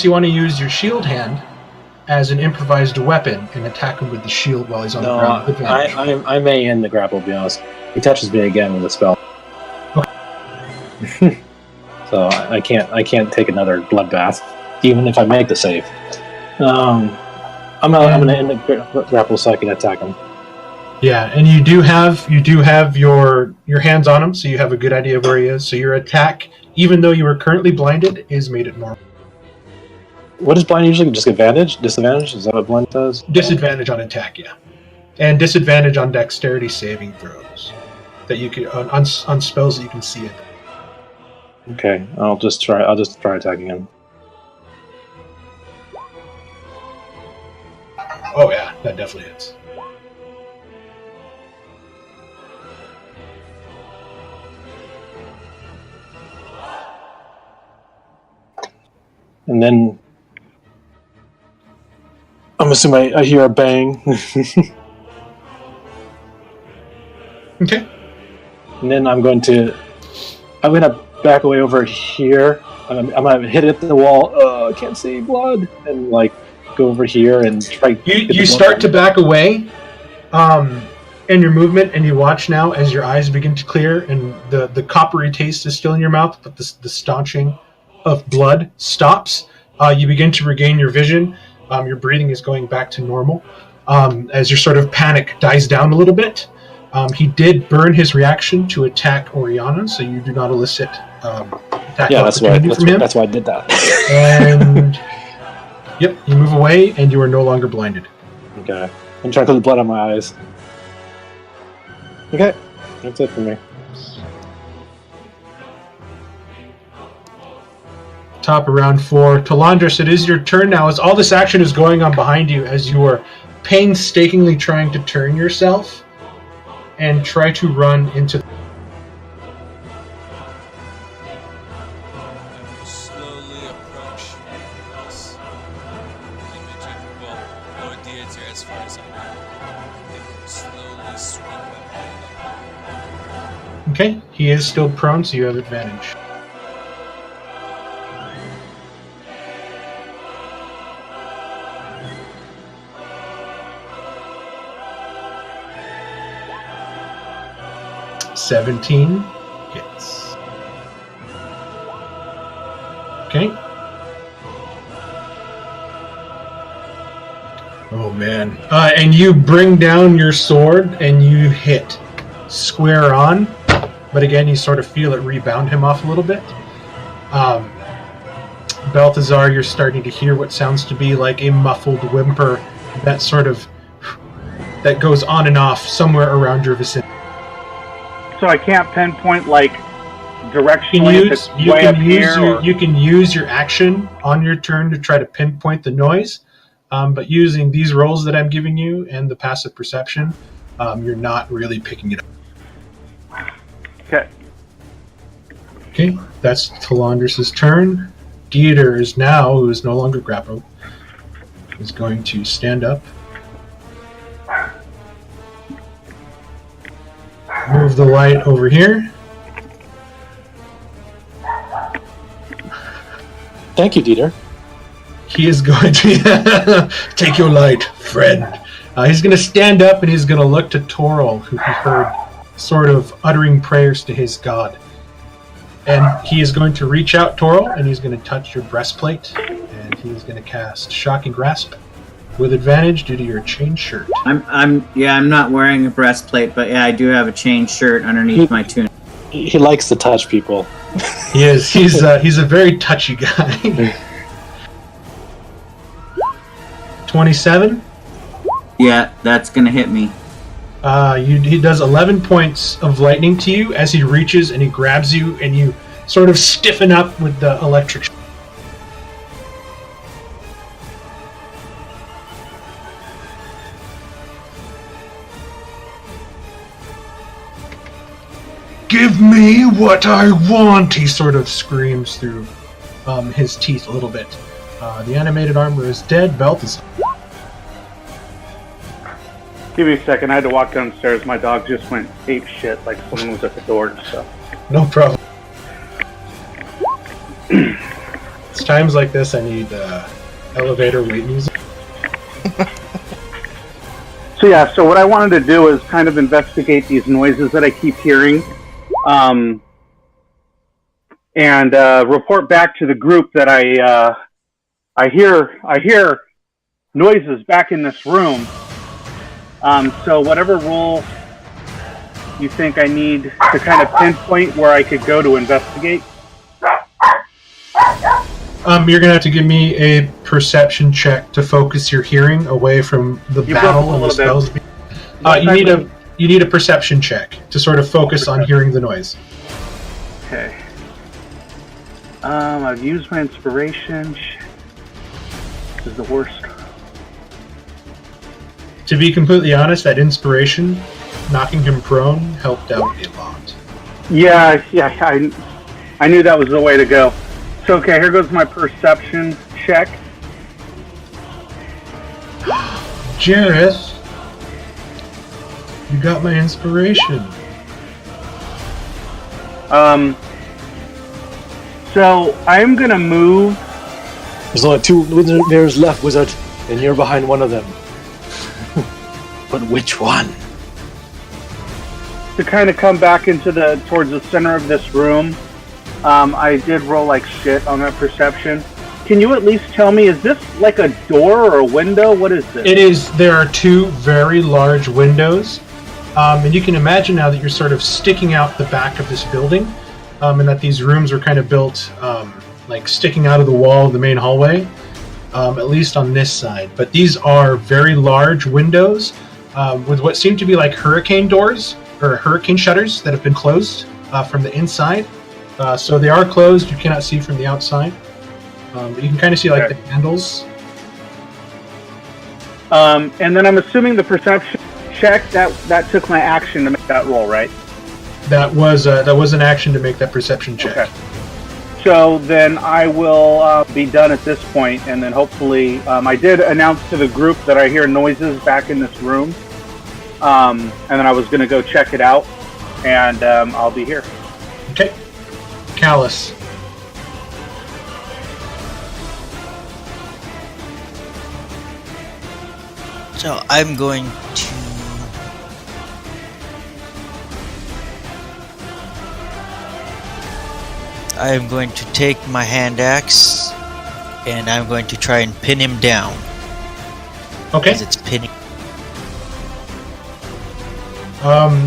you want to use your shield hand as an improvised weapon and attack him with the shield while he's on the ground. I may end the grapple. To be honest, he touches me again with a spell. Okay. So I can't take another bloodbath, even if I make the save. I'm going to end the grapple so I can attack him. Yeah, and you do have your hands on him, so you have a good idea of where he is. So your attack, even though you are currently blinded, is made at normal. What does blind usually? Just advantage? Disadvantage? Is that what blind does? Disadvantage on attack, yeah, and disadvantage on dexterity saving throws that you can on spells that you can see it. Okay, I'll just try attacking him. Oh yeah, that definitely hits. And then I'm assuming I hear a bang. Okay. And then I'm gonna back away over here. I'm gonna hit it at the wall. I can't see blood, and go over here and try. You start to back away, in your movement, and you watch now as your eyes begin to clear, and the coppery taste is still in your mouth, but the staunching of blood stops. You begin to regain your vision. Your breathing is going back to normal. As your sort of panic dies down a little bit. He did burn his reaction to attack Oriana, so you do not elicit attack opportunity from him. That's why I did that. And yep, you move away, and you are no longer blinded. Okay. I'm trying to put the blood on my eyes. Okay, that's it for me. Top of round 4. Talandris, it is your turn now, as all this action is going on behind you, as you are painstakingly trying to turn yourself and try to run into... Slowly approach this image of, Lord Dieter, as far as I know. And slowly swing my blade up. Okay, he is still prone, so you have advantage. $17 hits. Okay. Oh man. And you bring down your sword and you hit square on, but again you sort of feel it rebound him off a little bit. Balthazar, you're starting to hear what sounds to be like a muffled whimper that goes on and off somewhere around your vicinity. So I can't pinpoint like directionally if it's way up here. You can use your action on your turn to try to pinpoint the noise, but using these rolls that I'm giving you and the passive perception, you're not really picking it up. Okay. Okay, that's Talandris' turn. Dieter is now, who is no longer grappled, is going to stand up. Move the light over here. Thank you, Dieter. He is going to take your light, friend. He's going to stand up and he's going to look to Toril, who he heard sort of uttering prayers to his god. And he is going to reach out, Toril, and he's going to touch your breastplate, and he is going to cast Shocking Grasp with advantage due to your chain shirt. I'm not wearing a breastplate, but yeah, I do have a chain shirt underneath my tunic. He likes to touch people. He is. He's a very touchy guy. 27. Yeah, that's gonna hit me. He does 11 points of lightning to you as he reaches and he grabs you, and you sort of stiffen up with the electric shock. Give me what I want, he sort of screams through his teeth a little bit. The animated armor is dead. Belt is... Give me a second. I had to walk downstairs. My dog just went ape shit like someone was at the door and stuff. No problem. It's times like this I need elevator wait music. So what I wanted to do is kind of investigate these noises that I keep hearing. And report back to the group that I hear noises back in this room. So whatever role you think I need to kind of pinpoint where I could go to investigate. You're gonna have to give me a perception check to focus your hearing away from the battle and the spells. You need a perception check to sort of focus on hearing the noise. Okay. I've used my inspiration. This is the worst. To be completely honest, that inspiration, knocking him prone, helped out a lot. Yeah, I knew that was the way to go. So, okay, here goes my perception check. Jareth, you got my inspiration. So I'm gonna move. There's only 2 Wizards left, wizard, and you're behind one of them. But which one? To kind of come back towards the center of this room. I did roll like shit on that perception. Can you at least tell me, is this like a door or a window? What is this? It is. There are 2 very large windows. And you can imagine now that you're sort of sticking out the back of this building, and that these rooms are kind of built like sticking out of the wall of the main hallway, at least on this side. But these are very large windows with what seem to be like hurricane doors or hurricane shutters that have been closed from the inside. So they are closed. You cannot see from the outside. But you can kind of see like the handles. And then I'm assuming the perception check that took my action to make that roll, right? That was an action to make that perception check. Okay. So then I will be done at this point, and then hopefully I did announce to the group that I hear noises back in this room, and then I was going to go check it out. and I'll be here. Okay. Callus. So I'm going to... I'm going to take my hand axe, and I'm going to try and pin him down. Okay. Because it's pinning.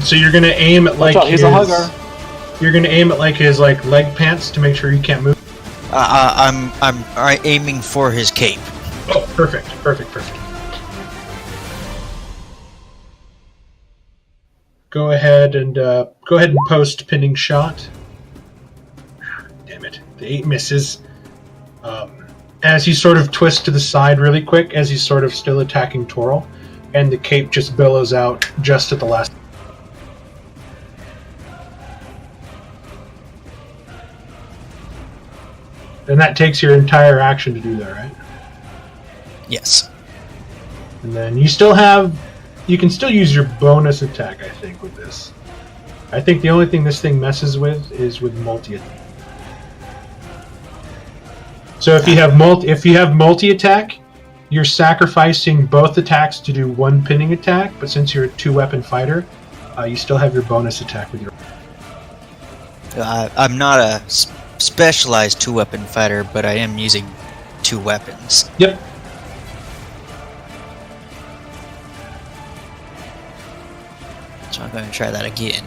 So you're gonna aim at like he's a hugger. You're gonna aim at like his leg pants to make sure he can't move. I'm aiming for his cape. Oh, perfect. Go ahead and post pinning shot. Damn it, the 8 misses. As he sort of twists to the side really quick, as he's sort of still attacking Toril, and the cape just billows out just at the last. And that takes your entire action to do that, right? Yes. And then you can still use your bonus attack, I think, with this. I think the only thing this thing messes with is with multi-attack. So if you have multi-attack, you're sacrificing both attacks to do one pinning attack, but since you're a 2-weapon fighter, you still have your bonus attack with your... I'm not a specialized 2-weapon fighter, but I am using 2 weapons. Yep. So I'm going to try that again.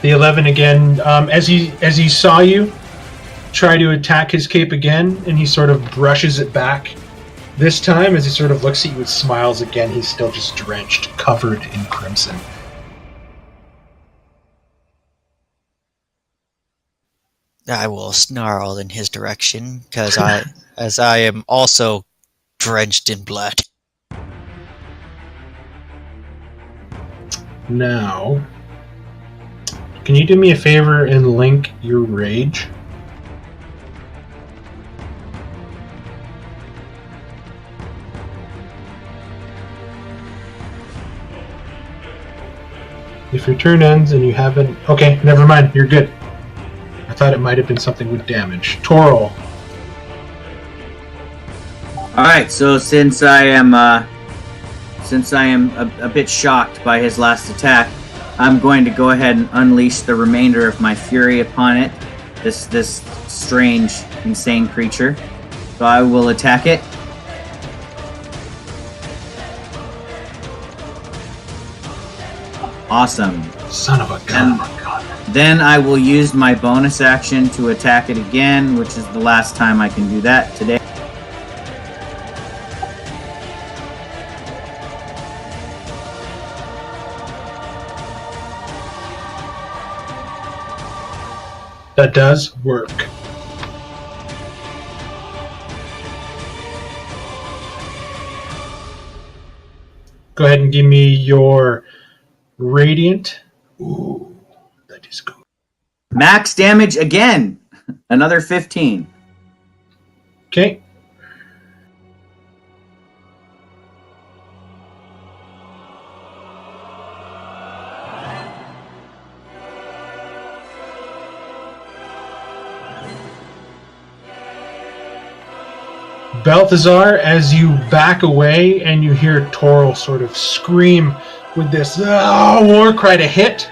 The 11 again, as he saw you try to attack his cape again, and he sort of brushes it back. This time, as he sort of looks at you and smiles again, he's still just drenched, covered in crimson. I will snarl in his direction, as I am also drenched in blood. Now, can you do me a favor and link your rage? If your turn ends and you haven't... Okay, never mind, you're good. I thought it might have been something with damage. Toril. Alright, so since I am a bit shocked by his last attack, I'm going to go ahead and unleash the remainder of my fury upon it. This strange, insane creature. So I will attack it. Awesome. Son of a gun. Then I will use my bonus action to attack it again, which is the last time I can do that today. That does work. Go ahead and give me your radiant. Ooh, that is good. Max damage again. Another 15. Okay. Balthazar, as you back away and you hear Toril sort of scream with this war cry to hit,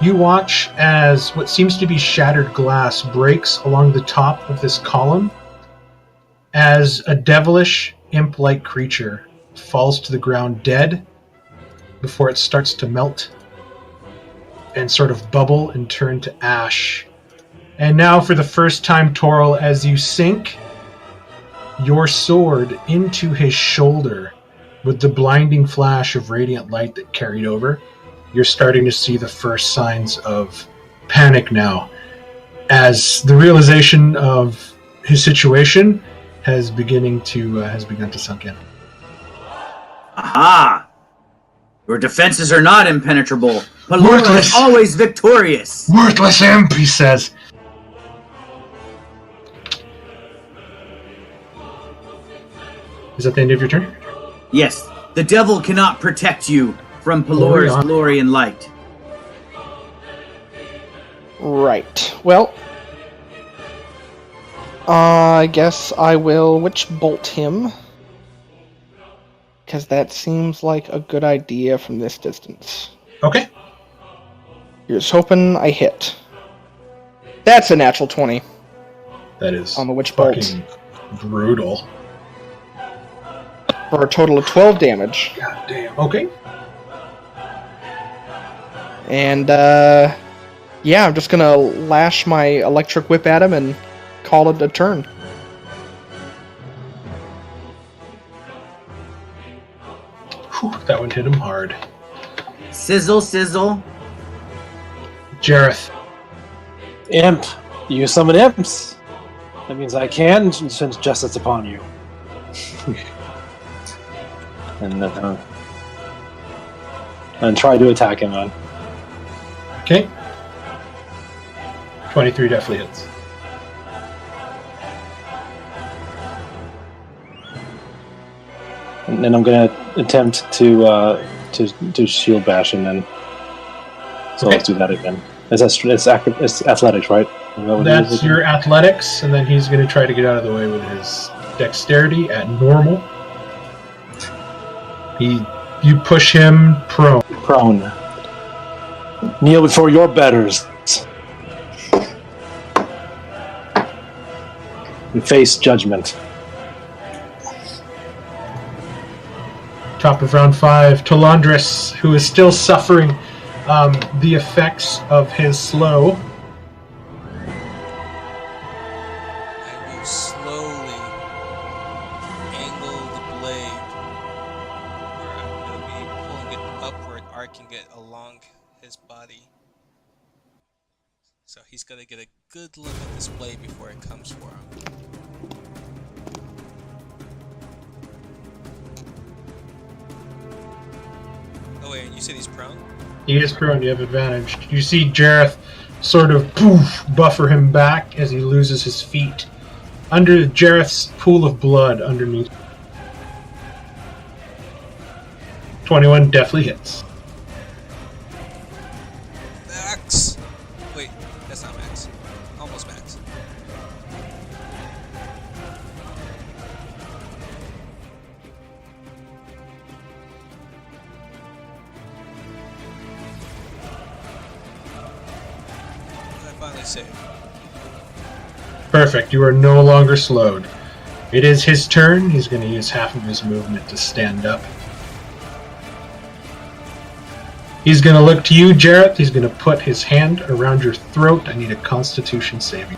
you watch as what seems to be shattered glass breaks along the top of this column as a devilish, imp-like creature falls to the ground dead before it starts to melt and sort of bubble and turn to ash. And now for the first time, Toril, as you sink your sword into his shoulder with the blinding flash of radiant light that carried over, you're starting to see the first signs of panic now, as the realization of his situation has begun to sink in. Aha! Your defenses are not impenetrable. Pelora is always victorious. Worthless imp, he says. Is that the end of your turn? Yes. The devil cannot protect you from Pelora's glory and light. Right. Well, I guess I will Witch Bolt him. Because that seems like a good idea from this distance. Okay. Here's hoping I hit. That's a natural 20. That is on the Witch Bolt. fucking brutal. For a total of 12 damage. God damn. Okay. And, yeah, I'm just gonna lash my electric whip at him and call it a turn. Whew, that one hit him hard. Sizzle, sizzle. Jareth. Imp. You summon imps. That means I can send justice upon you. and try to attack him on. Okay. 23 definitely hits. And then I'm gonna attempt to shield bash him then. So Okay. let's do that again. It's athletics, right? That's your athletics, and then he's going to try to get out of the way with his dexterity at normal. You push him prone. Prone. Kneel before your betters. And face judgment. Top of round 5, Talandris, who is still suffering the effects of his slow. I will slowly angle the blade where I'm going to be pulling it upward, arcing it along his body. So he's going to get a good look at this blade before it comes for him. Oh wait, and you said he's prone? He is prone, you have advantage. You see Jareth sort of buffer him back as he loses his feet. Under Jareth's pool of blood underneath. 21 definitely hits. Max! Wait, that's not max. Almost max. I finally saved. Perfect, you are no longer slowed. It is his turn. He's going to use half of his movement to stand up. He's going to look to you, Jareth. He's going to put his hand around your throat. I need a Constitution saving.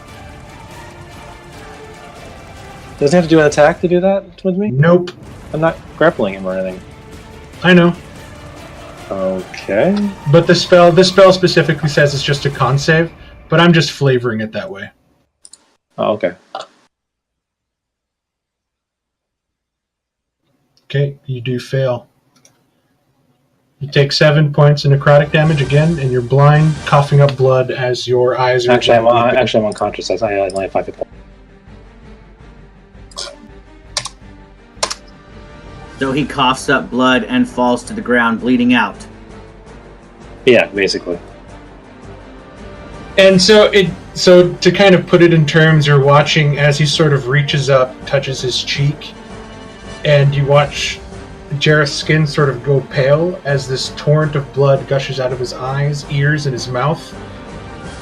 Doesn't he have to do an attack to do that with me? Nope. I'm not grappling him or anything. I know. Okay. But this spell specifically says it's just a con save, but I'm just flavoring it that way. Oh, okay. Okay, you do fail. You take 7 points of necrotic damage again, and you're blind, coughing up blood as your eyes are... Actually, I'm unconscious. I only have 5 hit points. So he coughs up blood and falls to the ground, bleeding out. Yeah, basically. And so to kind of put it in terms, you're watching as he sort of reaches up, touches his cheek, and you watch Jareth's skin sort of go pale as this torrent of blood gushes out of his eyes, ears, and his mouth.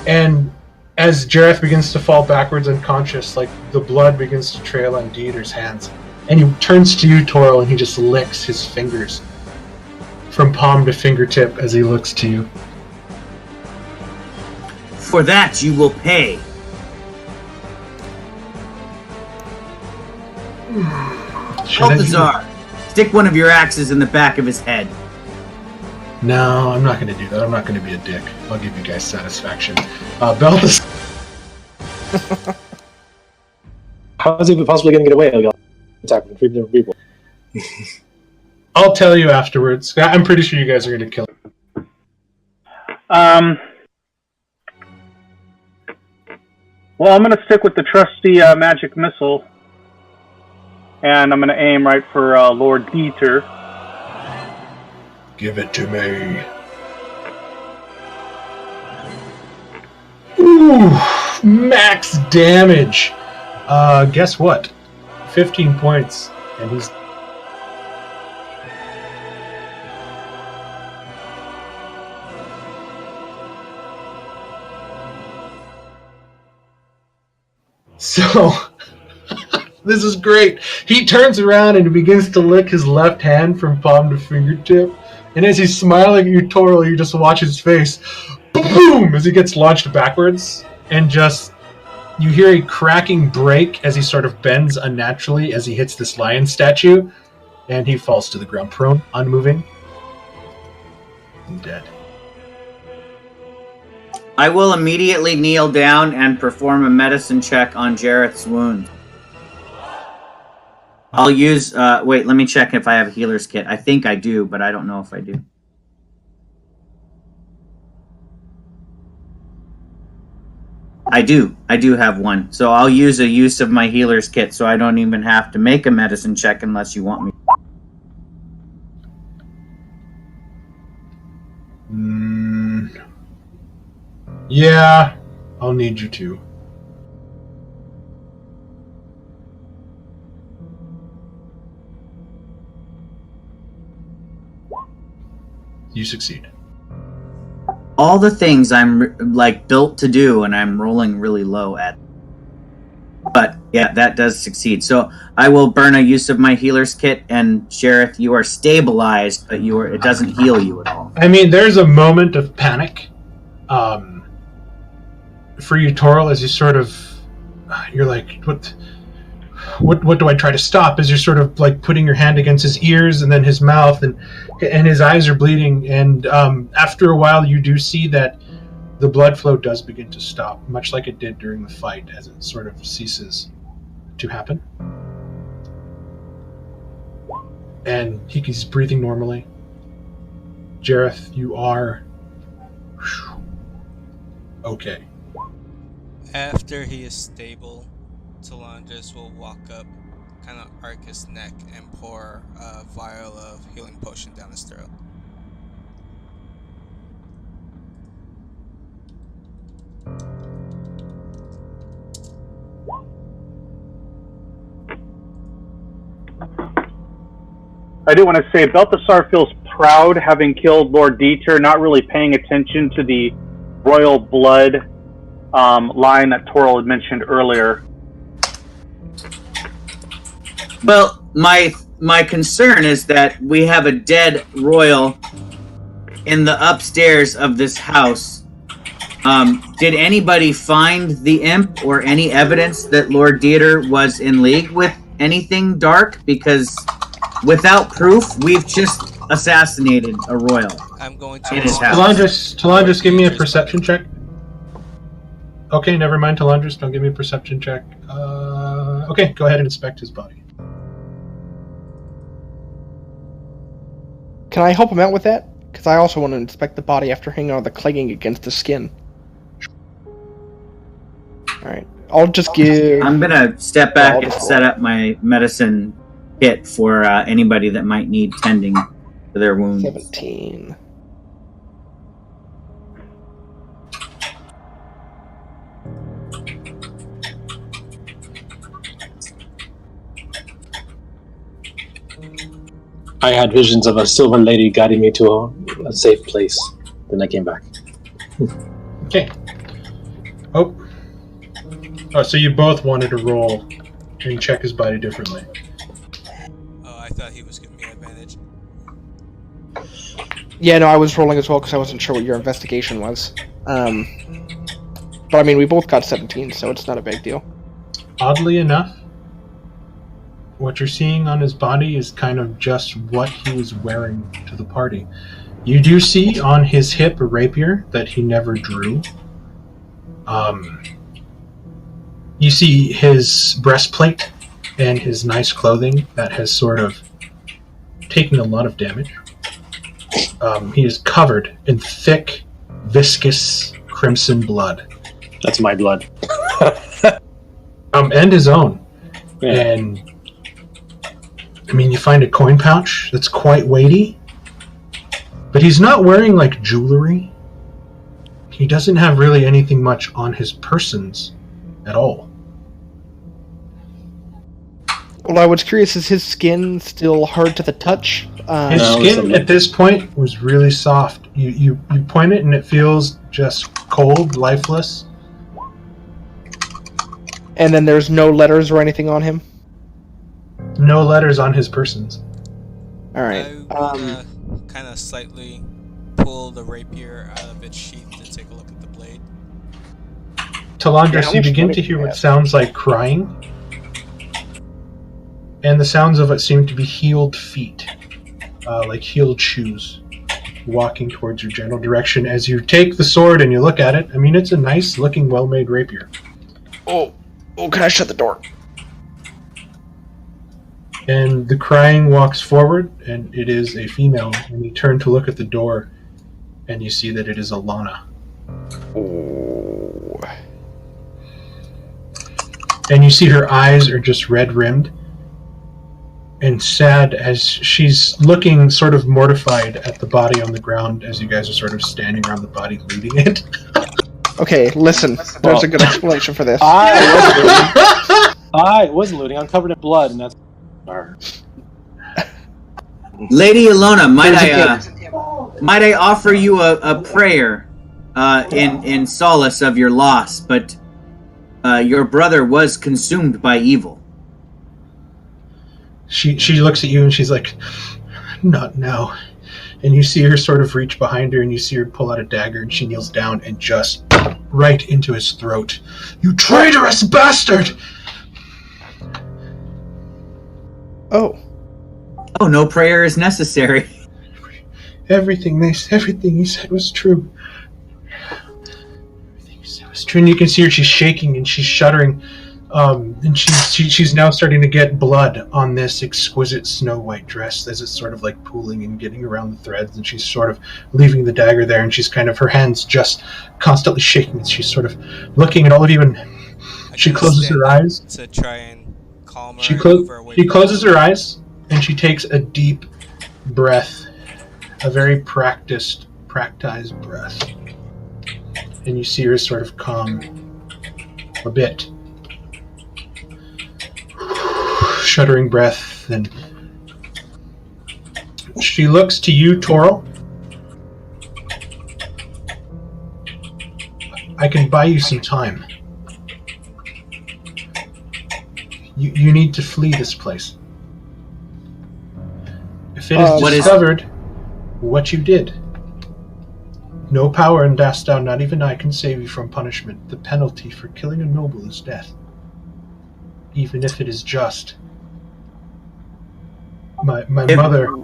And as Jareth begins to fall backwards unconscious, like the blood begins to trail on Dieter's hands. And he turns to you, Toril, and he just licks his fingers from palm to fingertip as he looks to you. For that you will pay. Balthazar, stick one of your axes in the back of his head. No, I'm not going to do that. I'm not going to be a dick. I'll give you guys satisfaction. Balthazar. How is he possibly going to get away? He'll attack from 3 different people. I'll tell you afterwards. I'm pretty sure you guys are going to kill him. Well, I'm going to stick with the trusty magic missile. And I'm going to aim right for Lord Dieter. Give it to me. Ooh, max damage. Guess what? 15 points, and he's. So, this is great. He turns around and begins to lick his left hand from palm to fingertip. And as he's smiling at you, Toro, you just watch his face. Boom! As he gets launched backwards. And just, you hear a cracking break as he sort of bends unnaturally as he hits this lion statue. And he falls to the ground prone, unmoving, and dead. I will immediately kneel down and perform a medicine check on Jareth's wound. I'll use, wait, let me check if I have a healer's kit. I think I do, but I don't know if I do. I do have one. So I'll use a use of my healer's kit so I don't even have to make a medicine check unless you want me. Yeah, I'll need you to. You succeed. All the things I'm like built to do, and I'm rolling really low at. But yeah, that does succeed. So I will burn a use of my healer's kit, and Jareth, you are stabilized, but it doesn't heal you at all. I mean, there's a moment of panic. For you, Toril, as you sort of, you're like, what do I try to stop? As you're sort of like putting your hand against his ears and then his mouth, and his eyes are bleeding. And after a while, you do see that the blood flow does begin to stop, much like it did during the fight, as it sort of ceases to happen. And he's breathing normally. Jareth, you are okay. After he is stable, Talandris will walk up, kind of arc his neck, and pour a vial of healing potion down his throat. I do want to say Balthasar feels proud having killed Lord Dieter, not really paying attention to the royal blood line that Toril had mentioned earlier. Well, my concern is that we have a dead royal in the upstairs of this house. Did anybody find the imp or any evidence that Lord Dieter was in league with anything dark? Because without proof, we've just assassinated a royal. I'm going to in his house. Talandris, give me a perception check. Okay, never mind, Talandris. Don't give me a perception check. Okay, go ahead and inspect his body. Can I help him out with that? Because I also want to inspect the body after hanging on the clanging against the skin. Alright, I'll just give... I'm going to step back and set up my medicine kit for anybody that might need tending for their wounds. 17. I had visions of a silver lady guiding me to a safe place. Then I came back. Okay. Oh, so you both wanted to roll and check his body differently. Oh, I thought he was giving me advantage. Yeah, no, I was rolling as well because I wasn't sure what your investigation was. But I mean, we both got 17, so it's not a big deal. Oddly enough, what you're seeing on his body is kind of just what he was wearing to the party. You do see on his hip a rapier that he never drew. You see his breastplate and his nice clothing that has sort of taken a lot of damage. He is covered in thick, viscous, crimson blood. That's my blood. And his own. Yeah. And I mean, you find a coin pouch that's quite weighty, but he's not wearing like jewelry. he doesn't have really anything much on his persons at all. Well, I was curious, is his skin still hard to the touch? His skin at this point was really soft. You point it and it feels just cold, lifeless. And then there's no letters or anything on him? No letters on his persons. Alright. I kind of slightly pull the rapier out of its sheath to take a look at the blade. Talandris, you begin to hear what sounds like crying. And the sounds of it seem to be heeled feet, like heeled shoes, walking towards your general direction as you take the sword and you look at it. I mean, it's a nice looking, well-made rapier. Oh, can I shut the door? And the crying walks forward, and it is a female. And you turn to look at the door, and you see that it is Alana. Oh. And you see her eyes are just red-rimmed and sad as she's looking sort of mortified at the body on the ground as you guys are sort of standing around the body looting it. Okay, listen. There's a good explanation for this. I wasn't looting. I'm covered in blood, and that's... Lady Alona, might I offer you a prayer in solace of your loss, but your brother was consumed by evil. She looks at you and she's like, not now. And you see her sort of reach behind her and you see her pull out a dagger and she kneels down and just right into his throat. You traitorous bastard! Oh, no prayer is necessary. Everything he said was true. Everything he said was true. And you can see her, she's shaking and she's shuddering. And she's now starting to get blood on this exquisite snow white dress as it's sort of like pooling and getting around the threads, and she's sort of leaving the dagger there, and she's kind of, her hands just constantly shaking, and she's sort of looking at all of you, and she closes her eyes to try and calm her. She closes her eyes and she takes a deep breath, a very practiced breath, and you see her sort of calm a bit. Shuddering breath, and she looks to you, Toril. I can buy you some time. You need to flee this place. If it is discovered what you did, no power in Dastow, not even I, can save you from punishment. The penalty for killing a noble is death, even if it is just. My mother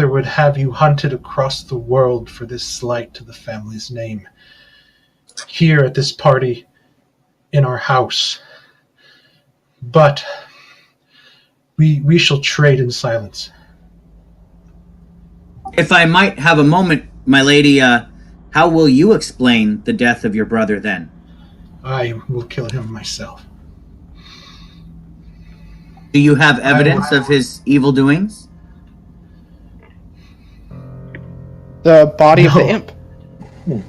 would have you hunted across the world for this slight to the family's name. Here at this party, in our house. But we shall trade in silence. If I might have a moment, my lady, how will you explain the death of your brother then? I will kill him myself. Do you have evidence of his evil doings? The body of the imp.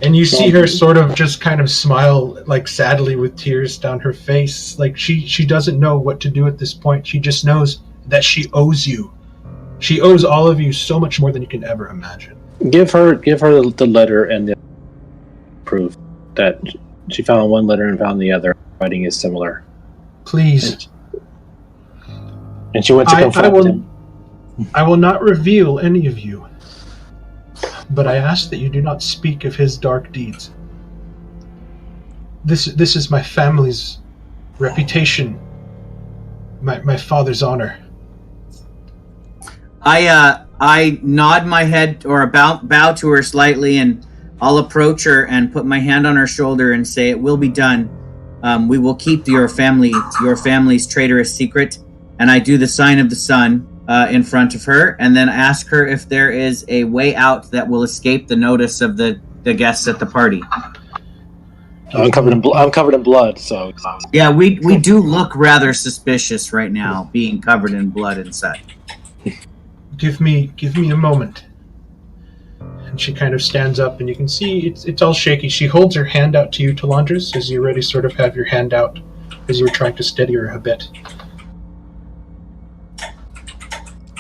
And you see her sort of just kind of smile, like sadly with tears down her face. Like she doesn't know what to do at this point. She just knows that she owes you. She owes all of you so much more than you can ever imagine. Give her the letter and the proof that she found one letter and found the other. Writing is similar. Please. And she went to confront him. I will not reveal any of you, but I ask that you do not speak of his dark deeds. This is my family's reputation, my father's honor. I nod my head or bow to her slightly, and I'll approach her and put my hand on her shoulder and say, "It will be done. We will keep your family's traitorous secret." And I do the sign of the sun in front of her, and then ask her if there is a way out that will escape the notice of the guests at the party. I'm covered in blood, so yeah, we do look rather suspicious right now, being covered in blood and such. Give me a moment. and she kind of stands up, and you can see it's all shaky. She holds her hand out to you, Talandris, as you already sort of have your hand out, as you were trying to steady her a bit.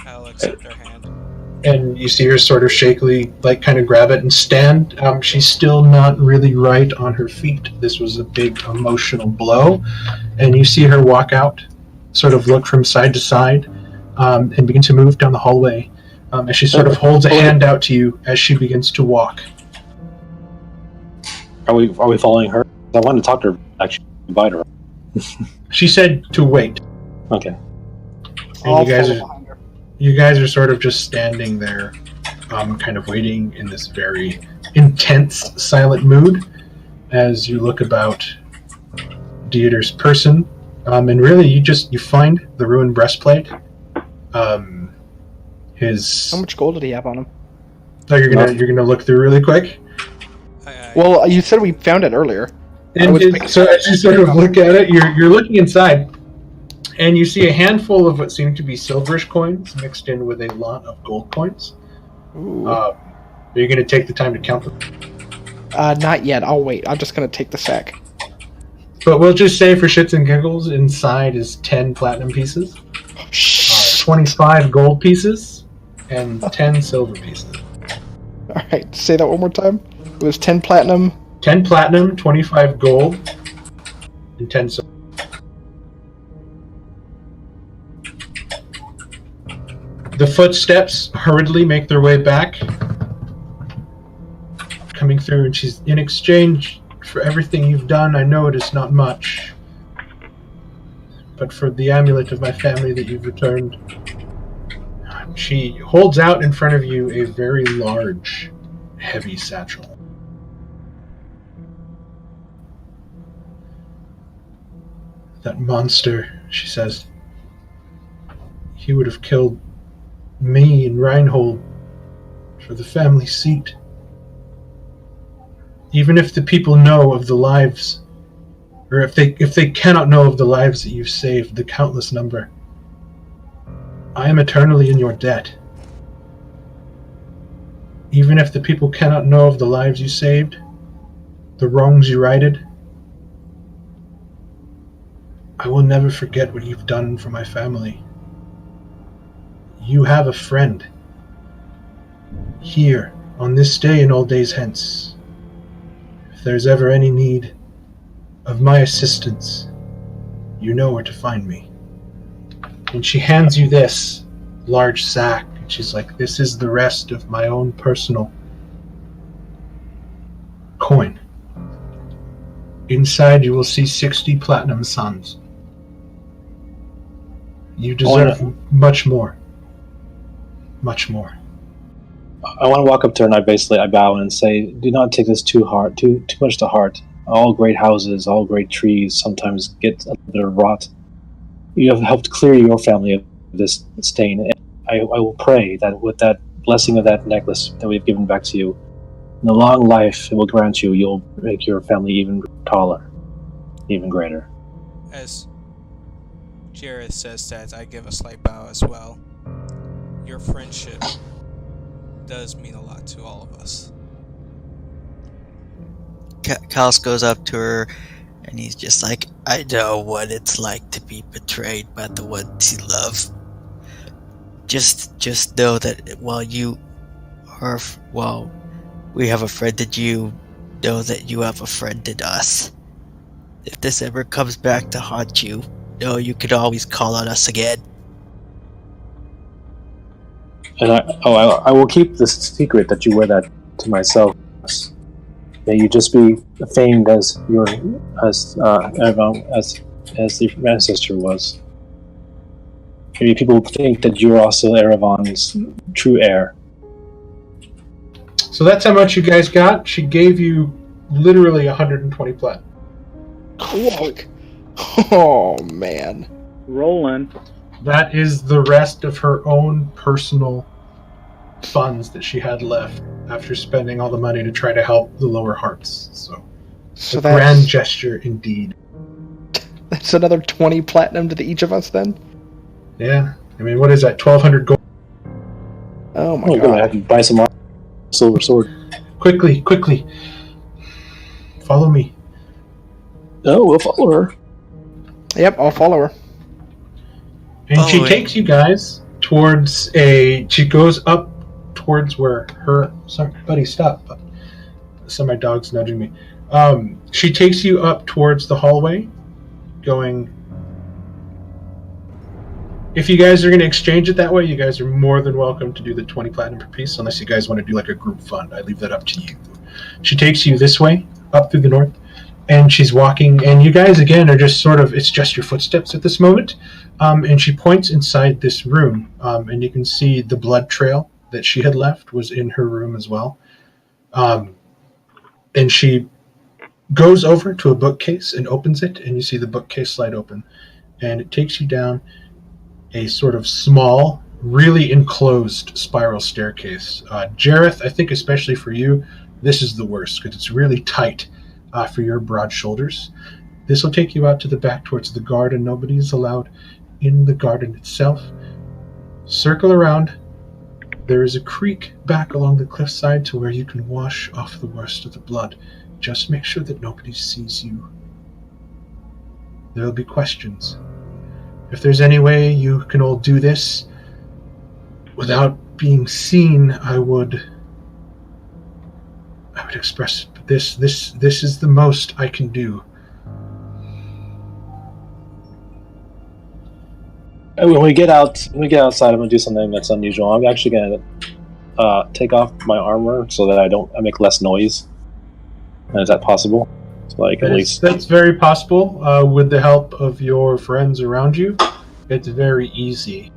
I'll accept her hand. And you see her sort of shakily, like, kind of grab it and stand. She's still not really right on her feet. This was a big emotional blow. And you see her walk out, sort of look from side to side, and begin to move down the hallway. As she sort of holds a hand out to you as she begins to walk. Are we following her? I wanted to talk to her, actually, invite her. She said to wait. Okay. And you guys are sort of just standing there, kind of waiting in this very intense, silent mood as you look about Dieter's person. And really, you find the ruined breastplate. How much gold did he have on him? Oh, you're gonna look through really quick. Well, you said we found it earlier. So as you sort of look at it, you're looking inside, and you see a handful of what seem to be silverish coins mixed in with a lot of gold coins. Are you going to take the time to count them? Not yet. I'll wait. I'm just going to take the sack. But we'll just say, for shits and giggles, inside is 10 platinum pieces, 25 gold pieces, and 10 silver pieces. All right. Say that one more time. It was 10 platinum. 10 platinum, 25 gold, and 10 silver. The footsteps hurriedly make their way back, coming through, and she's, in exchange for everything you've done, I know it is not much, but for the amulet of my family that you've returned, she holds out in front of you a very large, heavy satchel. That monster, she says, he would have killed me and Reinhold for the family seat. Even if the people know of the lives, or if they cannot know of the lives that you've saved, the countless number, I am eternally in your debt. Even if the people cannot know of the lives you saved, the wrongs you righted, I will never forget what you've done for my family. You have a friend. Here, on this day and all days hence. If there's ever any need of my assistance, you know where to find me. And she hands you this large sack, and she's like, this is the rest of my own personal coin. Inside you will see 60 platinum suns. You deserve much more. Much more. I want to walk up to her and I bow and say, do not take this too much to heart. All great houses, all great trees sometimes get a bit of rot. You have helped clear your family of this stain. And I will pray that with that blessing of that necklace that we've given back to you, in the long life it will grant you, you'll make your family even taller, even greater. As Jareth says that, I give a slight bow as well. Your friendship does mean a lot to all of us. Kals goes up to her, and he's just like, I know what it's like to be betrayed by the ones you love. Just know that while we have a friend in you, know that you have a friend in us. If this ever comes back to haunt you, know you can always call on us again. And I will keep this secret that you wear that to myself. May you just be famed as your Erevan, as the ancestor was. Maybe people think that you're also Erevan's true heir. So that's how much you guys got. She gave you literally 120 platinum. Oh man. Rolling. That is the rest of her own personal funds that she had left after spending all the money to try to help the lower hearts. So a grand gesture indeed. That's another 20 platinum to each of us then? Yeah. I mean, what is that? 1,200 gold? Oh my god. I can buy some silver sword. Quickly. Follow me. Oh, we'll follow her. Yep, I'll follow her. And she takes you guys towards she goes up towards where her... Sorry, buddy, stop. Some of my dog's nudging me. She takes you up towards the hallway, going... If you guys are going to exchange it that way, you guys are more than welcome to do the 20 platinum per piece, unless you guys want to do like a group fund. I leave that up to you. She takes you this way, up through the north, and she's walking, and you guys, again, are just sort of, it's just your footsteps at this moment, and she points inside this room, and you can see the blood trail that she had left was in her room as well. And she goes over to a bookcase and opens it, and you see the bookcase slide open, and it takes you down a sort of small, really enclosed spiral staircase. Jareth, I think especially for you, this is the worst because it's really tight for your broad shoulders. This will take you out to the back towards the garden. Nobody is allowed in the garden itself. Circle around. There is a creek back along the cliffside to where you can wash off the worst of the blood. Just make sure that nobody sees you. There will be questions. If there's any way you can all do this without being seen, I would express this is the most I can do. When we get outside, I'm gonna do something that's unusual. I'm actually gonna take off my armor so that I make less noise. Is that possible? So I can at least... That's very possible. With the help of your friends around you, it's very easy.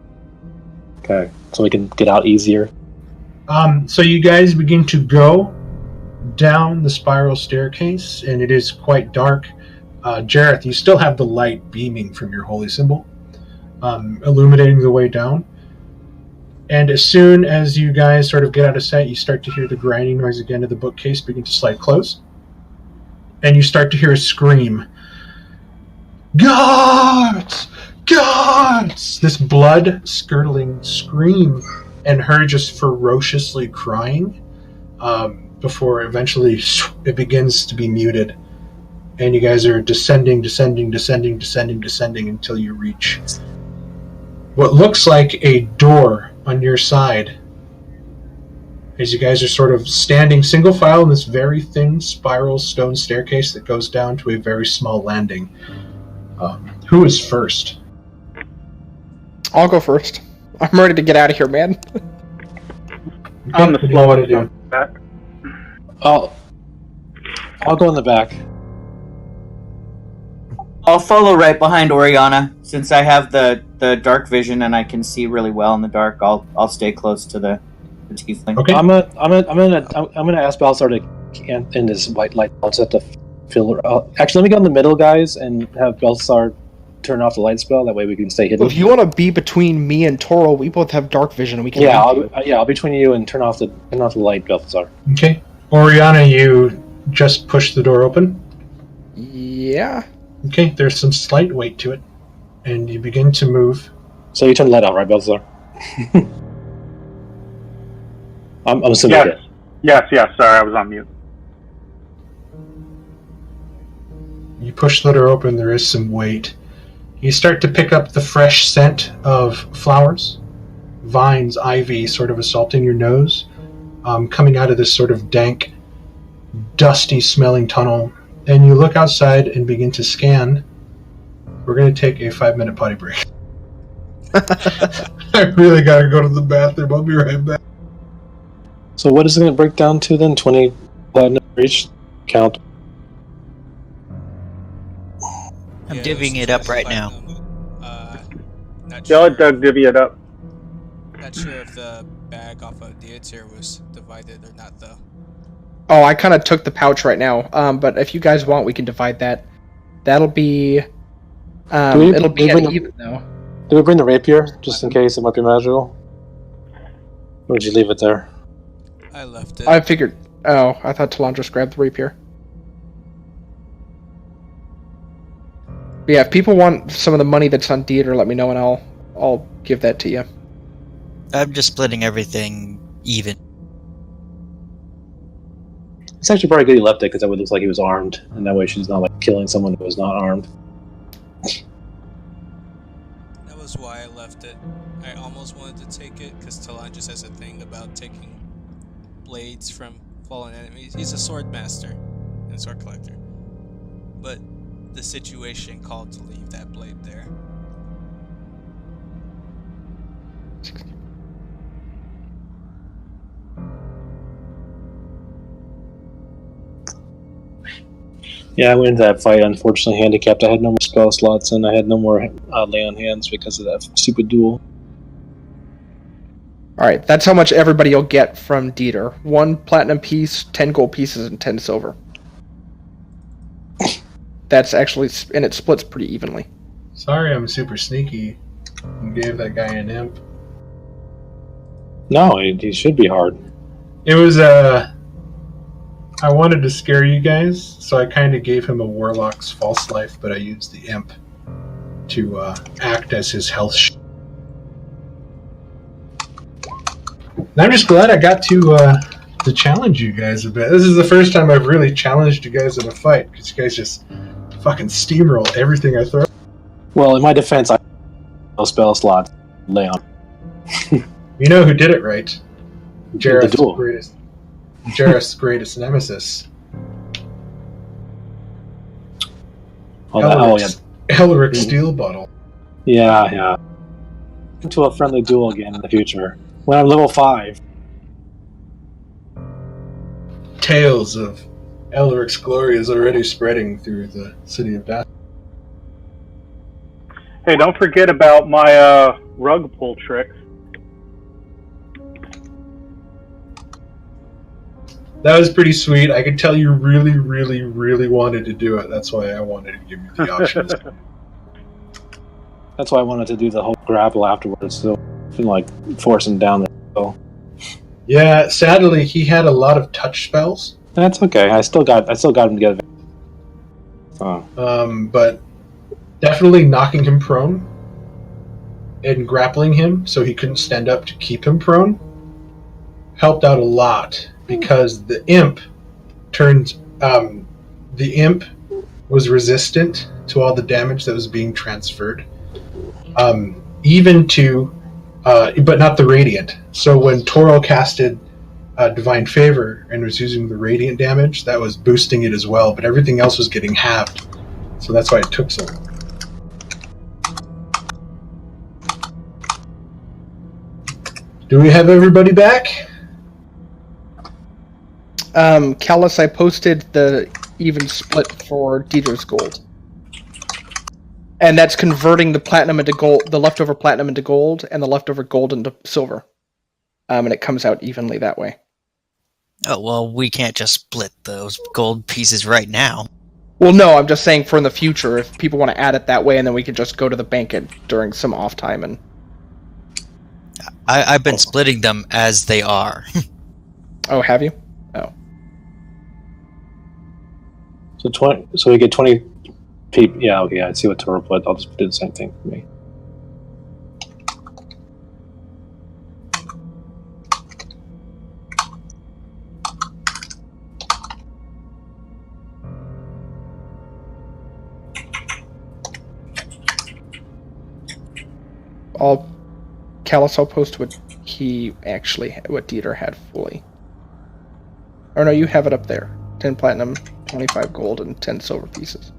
Okay, so we can get out easier. So you guys begin to go down the spiral staircase, and it is quite dark. Jareth, you still have the light beaming from your holy symbol, illuminating the way down. And as soon as you guys sort of get out of sight, you start to hear the grinding noise again of the bookcase begin to slide close. And you start to hear a scream. Guards! Guards! This blood-curdling scream, and her just ferociously crying, before eventually it begins to be muted. And you guys are descending until you reach what looks like a door on your side. As you guys are sort of standing single file in this very thin spiral stone staircase that goes down to a very small landing. Who is first? I'll go first. I'm ready to get out of here, man. I'm the slowest one back. I'll go in the back. I'll follow right behind Oriana since I have the dark vision and I can see really well in the dark. I'll stay close to the tiefling. Okay. I'm gonna ask Balthazar to in his white light. I'll set the filler. Actually, let me go in the middle, guys, and have Balthazar turn off the light spell. That way we can stay hidden. If you want to be between me and Toro, we both have dark vision, and we can. Yeah, I'll be between you and turn off the light, Balthazar. Okay, Oriana, you just push the door open. Yeah. Okay, there's some slight weight to it, and you begin to move. So you turn the light on, right, Balthazar? I'm assuming. Yes. Sorry, I was on mute. You push the door open. There is some weight. You start to pick up the fresh scent of flowers, vines, ivy, sort of assaulting your nose, coming out of this sort of dank, dusty-smelling tunnel. And you look outside and begin to scan. We're going to take a 5-minute potty break. I really got to go to the bathroom. I'll be right back. So what is it going to break down to then? 20 platinum for each count? I'm divvying it up right now. Yeah, let Doug divvy it up. Not sure if the bag off of Dieter was divided or not, though. Oh, I kind of took the pouch right now. But if you guys want, we can divide that. That'll be. It'll be an even though. Do we bring the rapier just in case it might be magical? Or would you leave it there? I left it. I figured. Oh, I thought Talandros grabbed the rapier. But yeah, if people want some of the money that's on Dieter, let me know and I'll give that to you. I'm just splitting everything even. It's actually probably good he left it because that would look like he was armed, and that way she's not like killing someone who was not armed. That was why I left it. I almost wanted to take it because Talon just has a thing about taking blades from fallen enemies. He's a sword master and sword collector, but the situation called to leave that blade there. Yeah, I went into that fight unfortunately handicapped. I had no more spell slots and I had no more lay on hands because of that stupid duel. Alright, that's how much everybody will get from Dieter. 1 platinum piece, 10 gold pieces, and 10 silver. That's actually, and it splits pretty evenly. Sorry, I'm super sneaky and gave that guy an imp. No, he should be hard. It was I wanted to scare you guys, so I kind of gave him a warlock's false life, but I used the imp to act as his health shield. I'm just glad I got to challenge you guys a bit. This is the first time I've really challenged you guys in a fight, because you guys just fucking steamroll everything I throw. Well, in my defense, I have no spell slots. Leon. You know who did it right? The duel. Jareth's greatest nemesis. Elric Steel Bottle. Yeah. Into a friendly duel again in the future. When I'm level 5. Tales of Elric's glory is already spreading through the city of Death. Hey, don't forget about my rug pull trick. That was pretty sweet. I could tell you really, really, really wanted to do it. That's why I wanted to give you the options. That's why I wanted to do the whole grapple afterwards, so like force him down there. So. Yeah, sadly he had a lot of touch spells. That's okay. I still got him together. But definitely knocking him prone and grappling him so he couldn't stand up to keep him prone helped out a lot. Because the imp was resistant to all the damage that was being transferred, even to, but not the radiant. So when Toro casted Divine Favor and was using the radiant damage, that was boosting it as well. But everything else was getting halved, so that's why it took so long. Do we have everybody back? Callus, I posted the even split for Dieter's gold. And that's converting the platinum into gold, the leftover platinum into gold, and the leftover gold into silver. And it comes out evenly that way. Oh, well, we can't just split those gold pieces right now. Well, no, I'm just saying for in the future, if people want to add it that way, and then we can just go to the bank during some off time. And I've been splitting them as they are. Oh, have you? Oh. So we get 20 people. Yeah, okay, I see what Toro put. I'll just do the same thing for me. Callus, I'll post what Dieter had fully. Or no, you have it up there. 10 platinum, 25 gold, and 10 silver pieces.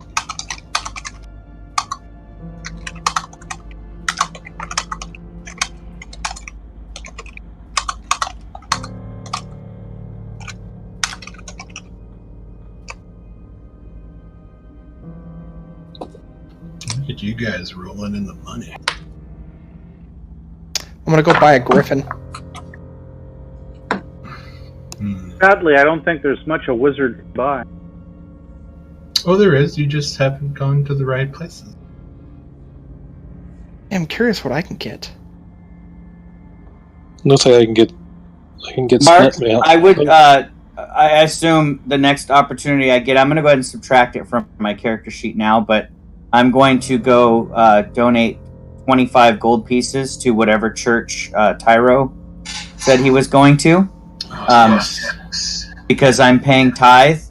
Look at you guys rolling in the money. I'm gonna go buy a griffin. Sadly, I don't think there's much a wizard can buy. Oh, there is. You just haven't gone to the right places. I'm curious what I can get. Looks like I can get Mark, I would. I assume the next opportunity I get, I'm going to go ahead and subtract it from my character sheet now, but I'm going to go donate 25 gold pieces to whatever church Tyro said he was going to. Yes. because I'm paying tithe,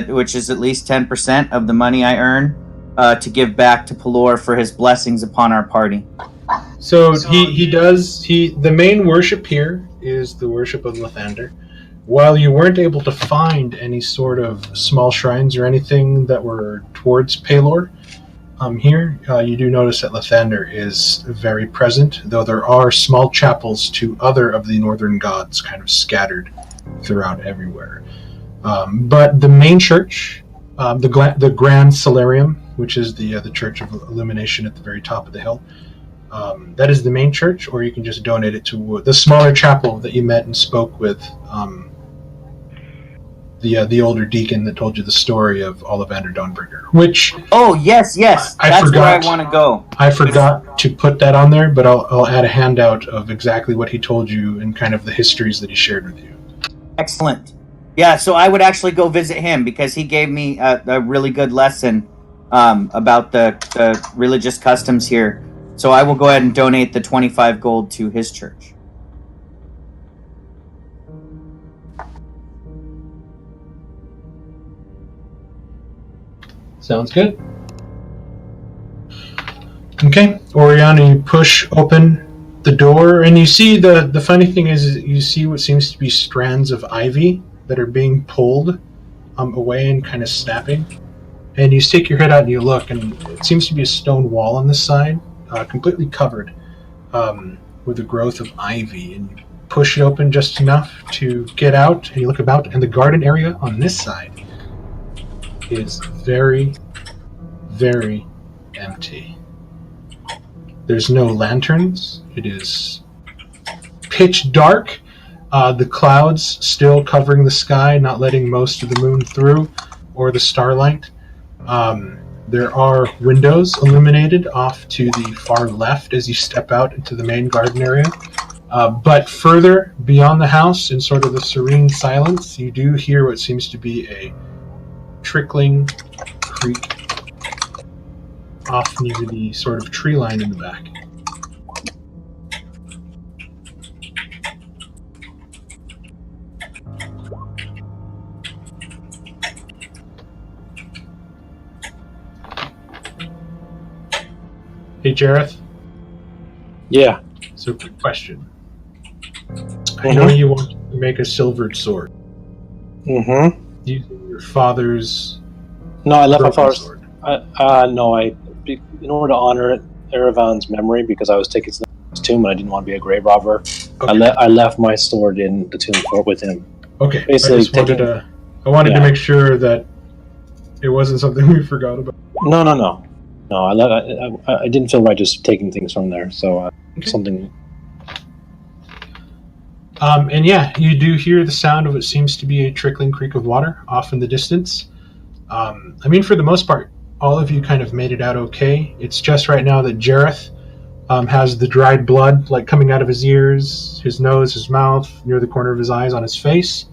which is at least 10% of the money I earn, to give back to Pelor for his blessings upon our party. So the main worship here is the worship of Lathander. While you weren't able to find any sort of small shrines or anything that were towards Pelor, here you do notice that Lathander is very present, though there are small chapels to other of the northern gods kind of scattered throughout everywhere. But the main church, the Grand Solarium, which is the Church of Illumination at the very top of the hill, that is the main church, or you can just donate it to the smaller chapel that you met and spoke with the older deacon that told you the story of Ollivander Dawnbringer, which... Oh, yes. That's where I want to go. I forgot to put that on there, but I'll add a handout of exactly what he told you and kind of the histories that he shared with you. Excellent. Yeah, so I would actually go visit him because he gave me a really good lesson about the religious customs here. So I will go ahead and donate the 25 gold to his church. Sounds good. Okay, Oriana, you push open the door, and you see the funny thing is you see what seems to be strands of ivy that are being pulled away and kind of snapping. And you stick your head out and you look, and it seems to be a stone wall on this side, completely covered with a growth of ivy. And you push it open just enough to get out, and you look about, and the garden area on this side is very, very empty. There's no lanterns. It is pitch dark. The clouds still covering the sky, not letting most of the moon through, or the starlight. There are windows illuminated off to the far left as you step out into the main garden area. But further beyond the house, in sort of the serene silence, you do hear what seems to be a trickling creek off near the sort of tree line in the back. Hey, Jareth? Yeah. So, quick question. I know you want to make a silvered sword. Mm-hmm. Using your father's... No, I left my father's sword. In order to honor Erevan's memory, because I was taken to his tomb and I didn't want to be a grave robber, okay. I left my sword in the tomb with him. Okay. Basically, I wanted to make sure that it wasn't something we forgot about. No. I didn't feel right just taking things from there, so something... And yeah, you do hear the sound of what seems to be a trickling creek of water off in the distance. I mean, for the most part, all of you kind of made it out okay. It's just right now that Jareth has the dried blood like coming out of his ears, his nose, his mouth, near the corner of his eyes, on his face.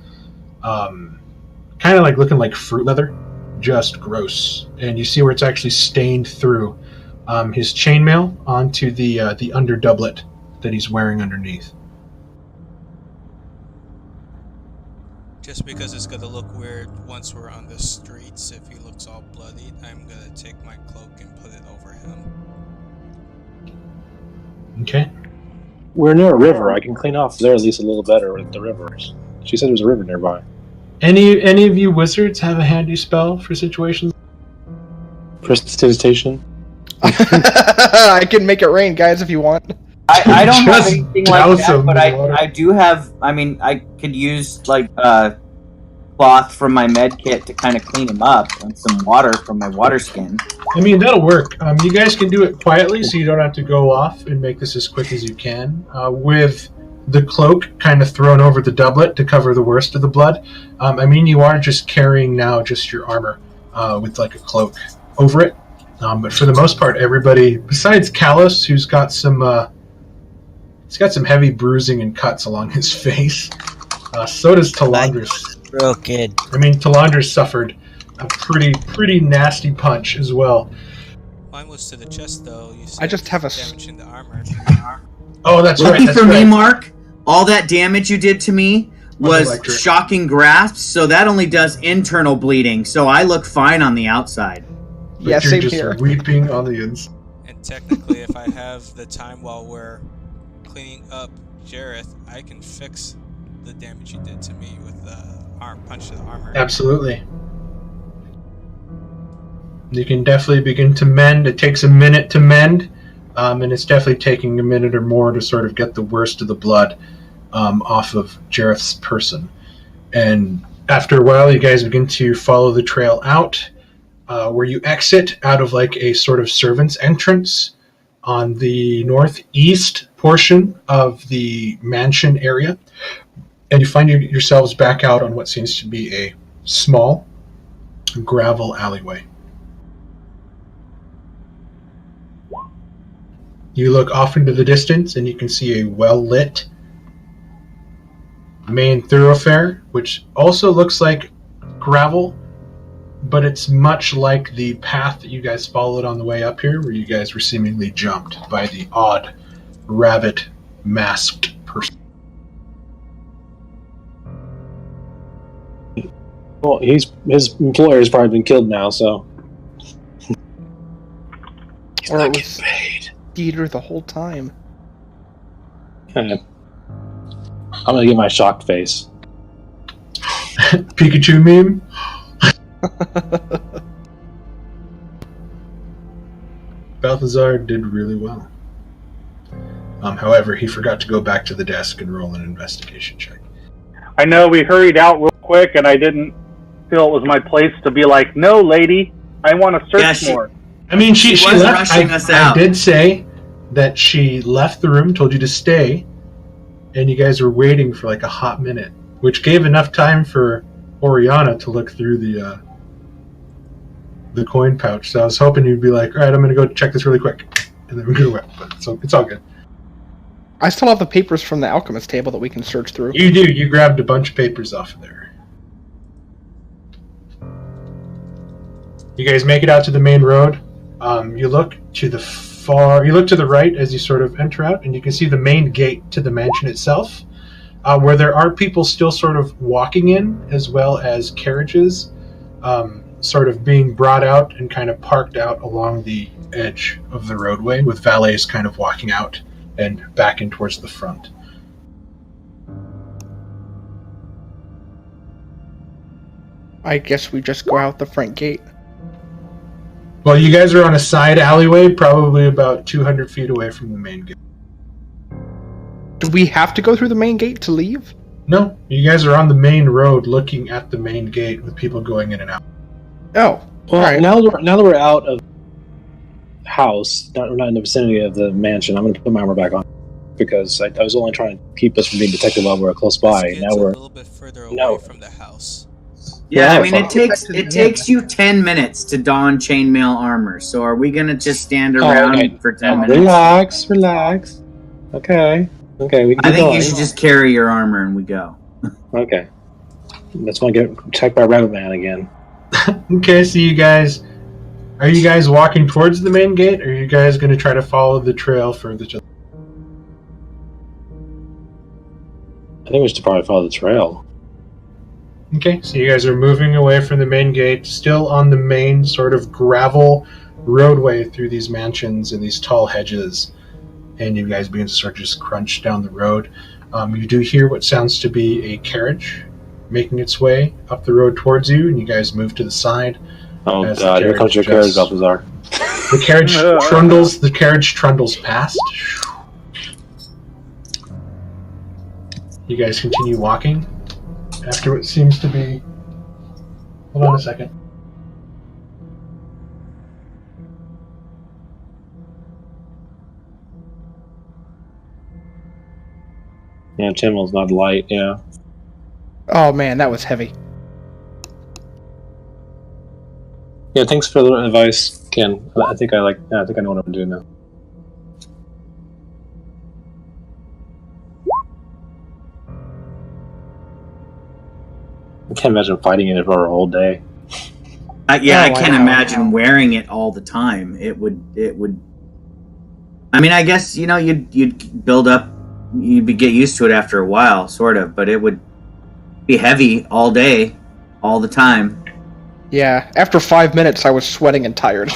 Kind of like looking like fruit leather. Just gross. And you see where it's actually stained through his chainmail onto the under doublet that he's wearing underneath. Just because it's gonna look weird once we're on the streets, if he looks all bloodied, I'm gonna take my cloak and put it over him. Okay. We're near a river. I can clean off there at least a little better with the rivers. She said there was a river nearby. Any of you wizards have a handy spell for situations? Prestidigitation? I can make it rain, guys, if you want. I don't have anything like that, but I do have. I mean, I could use like cloth from my med kit to kind of clean him up, and some water from my water skin. I mean, that'll work. You guys can do it quietly, so you don't have to go off and make this as quick as you can. With the cloak kind of thrown over the doublet to cover the worst of the blood. I mean, you are just carrying now just your armor with like a cloak over it. But for the most part, everybody besides Callus, who's got some. He's got some heavy bruising and cuts along his face. So does Talandris. Broken. I mean, Talandris suffered a pretty nasty punch as well. Mine was to the chest, though. You said I just have a damage in the armor. Oh, that's right. Lucky for me, Mark. All that damage you did to me was shocking grasp, so that only does internal bleeding, so I look fine on the outside. But yeah, same here. Weeping on the inside. And technically, if I have the time while we're cleaning up Jareth, I can fix the damage you did to me with the punch to the armor. Absolutely. You can definitely begin to mend. It takes a minute to mend, and it's definitely taking a minute or more to sort of get the worst of the blood off of Jareth's person. And after a while, you guys begin to follow the trail out, where you exit out of like a sort of servant's entrance on the northeast portion of the mansion area. And you find yourselves back out on what seems to be a small gravel alleyway. You look off into the distance and you can see a well-lit main thoroughfare, which also looks like gravel, but it's much like the path that you guys followed on the way up here, where you guys were seemingly jumped by the odd, rabbit, masked person. Well, his employer's probably been killed now, so he's not getting paid. Dieter the whole time. I'm gonna get my shocked face. Pikachu meme. Balthazar did really well. However, he forgot to go back to the desk and roll an investigation check. I know we hurried out real quick, and I didn't feel it was my place to be like, "No, lady, I want to search more." I mean, she left. I did say that she left the room, told you to stay, and you guys were waiting for like a hot minute, which gave enough time for Oriana to look through the coin pouch. So I was hoping you'd be like, "All right, I'm going to go check this really quick," and then we're going to wait. But it's all good. I still have the papers from the alchemist table that we can search through. You do. You grabbed a bunch of papers off of there. You guys make it out to the main road. You look to the right as you sort of enter out, and you can see the main gate to the mansion itself, where there are people still sort of walking in, as well as carriages sort of being brought out and kind of parked out along the edge of the roadway, with valets kind of walking out and back in towards the front. I guess we just go out the front gate. Well, you guys are on a side alleyway, probably about 200 feet away from the main gate. Do we have to go through the main gate to leave? No, you guys are on the main road looking at the main gate with people going in and out. Oh, well, right. Now that we're out of the house, we're not in the vicinity of the mansion, I'm going to put my armor back on, because I was only trying to keep us from being detected while we were close by. Now we're a little bit further away from the house. Yeah, I mean, it takes you 10 minutes to don chainmail armor, so are we gonna just stand around for 10 minutes? Relax. Okay, we can I think you should just carry your armor and we go. Okay. That's when I get attacked by Rabbit Man again. Okay, so are you guys walking towards the main gate, or are you guys gonna try to follow the trail further to... I think we should probably follow the trail. Okay, so you guys are moving away from the main gate, still on the main sort of gravel roadway through these mansions and these tall hedges, and you guys begin to sort of just crunch down the road. You do hear what sounds to be a carriage making its way up the road towards you, and you guys move to the side. Oh god, here comes your carriage, Balthazar. The carriage trundles past. You guys continue walking. After what seems to be... Hold on a second. Yeah, Chimmel's not light, yeah. Oh man, that was heavy. Yeah, thanks for the advice, Ken. I think I know what I'm doing now. I can't imagine fighting in it for a whole day. I can't imagine wearing it all the time. It would. I mean, I guess you'd build up, you'd get used to it after a while, sort of. But it would be heavy all day, all the time. Yeah, after 5 minutes, I was sweating and tired.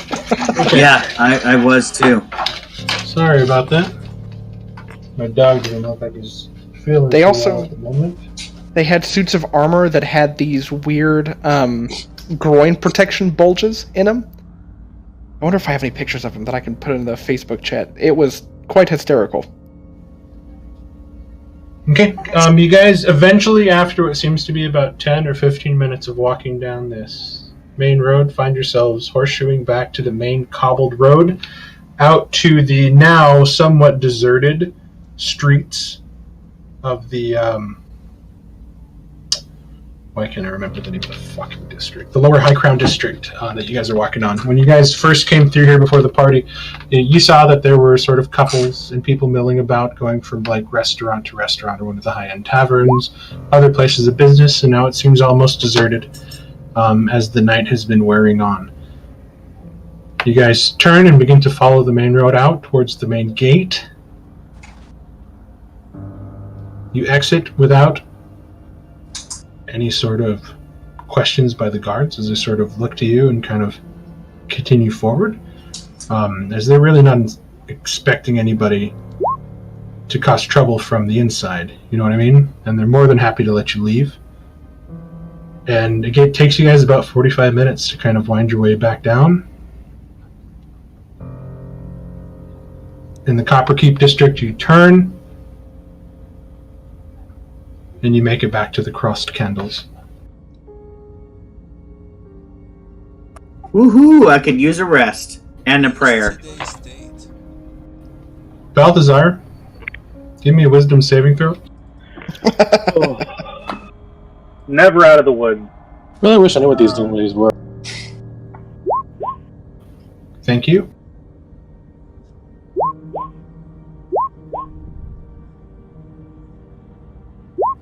Okay. Yeah, I was too. Sorry about that. My dog didn't know if I was feeling They too also- well at the moment. They had suits of armor that had these weird groin protection bulges in them. I wonder if I have any pictures of them that I can put in the Facebook chat. It was quite hysterical. Okay, you guys eventually, after what seems to be about 10 or 15 minutes of walking down this main road, find yourselves horseshoeing back to the main cobbled road, out to the now somewhat deserted streets of the, why can't I remember the name of the fucking district? The Lower High Crown District that you guys are walking on. When you guys first came through here before the party, you saw that there were sort of couples and people milling about, going from like restaurant to restaurant, or one of the high-end taverns, other places of business, and now it seems almost deserted as the night has been wearing on. You guys turn and begin to follow the main road out towards the main gate. You exit without any sort of questions by the guards as they sort of look to you and kind of continue forward, as they're really not expecting anybody to cause trouble from the inside, you know what I mean? And they're more than happy to let you leave. And it takes you guys about 45 minutes to kind of wind your way back down. In the Copperkeep district, you turn and you make it back to the Crossed Candles. Woohoo! I could use a rest and a prayer. Balthazar, give me a wisdom saving throw. Never out of the woods. Really wish I knew what these dummies were. Thank you.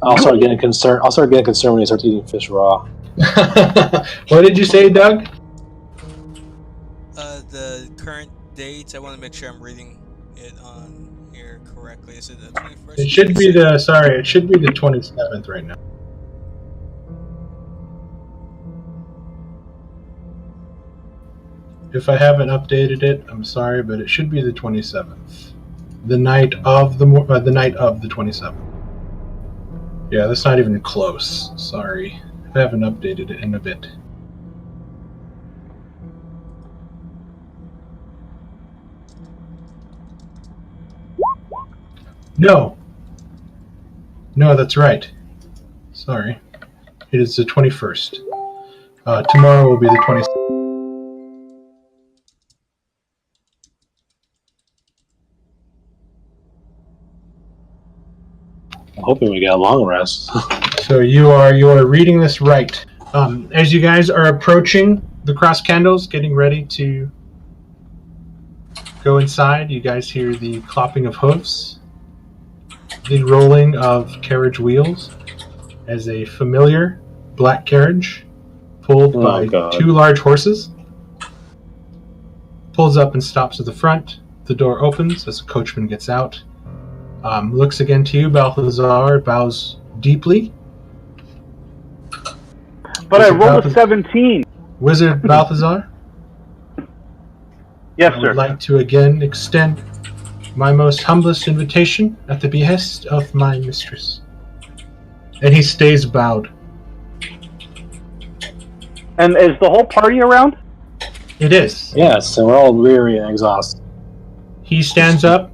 I'll start getting concerned when he starts eating fish raw. What did you say, Doug? The current date, I want to make sure I'm reading it on here correctly. Is it the 21st? It should be it should be the 27th right now. If I haven't updated it, I'm sorry, but it should be the 27th. The night of the 27th. Yeah, that's not even close. Sorry. I haven't updated it in a bit. No, that's right. Sorry. It is the 21st. Tomorrow will be the 27th. I'm hoping we get a long rest. So you are reading this right. As you guys are approaching the Crossed Candles, getting ready to go inside, you guys hear the clopping of hooves, the rolling of carriage wheels, as a familiar black carriage pulled by two large horses pulls up and stops at the front. The door opens as the coachman gets out. Looks again to you, Balthazar, bows deeply. But I rolled a 17. Wizard Balthazar? Yes, I sir. would like to again extend my most humblest invitation at the behest of my mistress. And he stays bowed. And is the whole party around? It is. Yes, and we're all weary and exhausted. He stands up,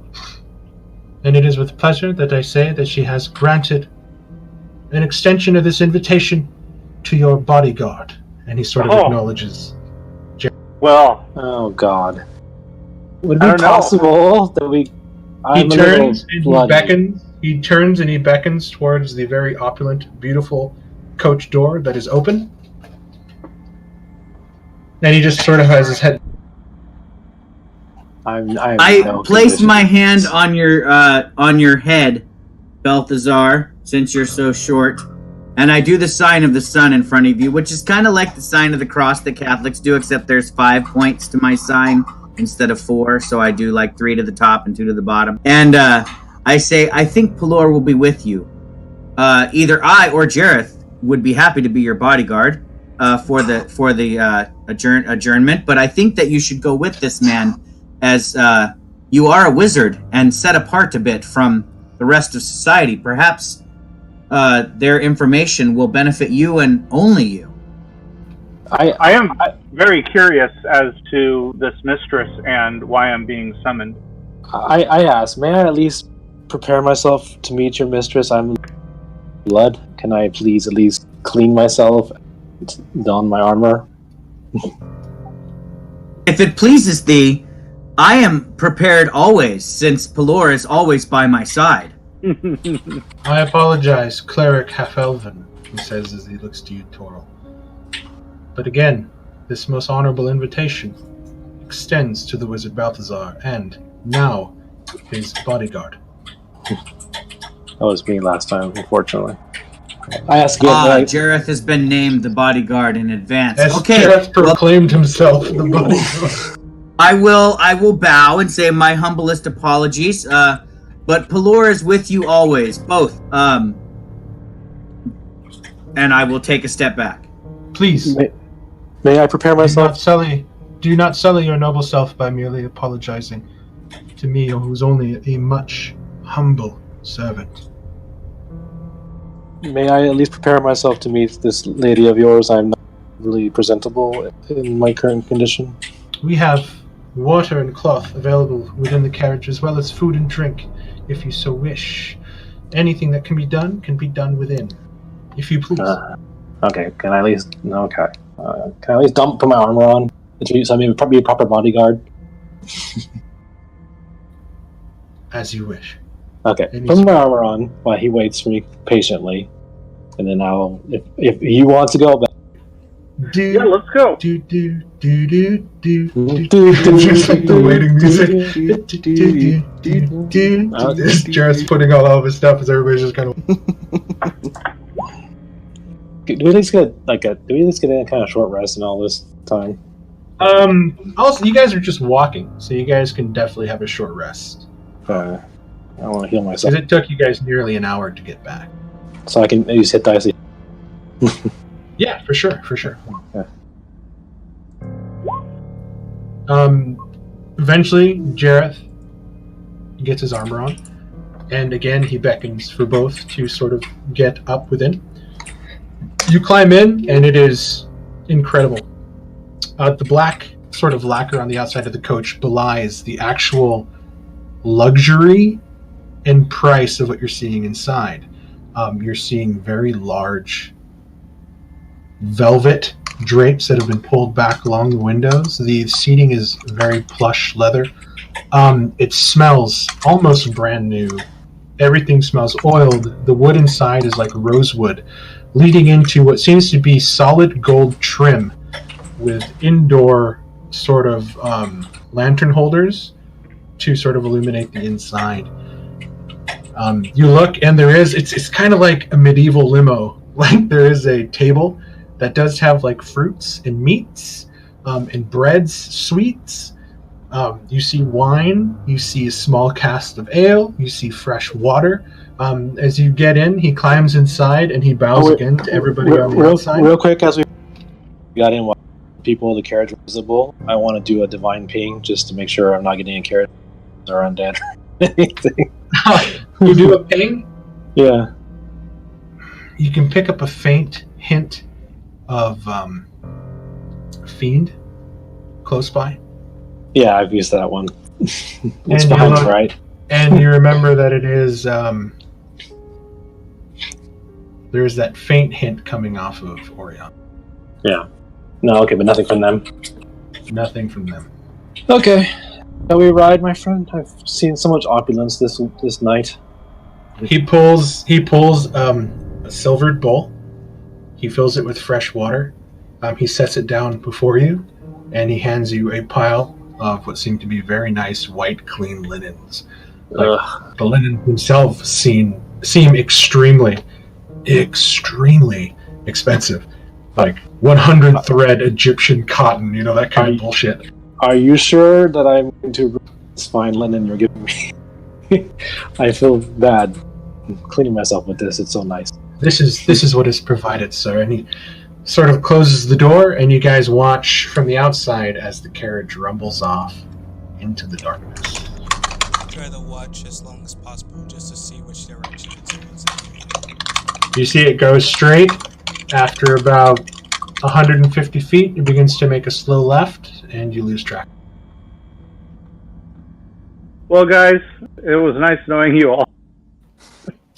and it is with pleasure that I say that she has granted an extension of this invitation to your bodyguard. And he sort of acknowledges. Well. Oh, God. Would it be possible that we... He turns and he beckons. He turns and he beckons towards the very opulent, beautiful coach door that is open. And he just sort of has his head. I place my hand on your head, Balthazar, since you're so short, and I do the sign of the sun in front of you, which is kind of like the sign of the cross that Catholics do, except there's 5 points to my sign instead of 4, so I do like 3 to the top and 2 to the bottom. And I say, I think Pelor will be with you. Either I or Jareth would be happy to be your bodyguard for the adjournment. But I think that you should go with this man, as you are a wizard and set apart a bit from the rest of society. Perhaps their information will benefit you and only you. I am very curious as to this mistress and why I'm being summoned. I asked, may I at least prepare myself to meet your mistress? I'm blood. Can I please at least clean myself, don my armor? If it pleases thee, I am prepared always, since Pelor is always by my side. I apologize, Cleric Half-Elven, he says as he looks to you, Toril. But again, this most honorable invitation extends to the Wizard Balthazar and, now, his bodyguard. That was me last time, unfortunately. I asked again. Jareth has been named the bodyguard in advance. As Okay, Jareth proclaimed himself the bodyguard. I will bow and say my humblest apologies. But Pelor is with you always, both. And I will take a step back. Please. May I prepare myself? Do not sully your noble self by merely apologizing to me, who's only a much humble servant. May I at least prepare myself to meet this lady of yours? I'm not really presentable in my current condition. We have water and cloth available within the carriage, as well as food and drink, if you so wish. Anything that can be done within, if you please. Okay, can I at least... Okay. Can I at least put my armor on? So I mean, probably a proper bodyguard. As you wish. Okay, put my armor on while he waits for me patiently, and then I'll, if he wants to go back. Yeah, let's go. Just like the waiting music. Jareth's putting all of his stuff as everybody's just kind of. Do we at least get a kind of short rest in all this time? Also, you guys are just walking, so you guys can definitely have a short rest. I want to heal myself. Because it took you guys nearly an hour to get back. So I can use hit dice. Yeah, for sure. Yeah. Eventually, Jareth gets his armor on, and again he beckons for both to sort of get up within. You climb in, and it is incredible. The black sort of lacquer on the outside of the coach belies the actual luxury and price of what you're seeing inside. You're seeing very large velvet drapes that have been pulled back along the windows. The seating is very plush leather. It smells almost brand new. Everything smells oiled. The wood inside is like rosewood, leading into what seems to be solid gold trim with indoor sort of lantern holders to sort of illuminate the inside. You look, and it's kind of like a medieval limo. Like, there is a table that does have like fruits and meats and breads, sweets. You see wine, you see a small cask of ale, you see fresh water. As you get in, he climbs inside and he bows again to everybody on the outside. Real quick, as we got in, while people, the carriage was visible, I want to do a divine ping just to make sure I'm not getting any carriage or undead or anything. You do a ping? Yeah. You can pick up a faint hint of fiend close by. Yeah, I've used that one. It's behind the right. And you remember that it is there's that faint hint coming off of Orion. Yeah. No, okay, but nothing from them. Nothing from them. Okay. Shall we ride, my friend? I've seen so much opulence this night. He pulls a silvered bowl. He fills it with fresh water. He sets it down before you, and he hands you a pile of what seem to be very nice, white, clean linens. Like, the linen themselves seem extremely expensive. Like 100 thread Egyptian cotton, that kind of bullshit. Are you sure that I'm going to ruin this fine linen you're giving me? I feel bad cleaning myself with this. It's so nice. This is what is provided, sir. And he sort of closes the door, and you guys watch from the outside as the carriage rumbles off into the darkness. Try to watch as long as possible just to see which direction it's going. You see it goes straight. After about 150 feet, it begins to make a slow left, and you lose track. Well, guys, it was nice knowing you all.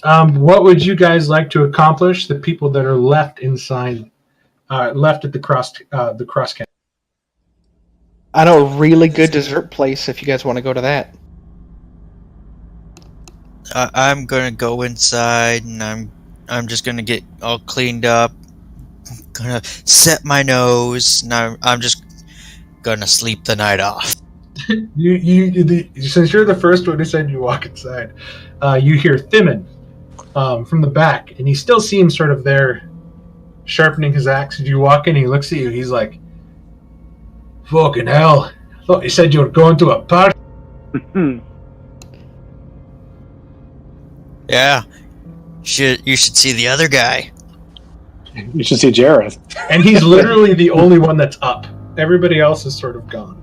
What would you guys like to accomplish? The people that are left inside, left at the cross camp. I know a really good dessert place if you guys want to go to that. I'm gonna go inside, and I'm just gonna get all cleaned up. I'm gonna set my nose, and I'm just gonna sleep the night off. Since you're the first one who said you walk inside, you hear Thimin from the back, and he still seems sort of there, sharpening his axe. As you walk in, he looks at you. He's like, "Fucking hell! I thought you said you were going to a party." Yeah, you should see the other guy. You should see Jareth. And he's literally the only one that's up. Everybody else is sort of gone.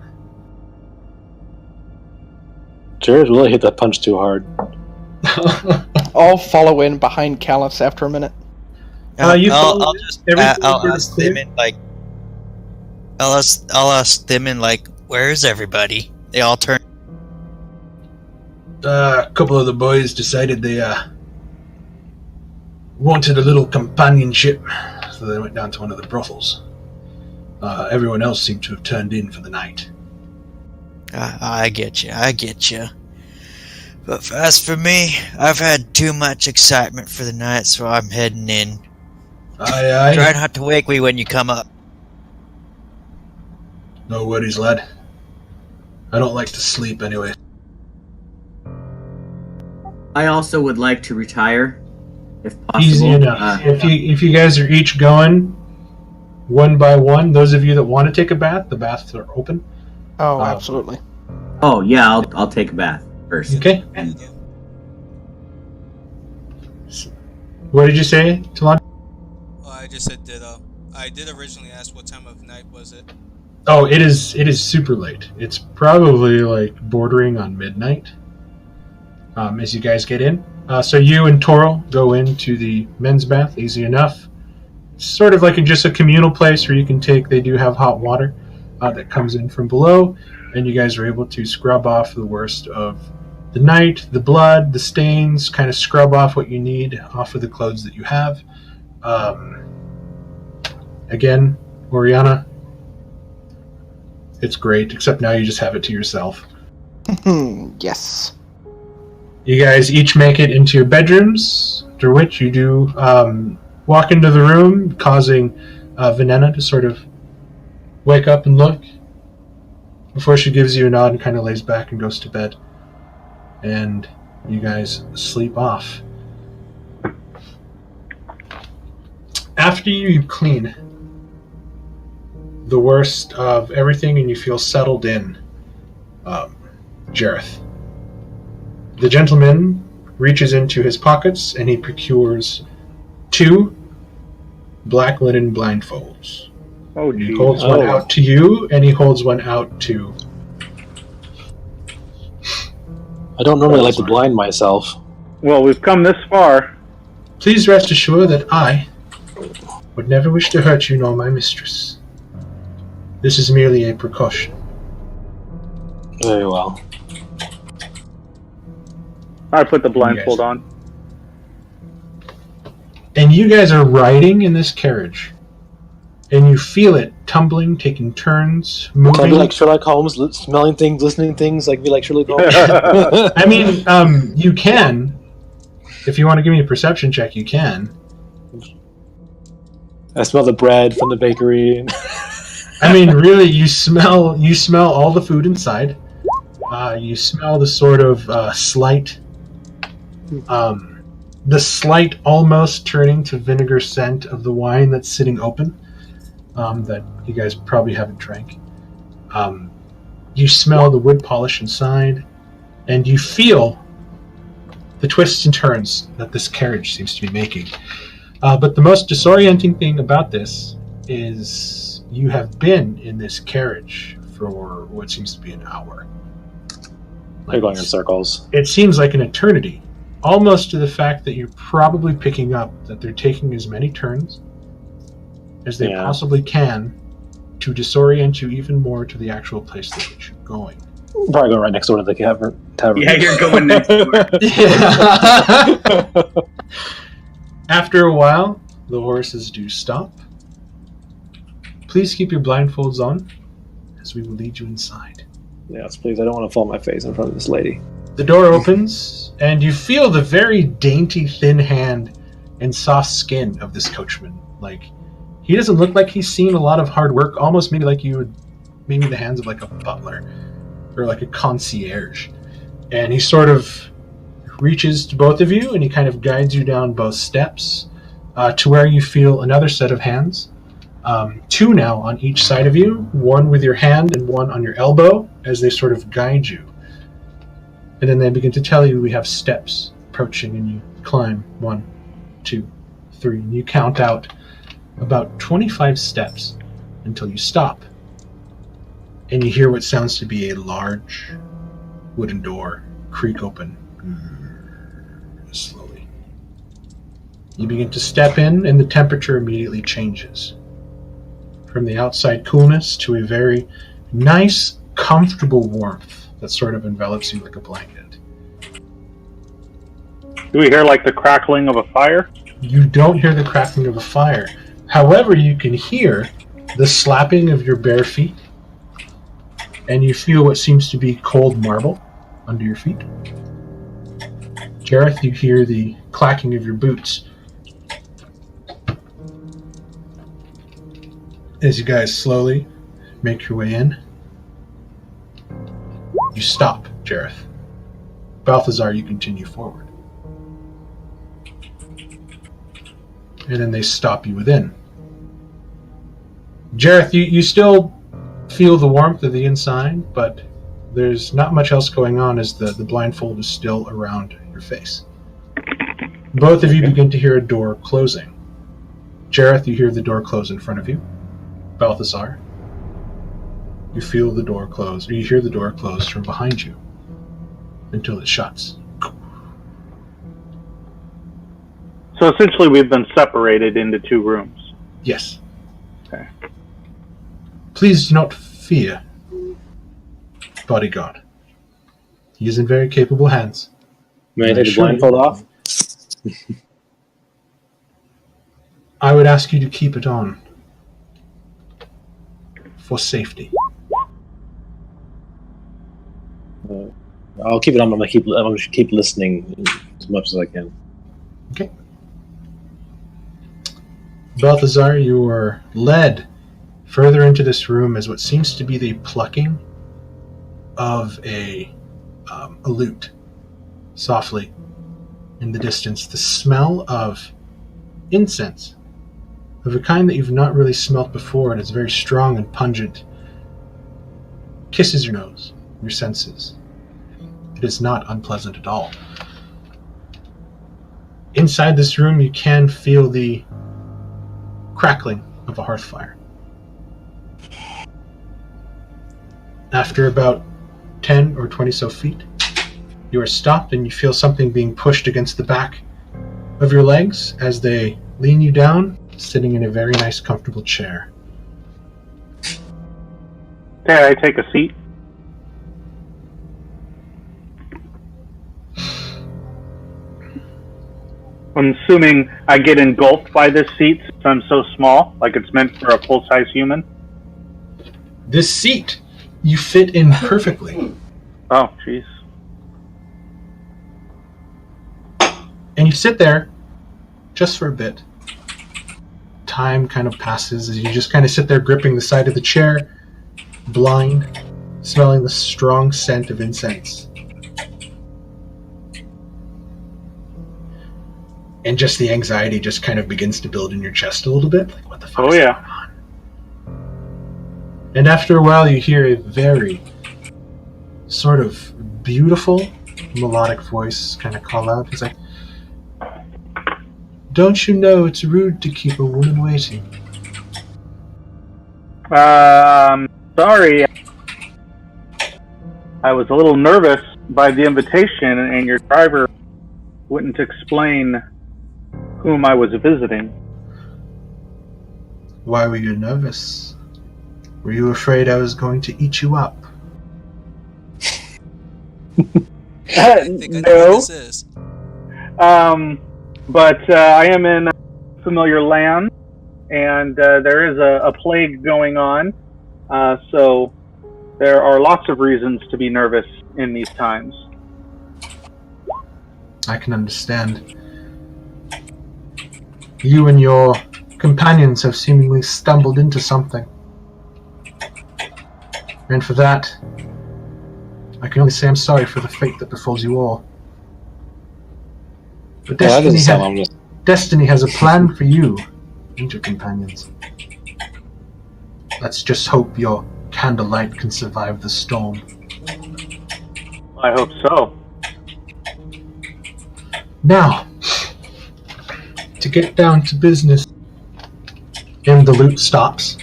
Jareth really hit that punch too hard. I'll follow in behind Callus after a minute. I'll ask Thimin like, where's everybody? They all turn. A couple of the boys decided they wanted a little companionship, so they went down to one of the brothels. Everyone else seemed to have turned in for the night. I get you. But as for me, I've had too much excitement for the night, so I'm heading in. Aye. Try not to wake me when you come up. No worries, lad. I don't like to sleep anyway. I also would like to retire, if possible. Easy enough. If you guys are each going one by one, those of you that want to take a bath, the baths are open. Oh, absolutely. Oh yeah, I'll take a bath first. Okay. What did you say, Talon? Oh, I just said ditto. I did originally ask what time of night was it. Oh, it is super late. It's probably like bordering on midnight. As you guys get in. So you and Toril go into the men's bath, easy enough. Sort of like just a communal place where you can they do have hot water that comes in from below, and you guys are able to scrub off the worst of the night, the blood, the stains, kind of scrub off what you need off of the clothes that you have. Again, Oriana, it's great, except now you just have it to yourself. Yes. You guys each make it into your bedrooms, after which you do walk into the room, causing Venena to sort of wake up and look before she gives you a nod and kind of lays back and goes to bed. And you guys sleep off. After you clean the worst of everything and you feel settled in, Jareth, the gentleman reaches into his pockets and he procures 2 black linen blindfolds. Oh, he holds one out to you, and he holds one out to... I don't normally like to blind myself. Well, we've come this far. Please rest assured that I would never wish to hurt you nor my mistress. This is merely a precaution. Very well. I put the blindfold on. And you guys are riding in this carriage. And you feel it tumbling, taking turns, moving. Can I be like Sherlock Holmes, smelling things, listening things, like be like Sherlock Holmes? I mean, you can. If you want to give me a perception check, you can. I smell the bread from the bakery. I mean, really, you smell all the food inside. You smell the sort of slight almost turning to vinegar scent of the wine that's sitting open, that you guys probably haven't drank. You smell the wood polish inside, and you feel the twists and turns that this carriage seems to be making. But the most disorienting thing about this is you have been in this carriage for what seems to be an hour. They're going in circles. It seems like an eternity, almost to the fact that you're probably picking up that they're taking as many turns as they possibly can to disorient you even more to the actual place that you're going. Probably going right next door to the tavern. Yeah, you're going next door. Yeah. After a while, the horses do stop. Please keep your blindfolds on, as we will lead you inside. Yes, please. I don't want to fall on my face in front of this lady. The door opens, and you feel the very dainty, thin hand and soft skin of this coachman. Like, he doesn't look like he's seen a lot of hard work, almost maybe like you would, maybe the hands of like a butler or like a concierge. And he sort of reaches to both of you, and he kind of guides you down both steps to where you feel another set of hands. 2 now on each side of you, one with your hand and one on your elbow, as they sort of guide you. And then they begin to tell you we have steps approaching, and you climb 1, 2, 3, and you count out about 25 steps until you stop. And you hear what sounds to be a large wooden door creak open slowly. You begin to step in, and the temperature immediately changes. From the outside coolness to a very nice, comfortable warmth that sort of envelops you like a blanket. Do we hear like the crackling of a fire? You don't hear the crackling of a fire. However, you can hear the slapping of your bare feet, and you feel what seems to be cold marble under your feet. Jareth, you hear the clacking of your boots. As you guys slowly make your way in, you stop, Jareth. Balthazar, you continue forward. And then they stop you within. Jareth, you still feel the warmth of the inside, but there's not much else going on as the blindfold is still around your face. Both of you begin to hear a door closing. Jareth, you hear the door close in front of you. Balthazar, you feel the door close, or you hear the door close from behind you until it shuts. So essentially we've been separated into 2 rooms. Yes. Okay. Please do not fear, bodyguard. He is in very capable hands. May I take the blindfold off? I would ask you to keep it on. For safety. I'll keep it on. I'm gonna keep listening as much as I can. Okay. Balthazar, you are led further into this room as what seems to be the plucking of a lute, softly in the distance. The smell of incense, of a kind that you've not really smelt before, and it's very strong and pungent, kisses your nose, your senses. It is not unpleasant at all. Inside this room, you can feel the crackling of a hearth fire. After about 10 or 20 so feet, you are stopped and you feel something being pushed against the back of your legs as they lean you down, sitting in a very nice, comfortable chair. Okay, I take a seat. I'm assuming I get engulfed by this seat since I'm so small, like it's meant for a full-size human. This seat, you fit in perfectly. Oh, jeez. And you sit there just for a bit. Time kind of passes as you just kind of sit there gripping the side of the chair, blind, smelling the strong scent of incense. And just the anxiety just kind of begins to build in your chest a little bit. Like, what the fuck is going on? And after a while, you hear a very sort of beautiful, melodic voice kind of call out. He's like, Don't you know it's rude to keep a woman waiting? Sorry. I was a little nervous by the invitation, and your driver wouldn't explain whom I was visiting. Why were you nervous? Were you afraid I was going to eat you up? No. But I am in familiar land, and there is a plague going on, so there are lots of reasons to be nervous in these times. I can understand. You and your companions have seemingly stumbled into something. And for that, I can only say I'm sorry for the fate that befalls you all. But Destiny has a plan for you and your companions. Let's just hope your candlelight can survive the storm. I hope so. Now, to get down to business. And the loop stops.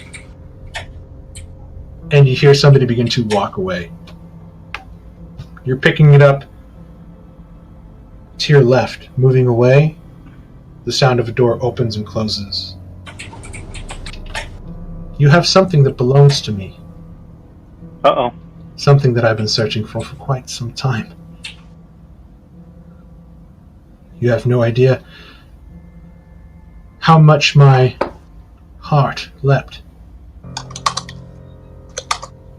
And you hear somebody begin to walk away. You're picking it up to your left, moving away. The sound of a door opens and closes. You have something that belongs to me. Uh-oh. Something that I've been searching for quite some time. You have no idea how much my heart leapt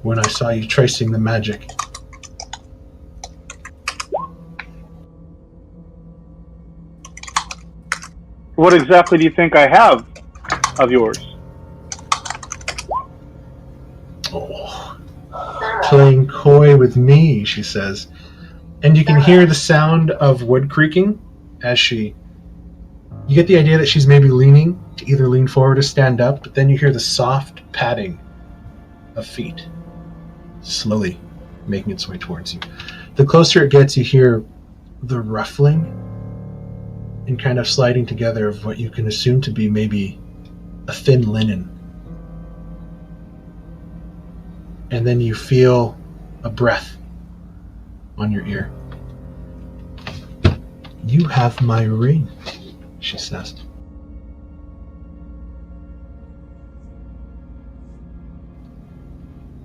when I saw you tracing the magic. What exactly do you think I have of yours? Oh, playing coy with me, she says. And you can hear the sound of wood creaking as you get the idea that she's maybe leaning to either lean forward or stand up, but then you hear the soft padding of feet slowly making its way towards you. The closer it gets, you hear the ruffling and kind of sliding together of what you can assume to be maybe a thin linen. And then you feel a breath on your ear. You have my ring, she says.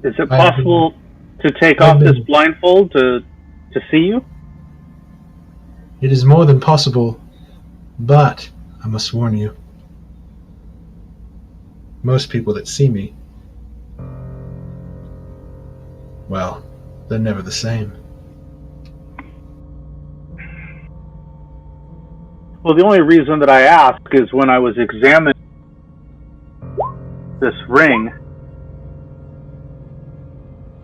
Is it possible to take off this blindfold to see you? It is more than possible, but I must warn you. Most people that see me, well, they're never the same. Well, the only reason that I ask is when I was examining this ring,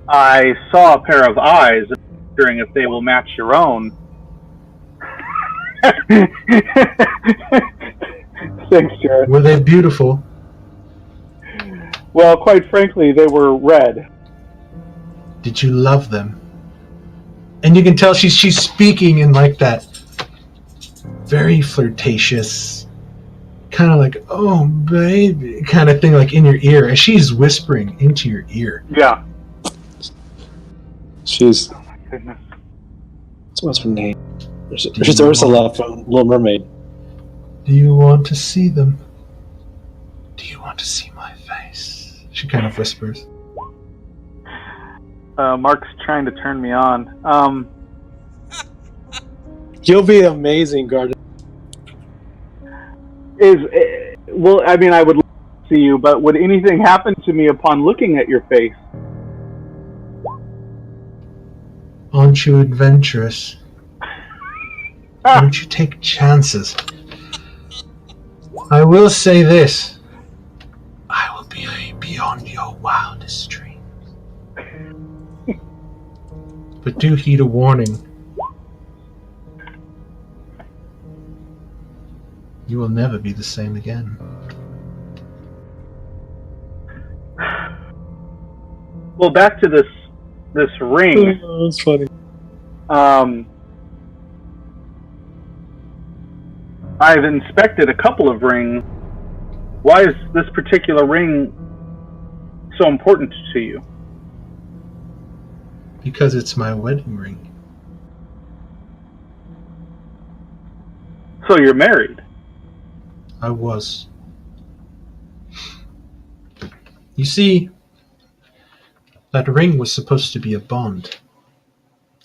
I saw a pair of eyes, wondering if they will match your own. Thanks, Jared. Were they beautiful? Well, quite frankly, they were red. Did you love them? And you can tell she's speaking in like that very flirtatious, kind of like, oh, baby, kind of thing, like in your ear, as she's whispering into your ear. Yeah. She's... Oh, my goodness. What's her name? She's Ursula from Little Mermaid. Do you want to see them? Do you want to see my face? She kind of whispers. Mark's trying to turn me on. You'll be amazing, Garden. Well, I mean, I would love to see you, but would anything happen to me upon looking at your face? Aren't you adventurous? Don't you take chances? I will say this. I will be beyond your wildest dreams. But do heed a warning. You will never be the same again. Well, back to this ring. Oh, that's funny. I've inspected a couple of rings. Why is this particular ring so important to you? Because it's my wedding ring. So you're married? I was. You see, that ring was supposed to be a bond.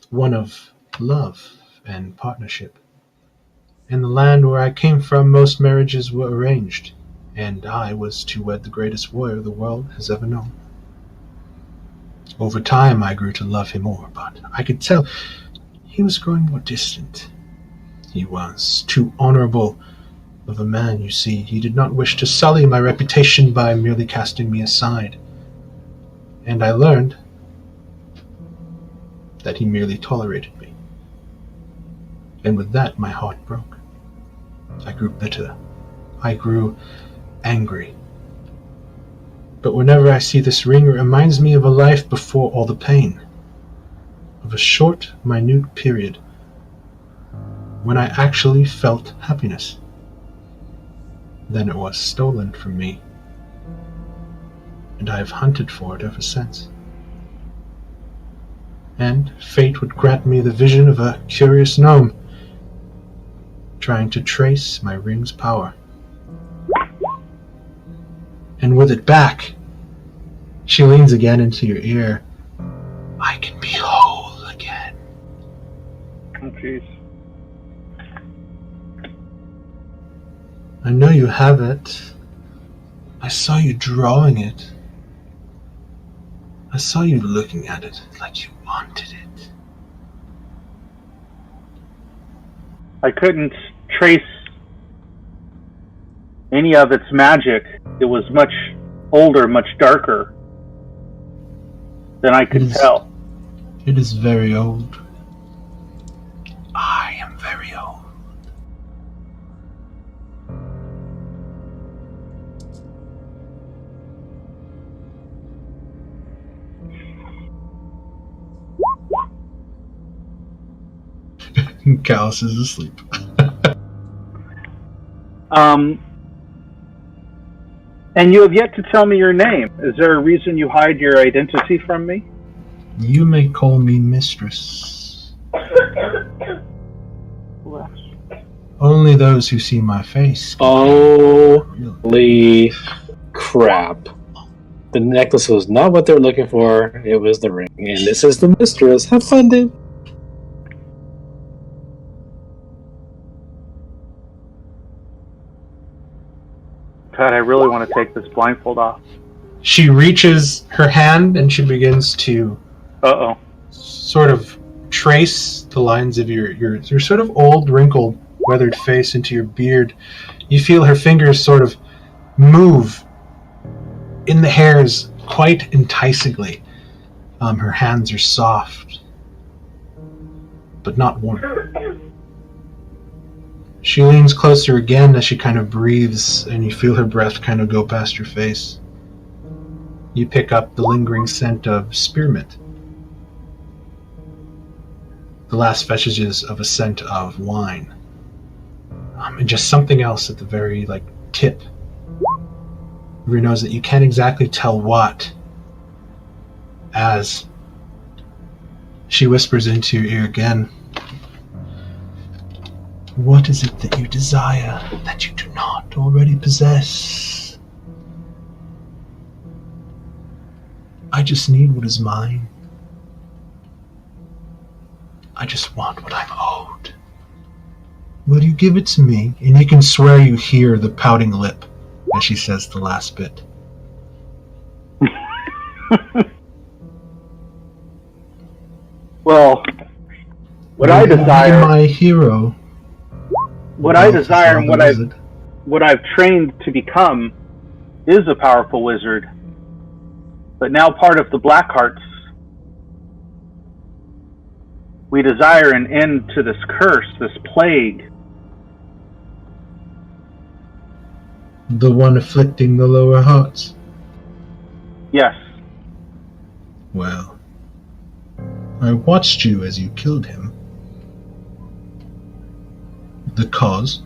One of love and partnership. In the land where I came from, most marriages were arranged, and I was to wed the greatest warrior the world has ever known. Over time, I grew to love him more, but I could tell he was growing more distant. He was too honorable of a man, you see. He did not wish to sully my reputation by merely casting me aside. And I learned that he merely tolerated me. And with that, my heart broke. I grew bitter. I grew angry. But whenever I see this ring, it reminds me of a life before all the pain. Of a short, minute period when I actually felt happiness. Then it was stolen from me, and I have hunted for it ever since. And fate would grant me the vision of a curious gnome trying to trace my ring's power. And with it back, she leans again into your ear. I can be whole again. Oh, jeez. I know you have it. I saw you drawing it. I saw you looking at it like you wanted it. I couldn't trace any of its magic. It was much older, much darker than I could tell. It is very old. I am very old. Callus is asleep. And you have yet to tell me your name. Is there a reason you hide your identity from me? You may call me mistress. Only those who see my face. Holy crap. The necklace was not what they were looking for. It was the ring. And this is the mistress. Have fun, dude. God, I really want to take this blindfold off. She reaches her hand and she begins to sort of trace the lines of your sort of old, wrinkled, weathered face into your beard. You feel her fingers sort of move in the hairs quite enticingly. Her hands are soft, but not warm. She leans closer again as she kind of breathes, and you feel her breath kind of go past your face. You pick up the lingering scent of spearmint. The last vestiges of a scent of wine. And just something else at the very, tip of your nose that you can't exactly tell what, as she whispers into your ear again. What is it that you desire that you do not already possess? I just need what is mine. I just want what I'm owed. Will you give it to me? And you can swear you hear the pouting lip as she says the last bit. Well, what I desire... Be my hero. What I desire and what I've trained to become is a powerful wizard, but now part of the Blackhearts. We desire an end to this curse, this plague. The one afflicting the lower hearts? Yes. Well, I watched you as you killed him. The cause?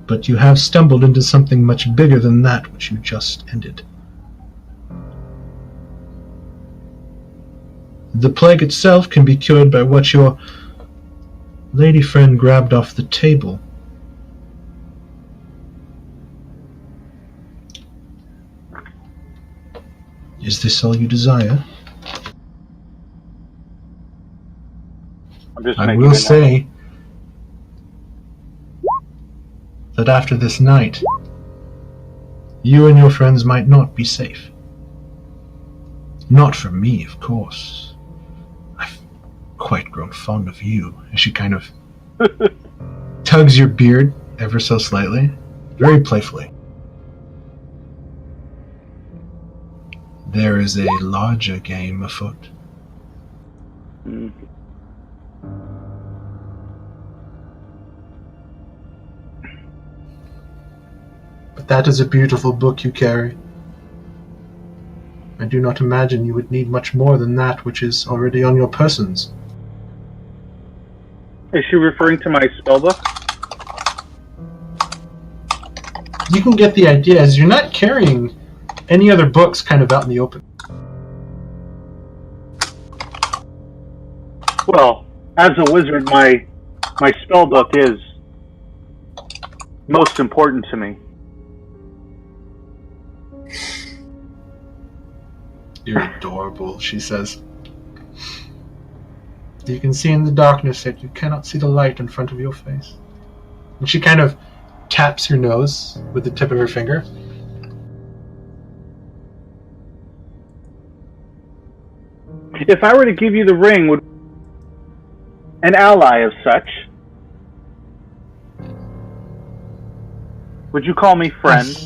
But you have stumbled into something much bigger than that which you just ended. The plague itself can be cured by what your lady friend grabbed off the table. Is this all you desire? I will say that after this night, you and your friends might not be safe. Not from me, of course. I've quite grown fond of you. And she kind of tugs your beard ever so slightly, very playfully. There is a larger game afoot. But that is a beautiful book you carry. I do not imagine you would need much more than that which is already on your persons. Is she referring to my spellbook? You can get the idea, as you're not carrying any other books kind of out in the open. Well, as a wizard, my spellbook is most important to me. You're adorable, she says. You can see in the darkness that you cannot see the light in front of your face. And she kind of taps your nose with the tip of her finger. If I were to give you the ring, would an ally of such, would you call me friend?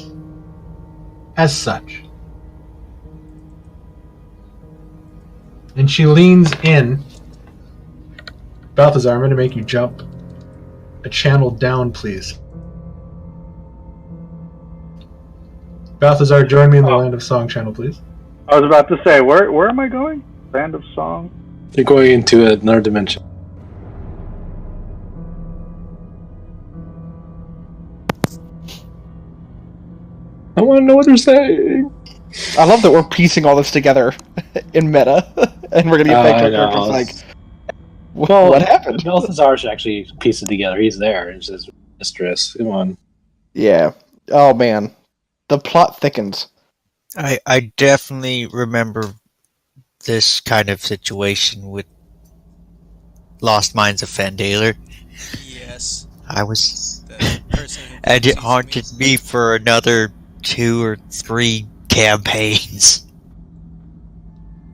As such. And she leans in. Balthazar, I'm going to make you jump a channel down, please. Balthazar, join me in the Land of Song channel, please. I was about to say, where am I going? Land of Song? You're going into another dimension. I want to know what they're saying. I love that we're piecing all this together in meta, and we're gonna get back to characters like, what happened? Balthazar should actually piece it together. He's there. It's his mistress. Come on. Yeah. Oh man, the plot thickens. I definitely remember this kind of situation with Lost Mines of Fandaler. Yes. And it haunted me for another 2 or 3 campaigns.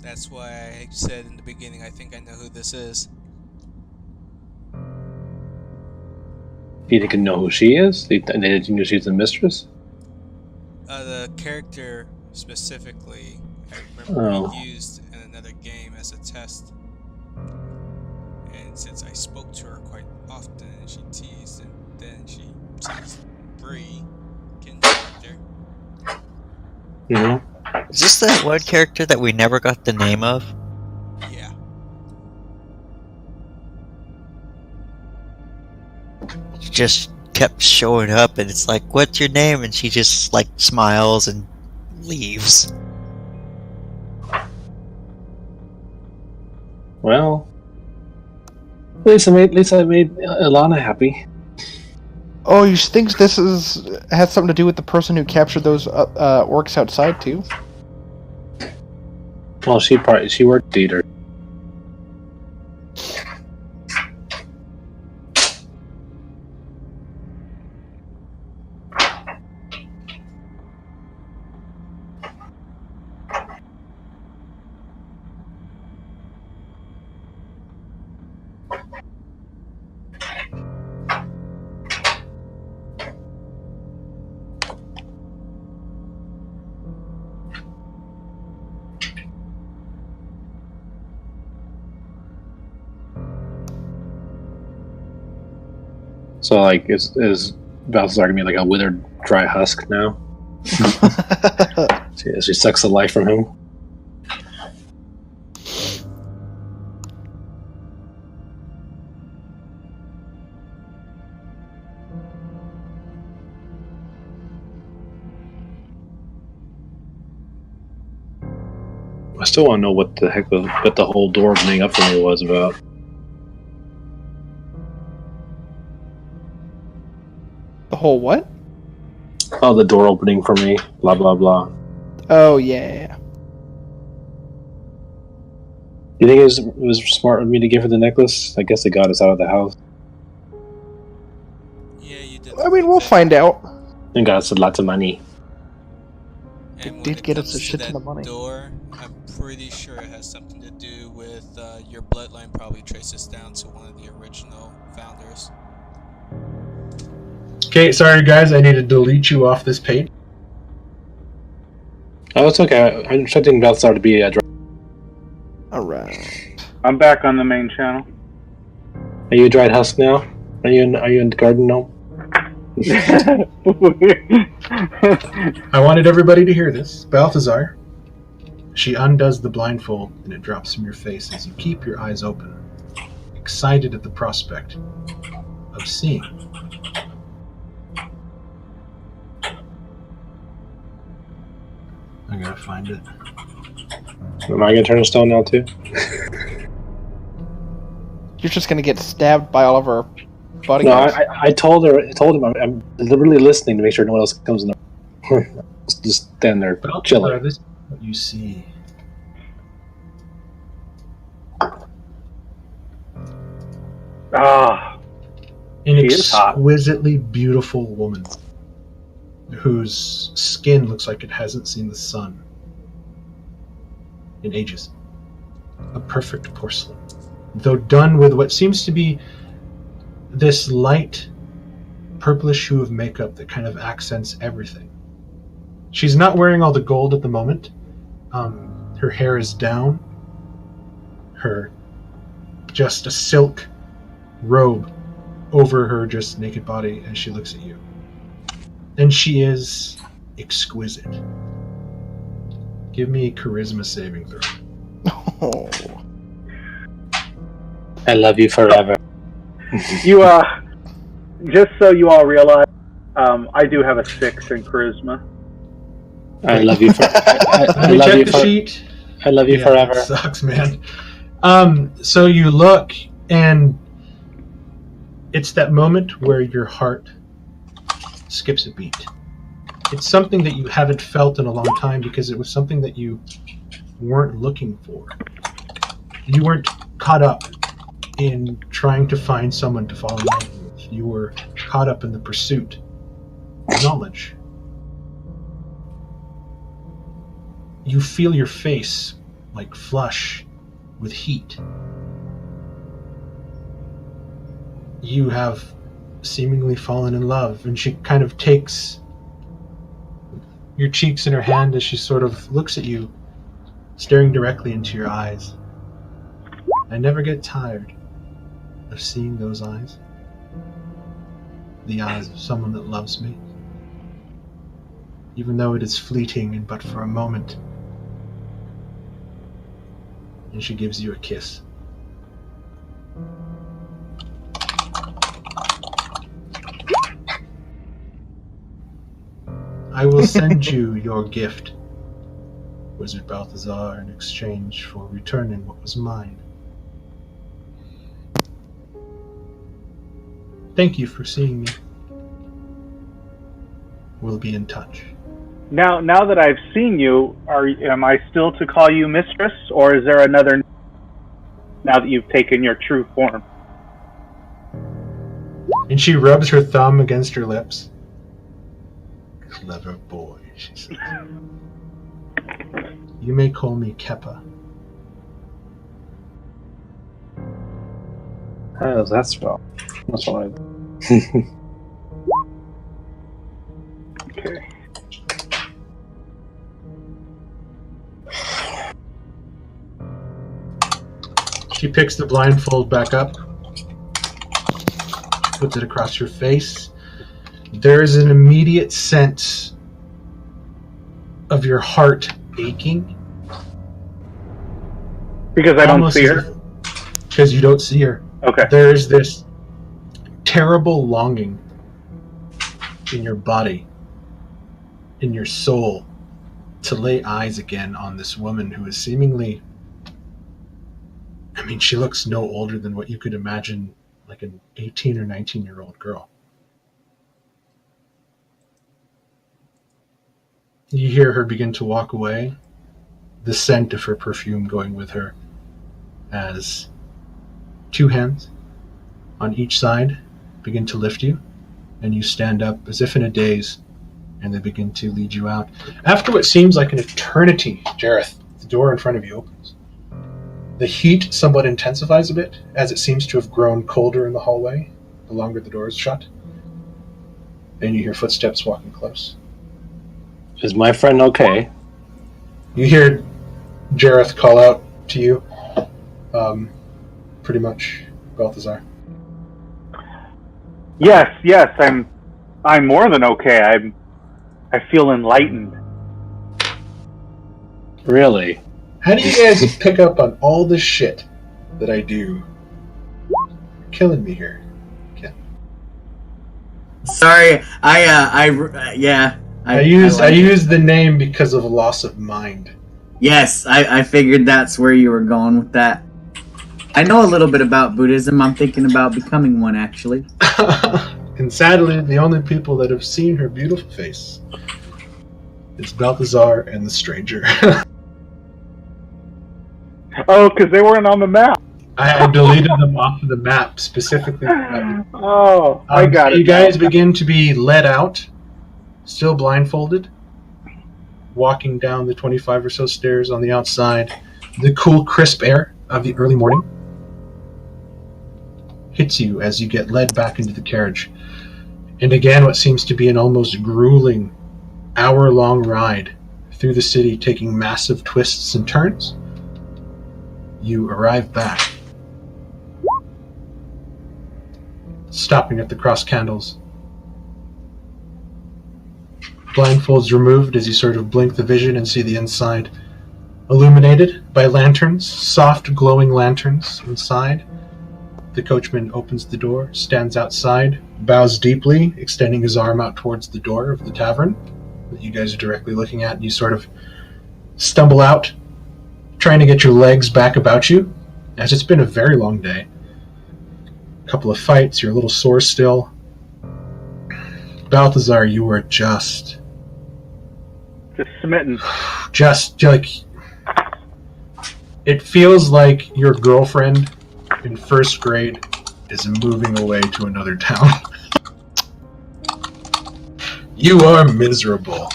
That's why I said in the beginning, I think I know who this is. You didn't know who she is? They didn't know she's the mistress? The character specifically, I remember being used in another game as a test. And since I spoke to her quite often, and she teased, and then she teased Bree, Kin's character. Mm-hmm. Is this that one character that we never got the name of? Yeah. She just kept showing up, and it's like, what's your name? And she just like smiles and leaves. Well, at least I made Ilana happy. Oh, you think this has something to do with the person who captured those orcs outside too? Well, she worked Dieter. So, like, is Balthazar gonna be like a withered, dry husk now? She sucks the life from him. still want to know what the heck what the whole door opening up for me was about. The whole what? Oh, the door opening for me. Blah blah blah. Oh yeah. You think it was smart of me to give her the necklace? I guess it got us out of the house. Yeah, you did. I mean, we'll find out. And got us lots of money. And when Did it get us comes a to shit ton that of money. door, I'm pretty sure it has something to do with your bloodline. Probably traces down to one of the original founders. Okay, sorry guys, I need to delete you off this page. Oh, it's okay. I'm expecting Balthazar to be a Alright. I'm back on the main channel. Are you a dried husk now? Are you in the garden now? I wanted everybody to hear this. Balthazar, she undoes the blindfold and it drops from your face as you keep your eyes open, excited at the prospect of seeing. I gotta find it. Am I gonna turn to stone now too? You're just gonna get stabbed by all of our No, bodyguards. I told him I'm deliberately listening to make sure no one else comes in the just stand there Balthazar, chilling. this is what you see. Ah, An She is hot. exquisitely beautiful woman whose skin looks like it hasn't seen the sun in ages. A perfect porcelain, though done with what seems to be this light purplish hue of makeup that kind of accents everything. She's not wearing all the gold at the moment. Her hair is down. Her just a silk robe over her just naked body as she looks at you. And she is exquisite. Give me a charisma saving throw. Oh. I love you forever. you just so you all realize, I do have a 6 in charisma. I love you. I Let me love check you. the sheet. I love you Yeah, forever. that sucks, man. So you look, and it's that moment where your heart skips a beat. It's something that you haven't felt in a long time because it was something that you weren't looking for. You weren't caught up in trying to find someone to fall in love with. You were caught up in the pursuit of knowledge. You feel your face like flush with heat. You have seemingly fallen in love, and she kind of takes your cheeks in her hand as she sort of looks at you, staring directly into your eyes. I never get tired of seeing those eyes. The eyes of someone that loves me. Even though it is fleeting and but for a moment. And she gives you a kiss. I will send you your gift, Wizard Balthazar, in exchange for returning what was mine. Thank you for seeing me. We'll be in touch. Now that I've seen you, am I still to call you mistress, or is there another now that you've taken your true form? And she rubs her thumb against her lips. Clever boy, she says. You may call me Keppa. How does that spell? That's what Okay. She picks the blindfold back up, puts it across your face. There is an immediate sense of your heart aching. Because I don't see her? Because you don't see her. Okay. There is this terrible longing in your body, in your soul, to lay eyes again on this woman who is seemingly, I mean, she looks no older than what you could imagine like an 18 or 19-year-old girl. You hear her begin to walk away, the scent of her perfume going with her, as two hands on each side begin to lift you, and you stand up as if in a daze, and they begin to lead you out. After what seems like an eternity, Jareth, the door in front of you opens. The heat somewhat intensifies a bit, as it seems to have grown colder in the hallway, the longer the door is shut. And you hear footsteps walking close. Is my friend okay? You hear Jareth call out to you, pretty much, Balthazar. Yes, I'm more than okay. I feel enlightened. Really? How do you guys pick up on all the shit that I do? You're killing me here. Ken. Sorry, I use the name because of a loss of mind. Yes, I figured that's where you were going with that. I know a little bit about Buddhism. I'm thinking about becoming one, actually. And sadly, the only people that have seen her beautiful face is Balthazar and the stranger. Oh, because they weren't on the map. I deleted them off of the map specifically. Oh, I got it. You guys begin to be led out, still blindfolded, walking down the 25 or so stairs on the outside. The cool, crisp air of the early morning hits you as you get led back into the carriage. And again, what seems to be an almost grueling hour-long ride through the city, taking massive twists and turns. You arrive back, stopping at the cross candles. Blindfolds removed as you sort of blink the vision and see the inside illuminated by lanterns, soft glowing lanterns inside. The coachman opens the door, stands outside, bows deeply, extending his arm out towards the door of the tavern that you guys are directly looking at, and you sort of stumble out, trying to get your legs back about you, as it's been a very long day. A couple of fights, you're a little sore still. Balthazar, you were just smitten. Just like, it feels like your girlfriend in first grade is moving away to another town. You are miserable.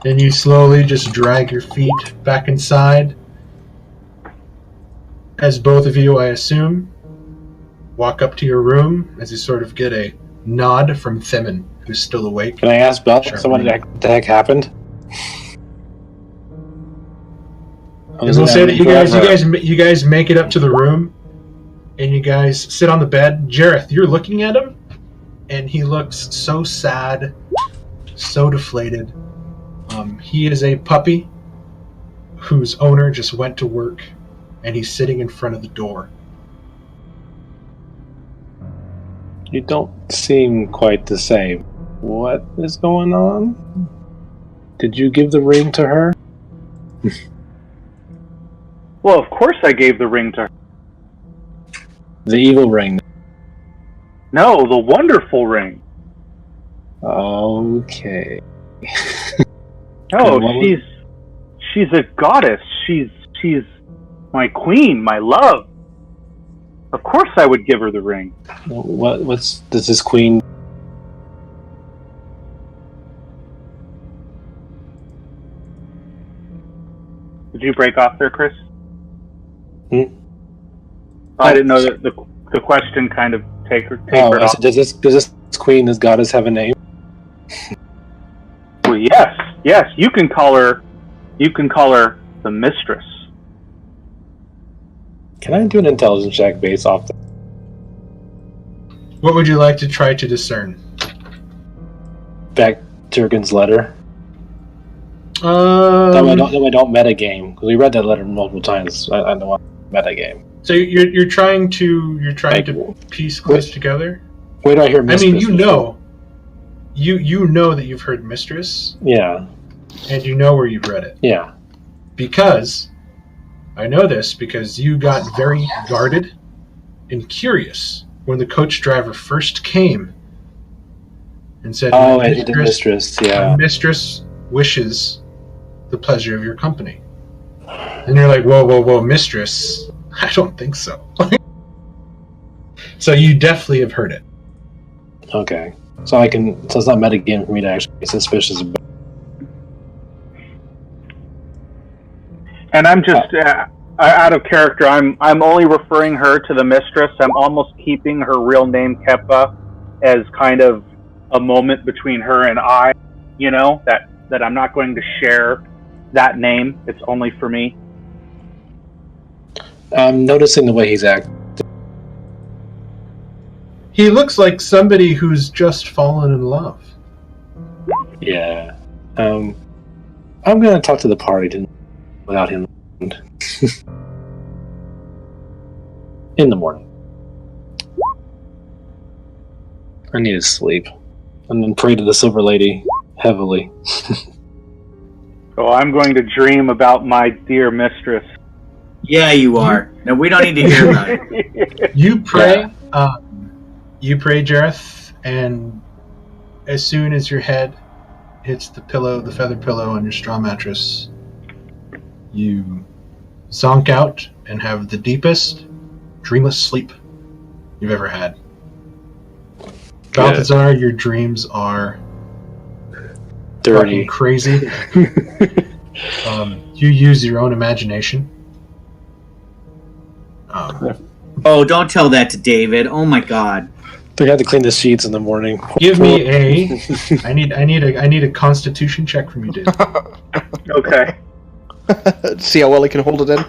Then you slowly just drag your feet back inside. As both of you, I assume, walk up to your room as you sort of get a nod from Themin, who's still awake. Can I ask Belle what the heck happened? And we'll say that you guys make it up to the room, and you guys sit on the bed. Jareth, you're looking at him, and he looks so sad, so deflated. He is a puppy whose owner just went to work, and he's sitting in front of the door. You don't seem quite the same. What is going on? Did you give the ring to her? Well, of course I gave the ring to her. The evil ring. No, the wonderful ring. Okay. No, she's a goddess. She's my queen, my love. Of course I would give her the ring. Does this queen... Did you break off there, Chris? I didn't know that the question kind of tapered off. Does this queen, this goddess, have a name? Well, yes. You can call her the mistress. Can I do an intelligence check based off that? What would you like to try to discern? Back Jurgen's letter. No, I don't metagame, because we read that letter multiple times. I don't want metagame. So you're trying to piece this together? Where do I hear I mistress? mean, you know that you've heard mistress. Yeah. And you know where you've read it. Yeah. Because I know this because you got very guarded and curious when the coach driver first came and said, "Oh, and he did mistress. Yeah, my mistress wishes the pleasure of your company." And you're like, "Whoa, mistress? I don't think so." So you definitely have heard it. Okay, so I can. So it's not metagame for me to actually be suspicious about. And I'm just out of character. I'm only referring her to the mistress. I'm almost keeping her real name Keppa as kind of a moment between her and I. You know, that I'm not going to share that name. It's only for me. I'm noticing the way he's acting. He looks like somebody who's just fallen in love. Yeah. I'm gonna talk to the party without him in the morning. I need to sleep. And then pray to the Silver Lady heavily. So I'm going to dream about my dear mistress. Yeah, you are. No, we don't need to hear about it. You pray, Jareth, and as soon as your head hits the feather pillow on your straw mattress, you zonk out and have the deepest, dreamless sleep you've ever had. Balthazar, your dreams are dirty, crazy. You use your own imagination. Oh, don't tell that to David. Oh my God. They had to clean the sheets in the morning. Give me I need a Constitution check from you, dude. Okay. See how well he can hold it in.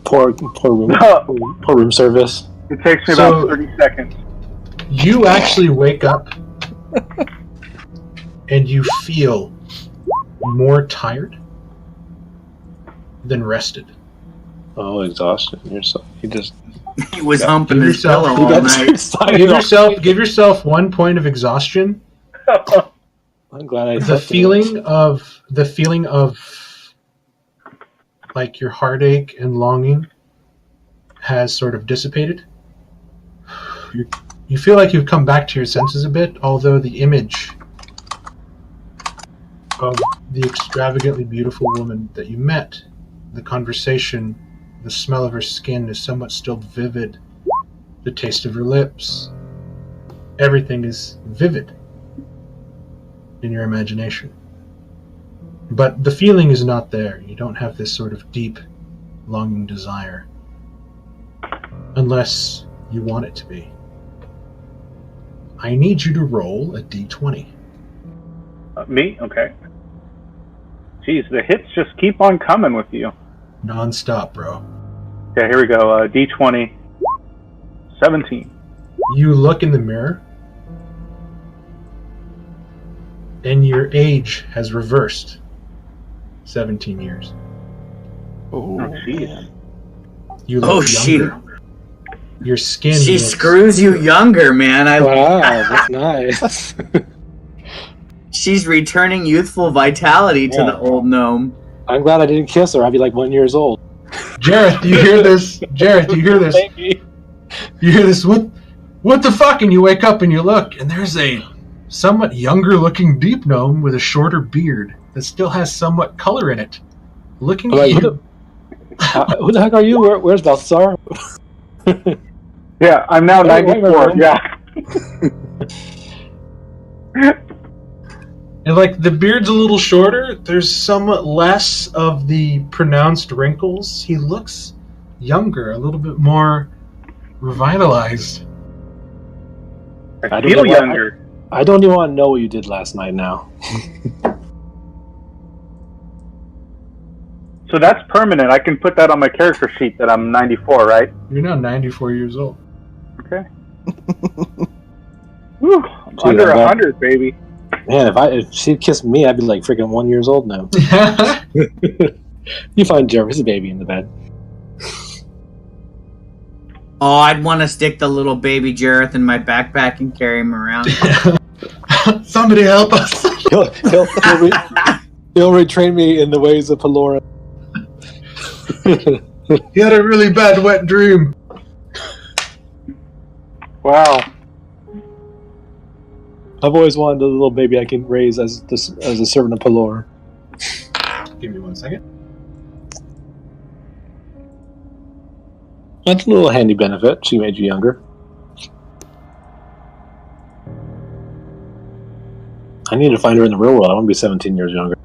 Poor room service. It takes me about 30 seconds. You actually wake up and you feel more tired than rested. Oh, exhaustion. He was humping his pillow all night. Give yourself 1 point of exhaustion. I'm glad the feeling of like your heartache and longing has sort of dissipated. You feel like you've come back to your senses a bit, although the image of the extravagantly beautiful woman that you met, the conversation, the smell of her skin is somewhat still vivid. The taste of her lips. Everything is vivid in your imagination. But the feeling is not there. You don't have this sort of deep, longing desire. Unless you want it to be. I need you to roll a d20. Me? Okay. Jeez, the hits just keep on coming with you. Non-stop, bro. Okay, here we go. D20. 17. You look in the mirror, and your age has reversed 17 years. Oh, jeez. You look younger. Your skin. She screws you younger, man. Wow, that's nice. She's returning youthful vitality to the old gnome. I'm glad I didn't kiss her. I'd be like 1 year old. Jareth, do you hear this? Jareth, do you hear this? You hear this? What the fuck? And you wake up and you look, and there's a somewhat younger looking deep gnome with a shorter beard that still has somewhat color in it. Looking at you. Who the heck are you? Where's Balthazar? Yeah, I'm now 94. Yeah. And like the beard's a little shorter, there's somewhat less of the pronounced wrinkles. He looks younger, a little bit more revitalized. I feel younger. I don't even want to know what you did last night now. So that's permanent. I can put that on my character sheet that I'm 94, right? You're now 94 years old. Okay. Woo, I'm under 100, baby. Man, if she kissed me, I'd be like freaking 1 year old now. You find Jarvis a baby in the bed. Oh, I'd want to stick the little baby Jareth in my backpack and carry him around. Somebody help us! He'll retrain me in the ways of Pelora. He had a really bad wet dream. Wow. I've always wanted a little baby I can raise as a servant of Pelor. Give me 1 second. That's a little handy benefit. She made you younger. I need to find her in the real world. I want to be 17 years younger.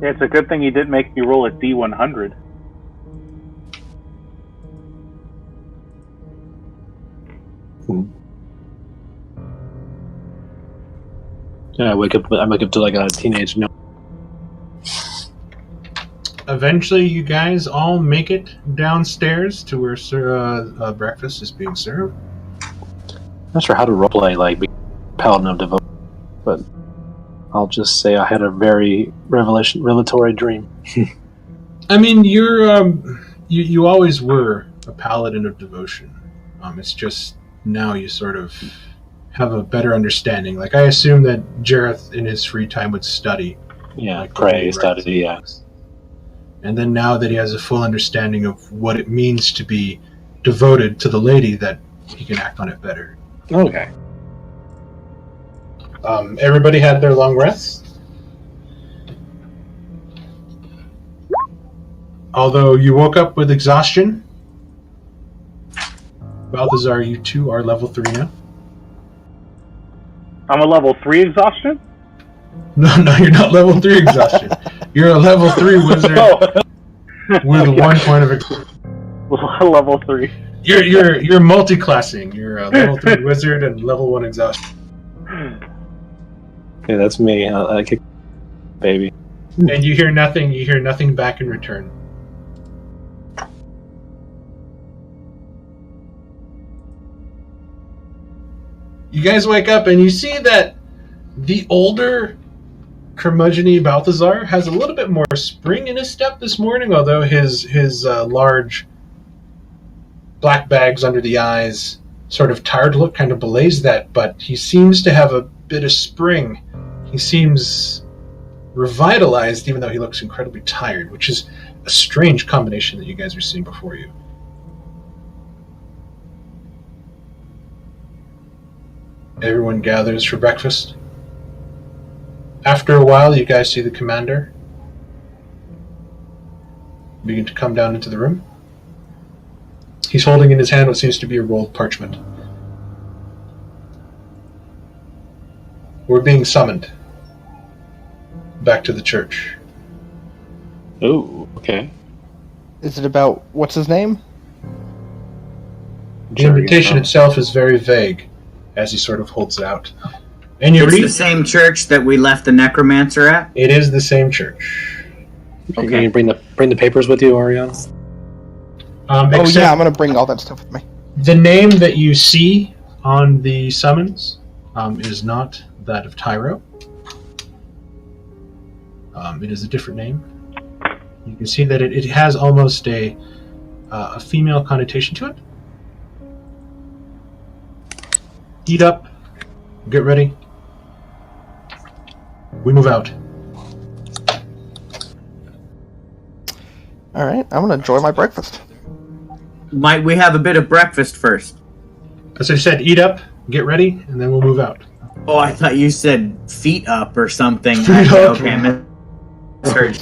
Yeah, it's a good thing you didn't make me roll a D100. Yeah, I wake up to like a teenage. No. Eventually, you guys all make it downstairs to where breakfast is being served. Not sure how to roleplay like being Paladin of Devotion, but I'll just say I had a very revelatory dream. I mean, you're you always were a Paladin of Devotion. It's just now you sort of have a better understanding. Like, I assume that Jareth in his free time would study. Yeah, like, pray, study, yeah. And then now that he has a full understanding of what it means to be devoted to the lady, that he can act on it better. Okay. Everybody had their long rests. Although you woke up with exhaustion. Balthazar, you two are level 3 now. I'm a level 3 exhaustion? No, you're not level 3 exhaustion. You're a level 3 wizard with 1 point of exhaustion. Level 3. You're multi-classing. You're a level 3 wizard and level 1 exhaustion. Yeah, that's me. I kick baby. And you hear nothing. You hear nothing back in return. You guys wake up and you see that the older curmudgeon-y Balthazar has a little bit more spring in his step this morning, although his large black bags under the eyes, sort of tired look kind of belays that, but he seems to have a bit of spring. He seems revitalized, even though he looks incredibly tired, which is a strange combination that you guys are seeing before you. Everyone gathers for breakfast. After a while, you guys see the commander begin to come down into the room. He's holding in his hand what seems to be a roll of parchment. We're being summoned back to the church. Oh, okay. Is it about what's his name? The invitation itself is very vague, as he sort of holds it out. And you It's read the same church that we left the necromancer at? It is the same church. Okay. Can you bring the papers with you, Orion? Oh yeah, I'm gonna bring all that stuff with me. The name that you see on the summons is not that of Tyro. It is a different name. You can see that it has almost a female connotation to it. Eat up. Get ready. We move out. All right, I'm gonna enjoy my breakfast. Might we have a bit of breakfast first? As I said, eat up, get ready, and then we'll move out. Oh, I thought you said feet up or something. Feet up. Okay, I misheard.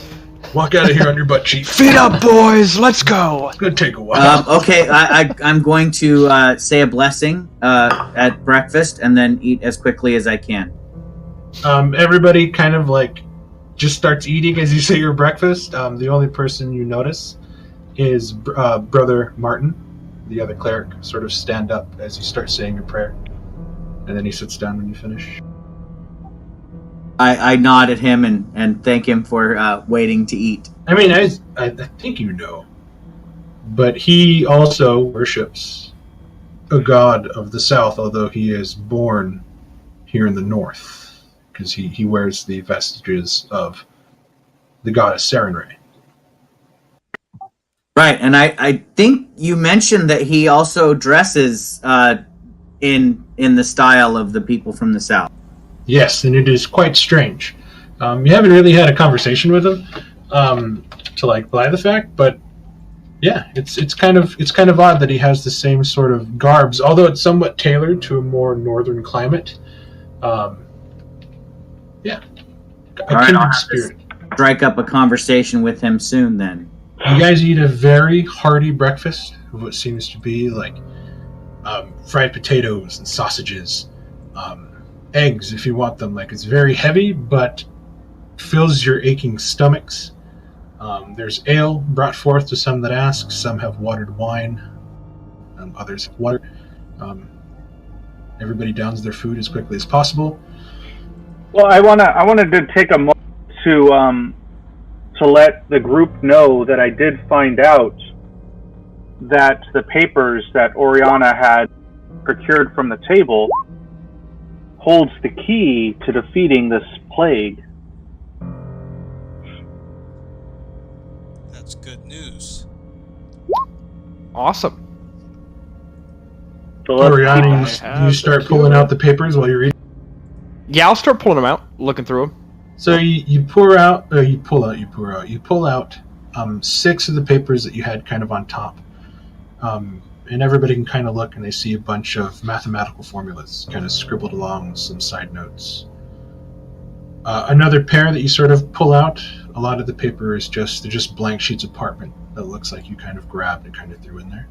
Walk out of here on your butt cheeks. Feet up, boys. Let's go. It's gonna take a while. Okay, I'm going to say a blessing at breakfast and then eat as quickly as I can. Everybody kind of like just starts eating as you say your breakfast. The only person you notice is Brother Martin, the other cleric, sort of stand up as you start saying your prayer. And then he sits down when you finish. I nod at him and thank him for waiting to eat. I mean, I think you know. But he also worships a god of the south, although he is born here in the north, because he wears the vestiges of the goddess Sarenrae. Right, and I think you mentioned that he also dresses in the style of the people from the south. Yes, and it is quite strange. You haven't really had a conversation with him to like belie the fact, but yeah, it's kind of odd that he has the same sort of garbs, although it's somewhat tailored to a more northern climate. Yeah, a kindred spirit. Strike up a conversation with him soon, then. You guys eat a very hearty breakfast of what seems to be like fried potatoes and sausages, eggs if you want them. Like, it's very heavy, but fills your aching stomachs. There's ale brought forth to some that ask. Some have watered wine. Others have water. Everybody downs their food as quickly as possible. Well, I wanted to take a moment to let the group know that I did find out that the papers that Oriana had procured from the table holds the key to defeating this plague. That's good news. Awesome. So Oriana, you start pulling out the papers while you're reading? Yeah, I'll start pulling them out, looking through them. So you pull out 6 of the papers that you had kind of on top. And everybody can kind of look and they see a bunch of mathematical formulas kind of scribbled along with some side notes. Another pair that you sort of pull out, a lot of the paper is just blank sheets of parchment that looks like you kind of grabbed and kind of threw in there.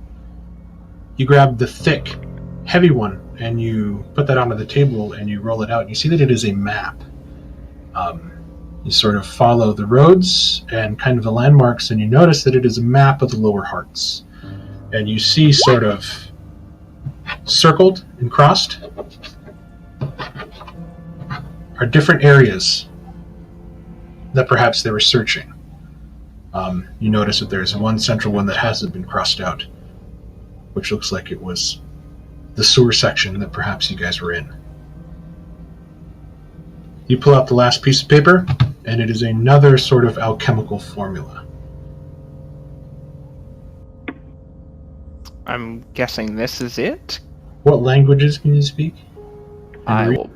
You grab the thick, heavy one and you put that onto the table and you roll it out and you see that it is a map. You sort of follow the roads and kind of the landmarks and you notice that it is a map of the Lower Hearts. And you see sort of circled and crossed are different areas that perhaps they were searching. You notice that there's one central one that hasn't been crossed out, which looks like it was the sewer section that perhaps you guys were in. You pull out the last piece of paper, and it is another sort of alchemical formula. I'm guessing this is it? What languages can you speak? I will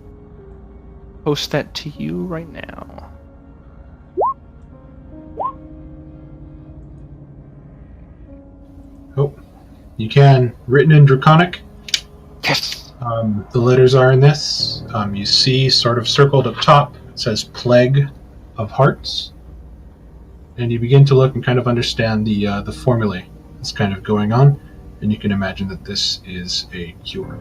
post that to you right now. Oh, you can. Written in Draconic. Yes. The letters are in this. You see sort of circled up top, it says Plague of Hearts. And you begin to look and kind of understand the formulae that's kind of going on. And you can imagine that this is a cure.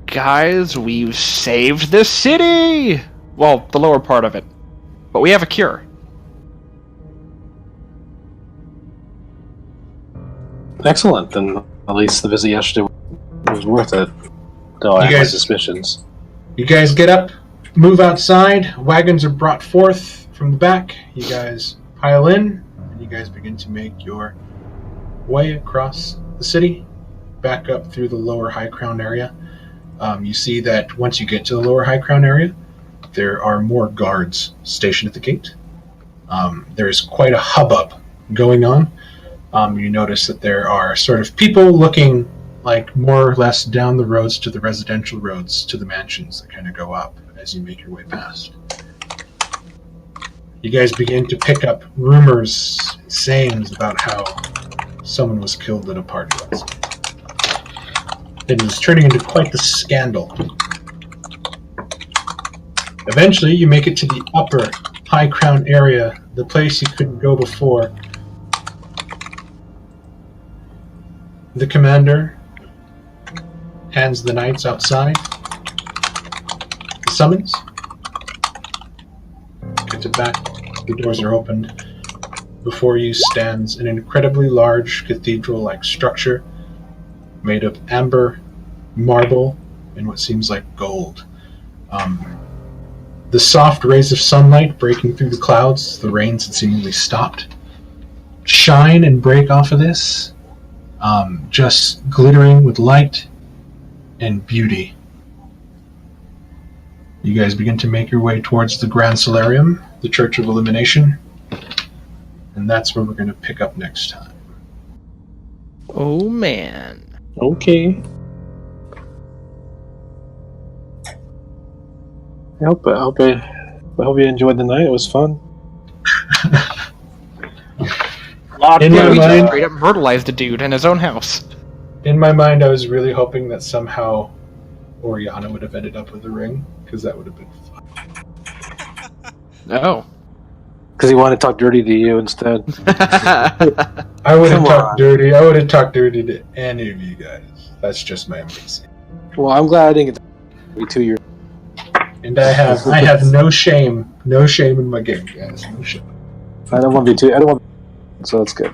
Guys, we've saved the city! Well, the lower part of it. But we have a cure. Excellent. Then at least the visit yesterday was worth it. Though I have my suspicions. You guys get up, move outside. Wagons are brought forth from the back. You guys pile in, and you guys begin to make your way across the city, back up through the lower High Crown area. You see that once you get to the lower High Crown area, there are more guards stationed at the gate. There's quite a hubbub going on. You notice that there are sort of people looking like more or less down the roads to the residential roads to the mansions that kind of go up as you make your way past. You guys begin to pick up rumors, sayings about how someone was killed at a party last night. It is turning into quite the scandal. Eventually, you make it to the upper High Crown area, the place you couldn't go before. The commander hands the knights outside the summons. Get it back. The doors are opened. Before you stands an incredibly large cathedral-like structure made of amber, marble, and what seems like gold. The soft rays of sunlight breaking through the clouds, the rains had seemingly stopped, shine and break off of this, just glittering with light and beauty You guys begin to make your way towards the Grand Solarium, the Church of Illumination, and that's where we're going to pick up next time. Oh man. Okay. I hope you enjoyed the night. It was fun. In my We just mind, straight up myrtleized a dude in his own house. in my mind, I was really hoping that somehow Oriana would have ended up with the ring, because that would have been fun. No. Because he wanted to talk dirty to you instead. I would have Come talked on. dirty. I would have talked dirty to any of you guys. That's just my amazing. Well, I'm glad I didn't get to be 2 years. And I have no shame in my game, guys. No shame. I don't want to be too. I don't want. So that's good.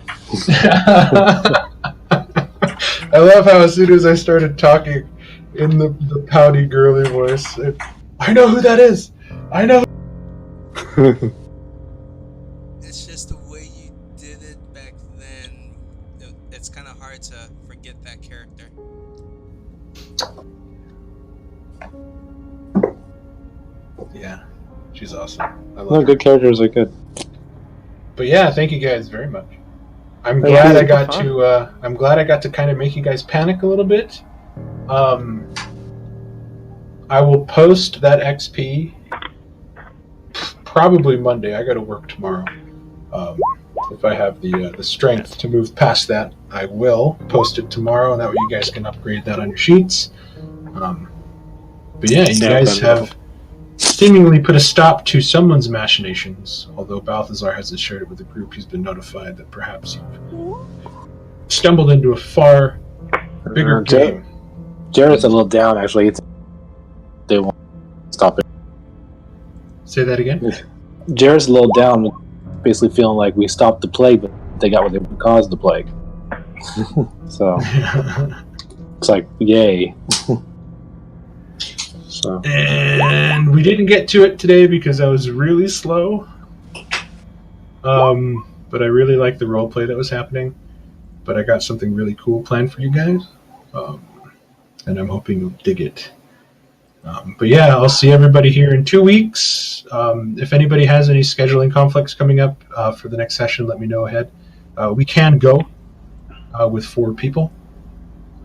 I love how as soon as I started talking in the pouty girly voice, I know who that is. I know. It's just the way you did it back then. It's kind of hard to forget that character. Yeah, she's awesome. I love No, her. good characters are good. But yeah, thank you guys very much. I'm Thank glad you. I got to. I'm glad I got to kind of make you guys panic a little bit. I will post that XP probably Monday. I got to work tomorrow. If I have the strength to move past that, I will post it tomorrow, and that way you guys can upgrade that on your sheets. But yeah, you guys have seemingly put a stop to someone's machinations, although Balthazar hasn't shared it with the group. He's been notified that perhaps you've stumbled into a far bigger game. Jared's a little down, actually. They won't stop it. Say that again? Jared's a little down, basically feeling like we stopped the plague, but they got what they caused the plague. So, it's like, yay. So. And we didn't get to it today because I was really slow. But I really liked the roleplay that was happening. But I got something really cool planned for you guys. And I'm hoping you'll dig it. But yeah, I'll see everybody here in 2 weeks. If anybody has any scheduling conflicts coming up for the next session, let me know ahead. We can go with 4 people.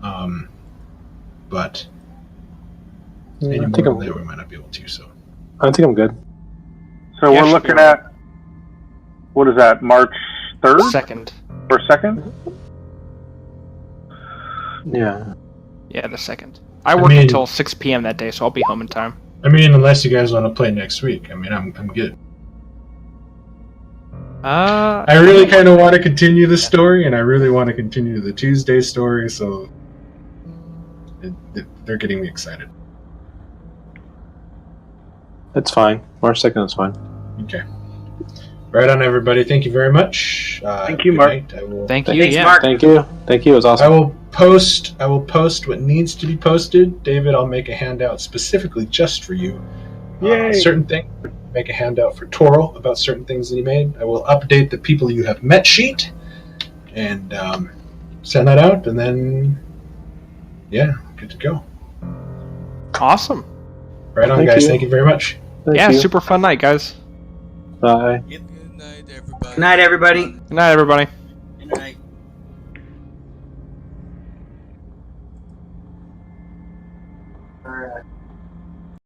But any more than that, we might not be able to. So I think I'm good. So we're looking at, what is that, March 3rd? 2nd. Or 2nd? Yeah. Yeah, the 2nd. I work until 6 p.m. that day, so I'll be home in time. I mean, unless you guys want to play next week. I mean, I'm good. I really kind of want to continue the story, and I really want to continue the Tuesday story, so they're getting me excited. That's fine. March 2nd is fine. Okay. Right on, everybody. Thank you very much. Thank you, Mark. Thank you. Yeah. Mark. Thank you. Thank you. It was awesome. I will post what needs to be posted. David, I'll make a handout specifically just for you. Yay. Certain things. Make a handout for Toral about certain things that he made. I will update the people you have met sheet and send that out, and then good to go. Awesome. Right on, Thank guys. you. Thank you very much. Yeah, super fun night, guys. Bye. Good night, everybody. Good night, everybody.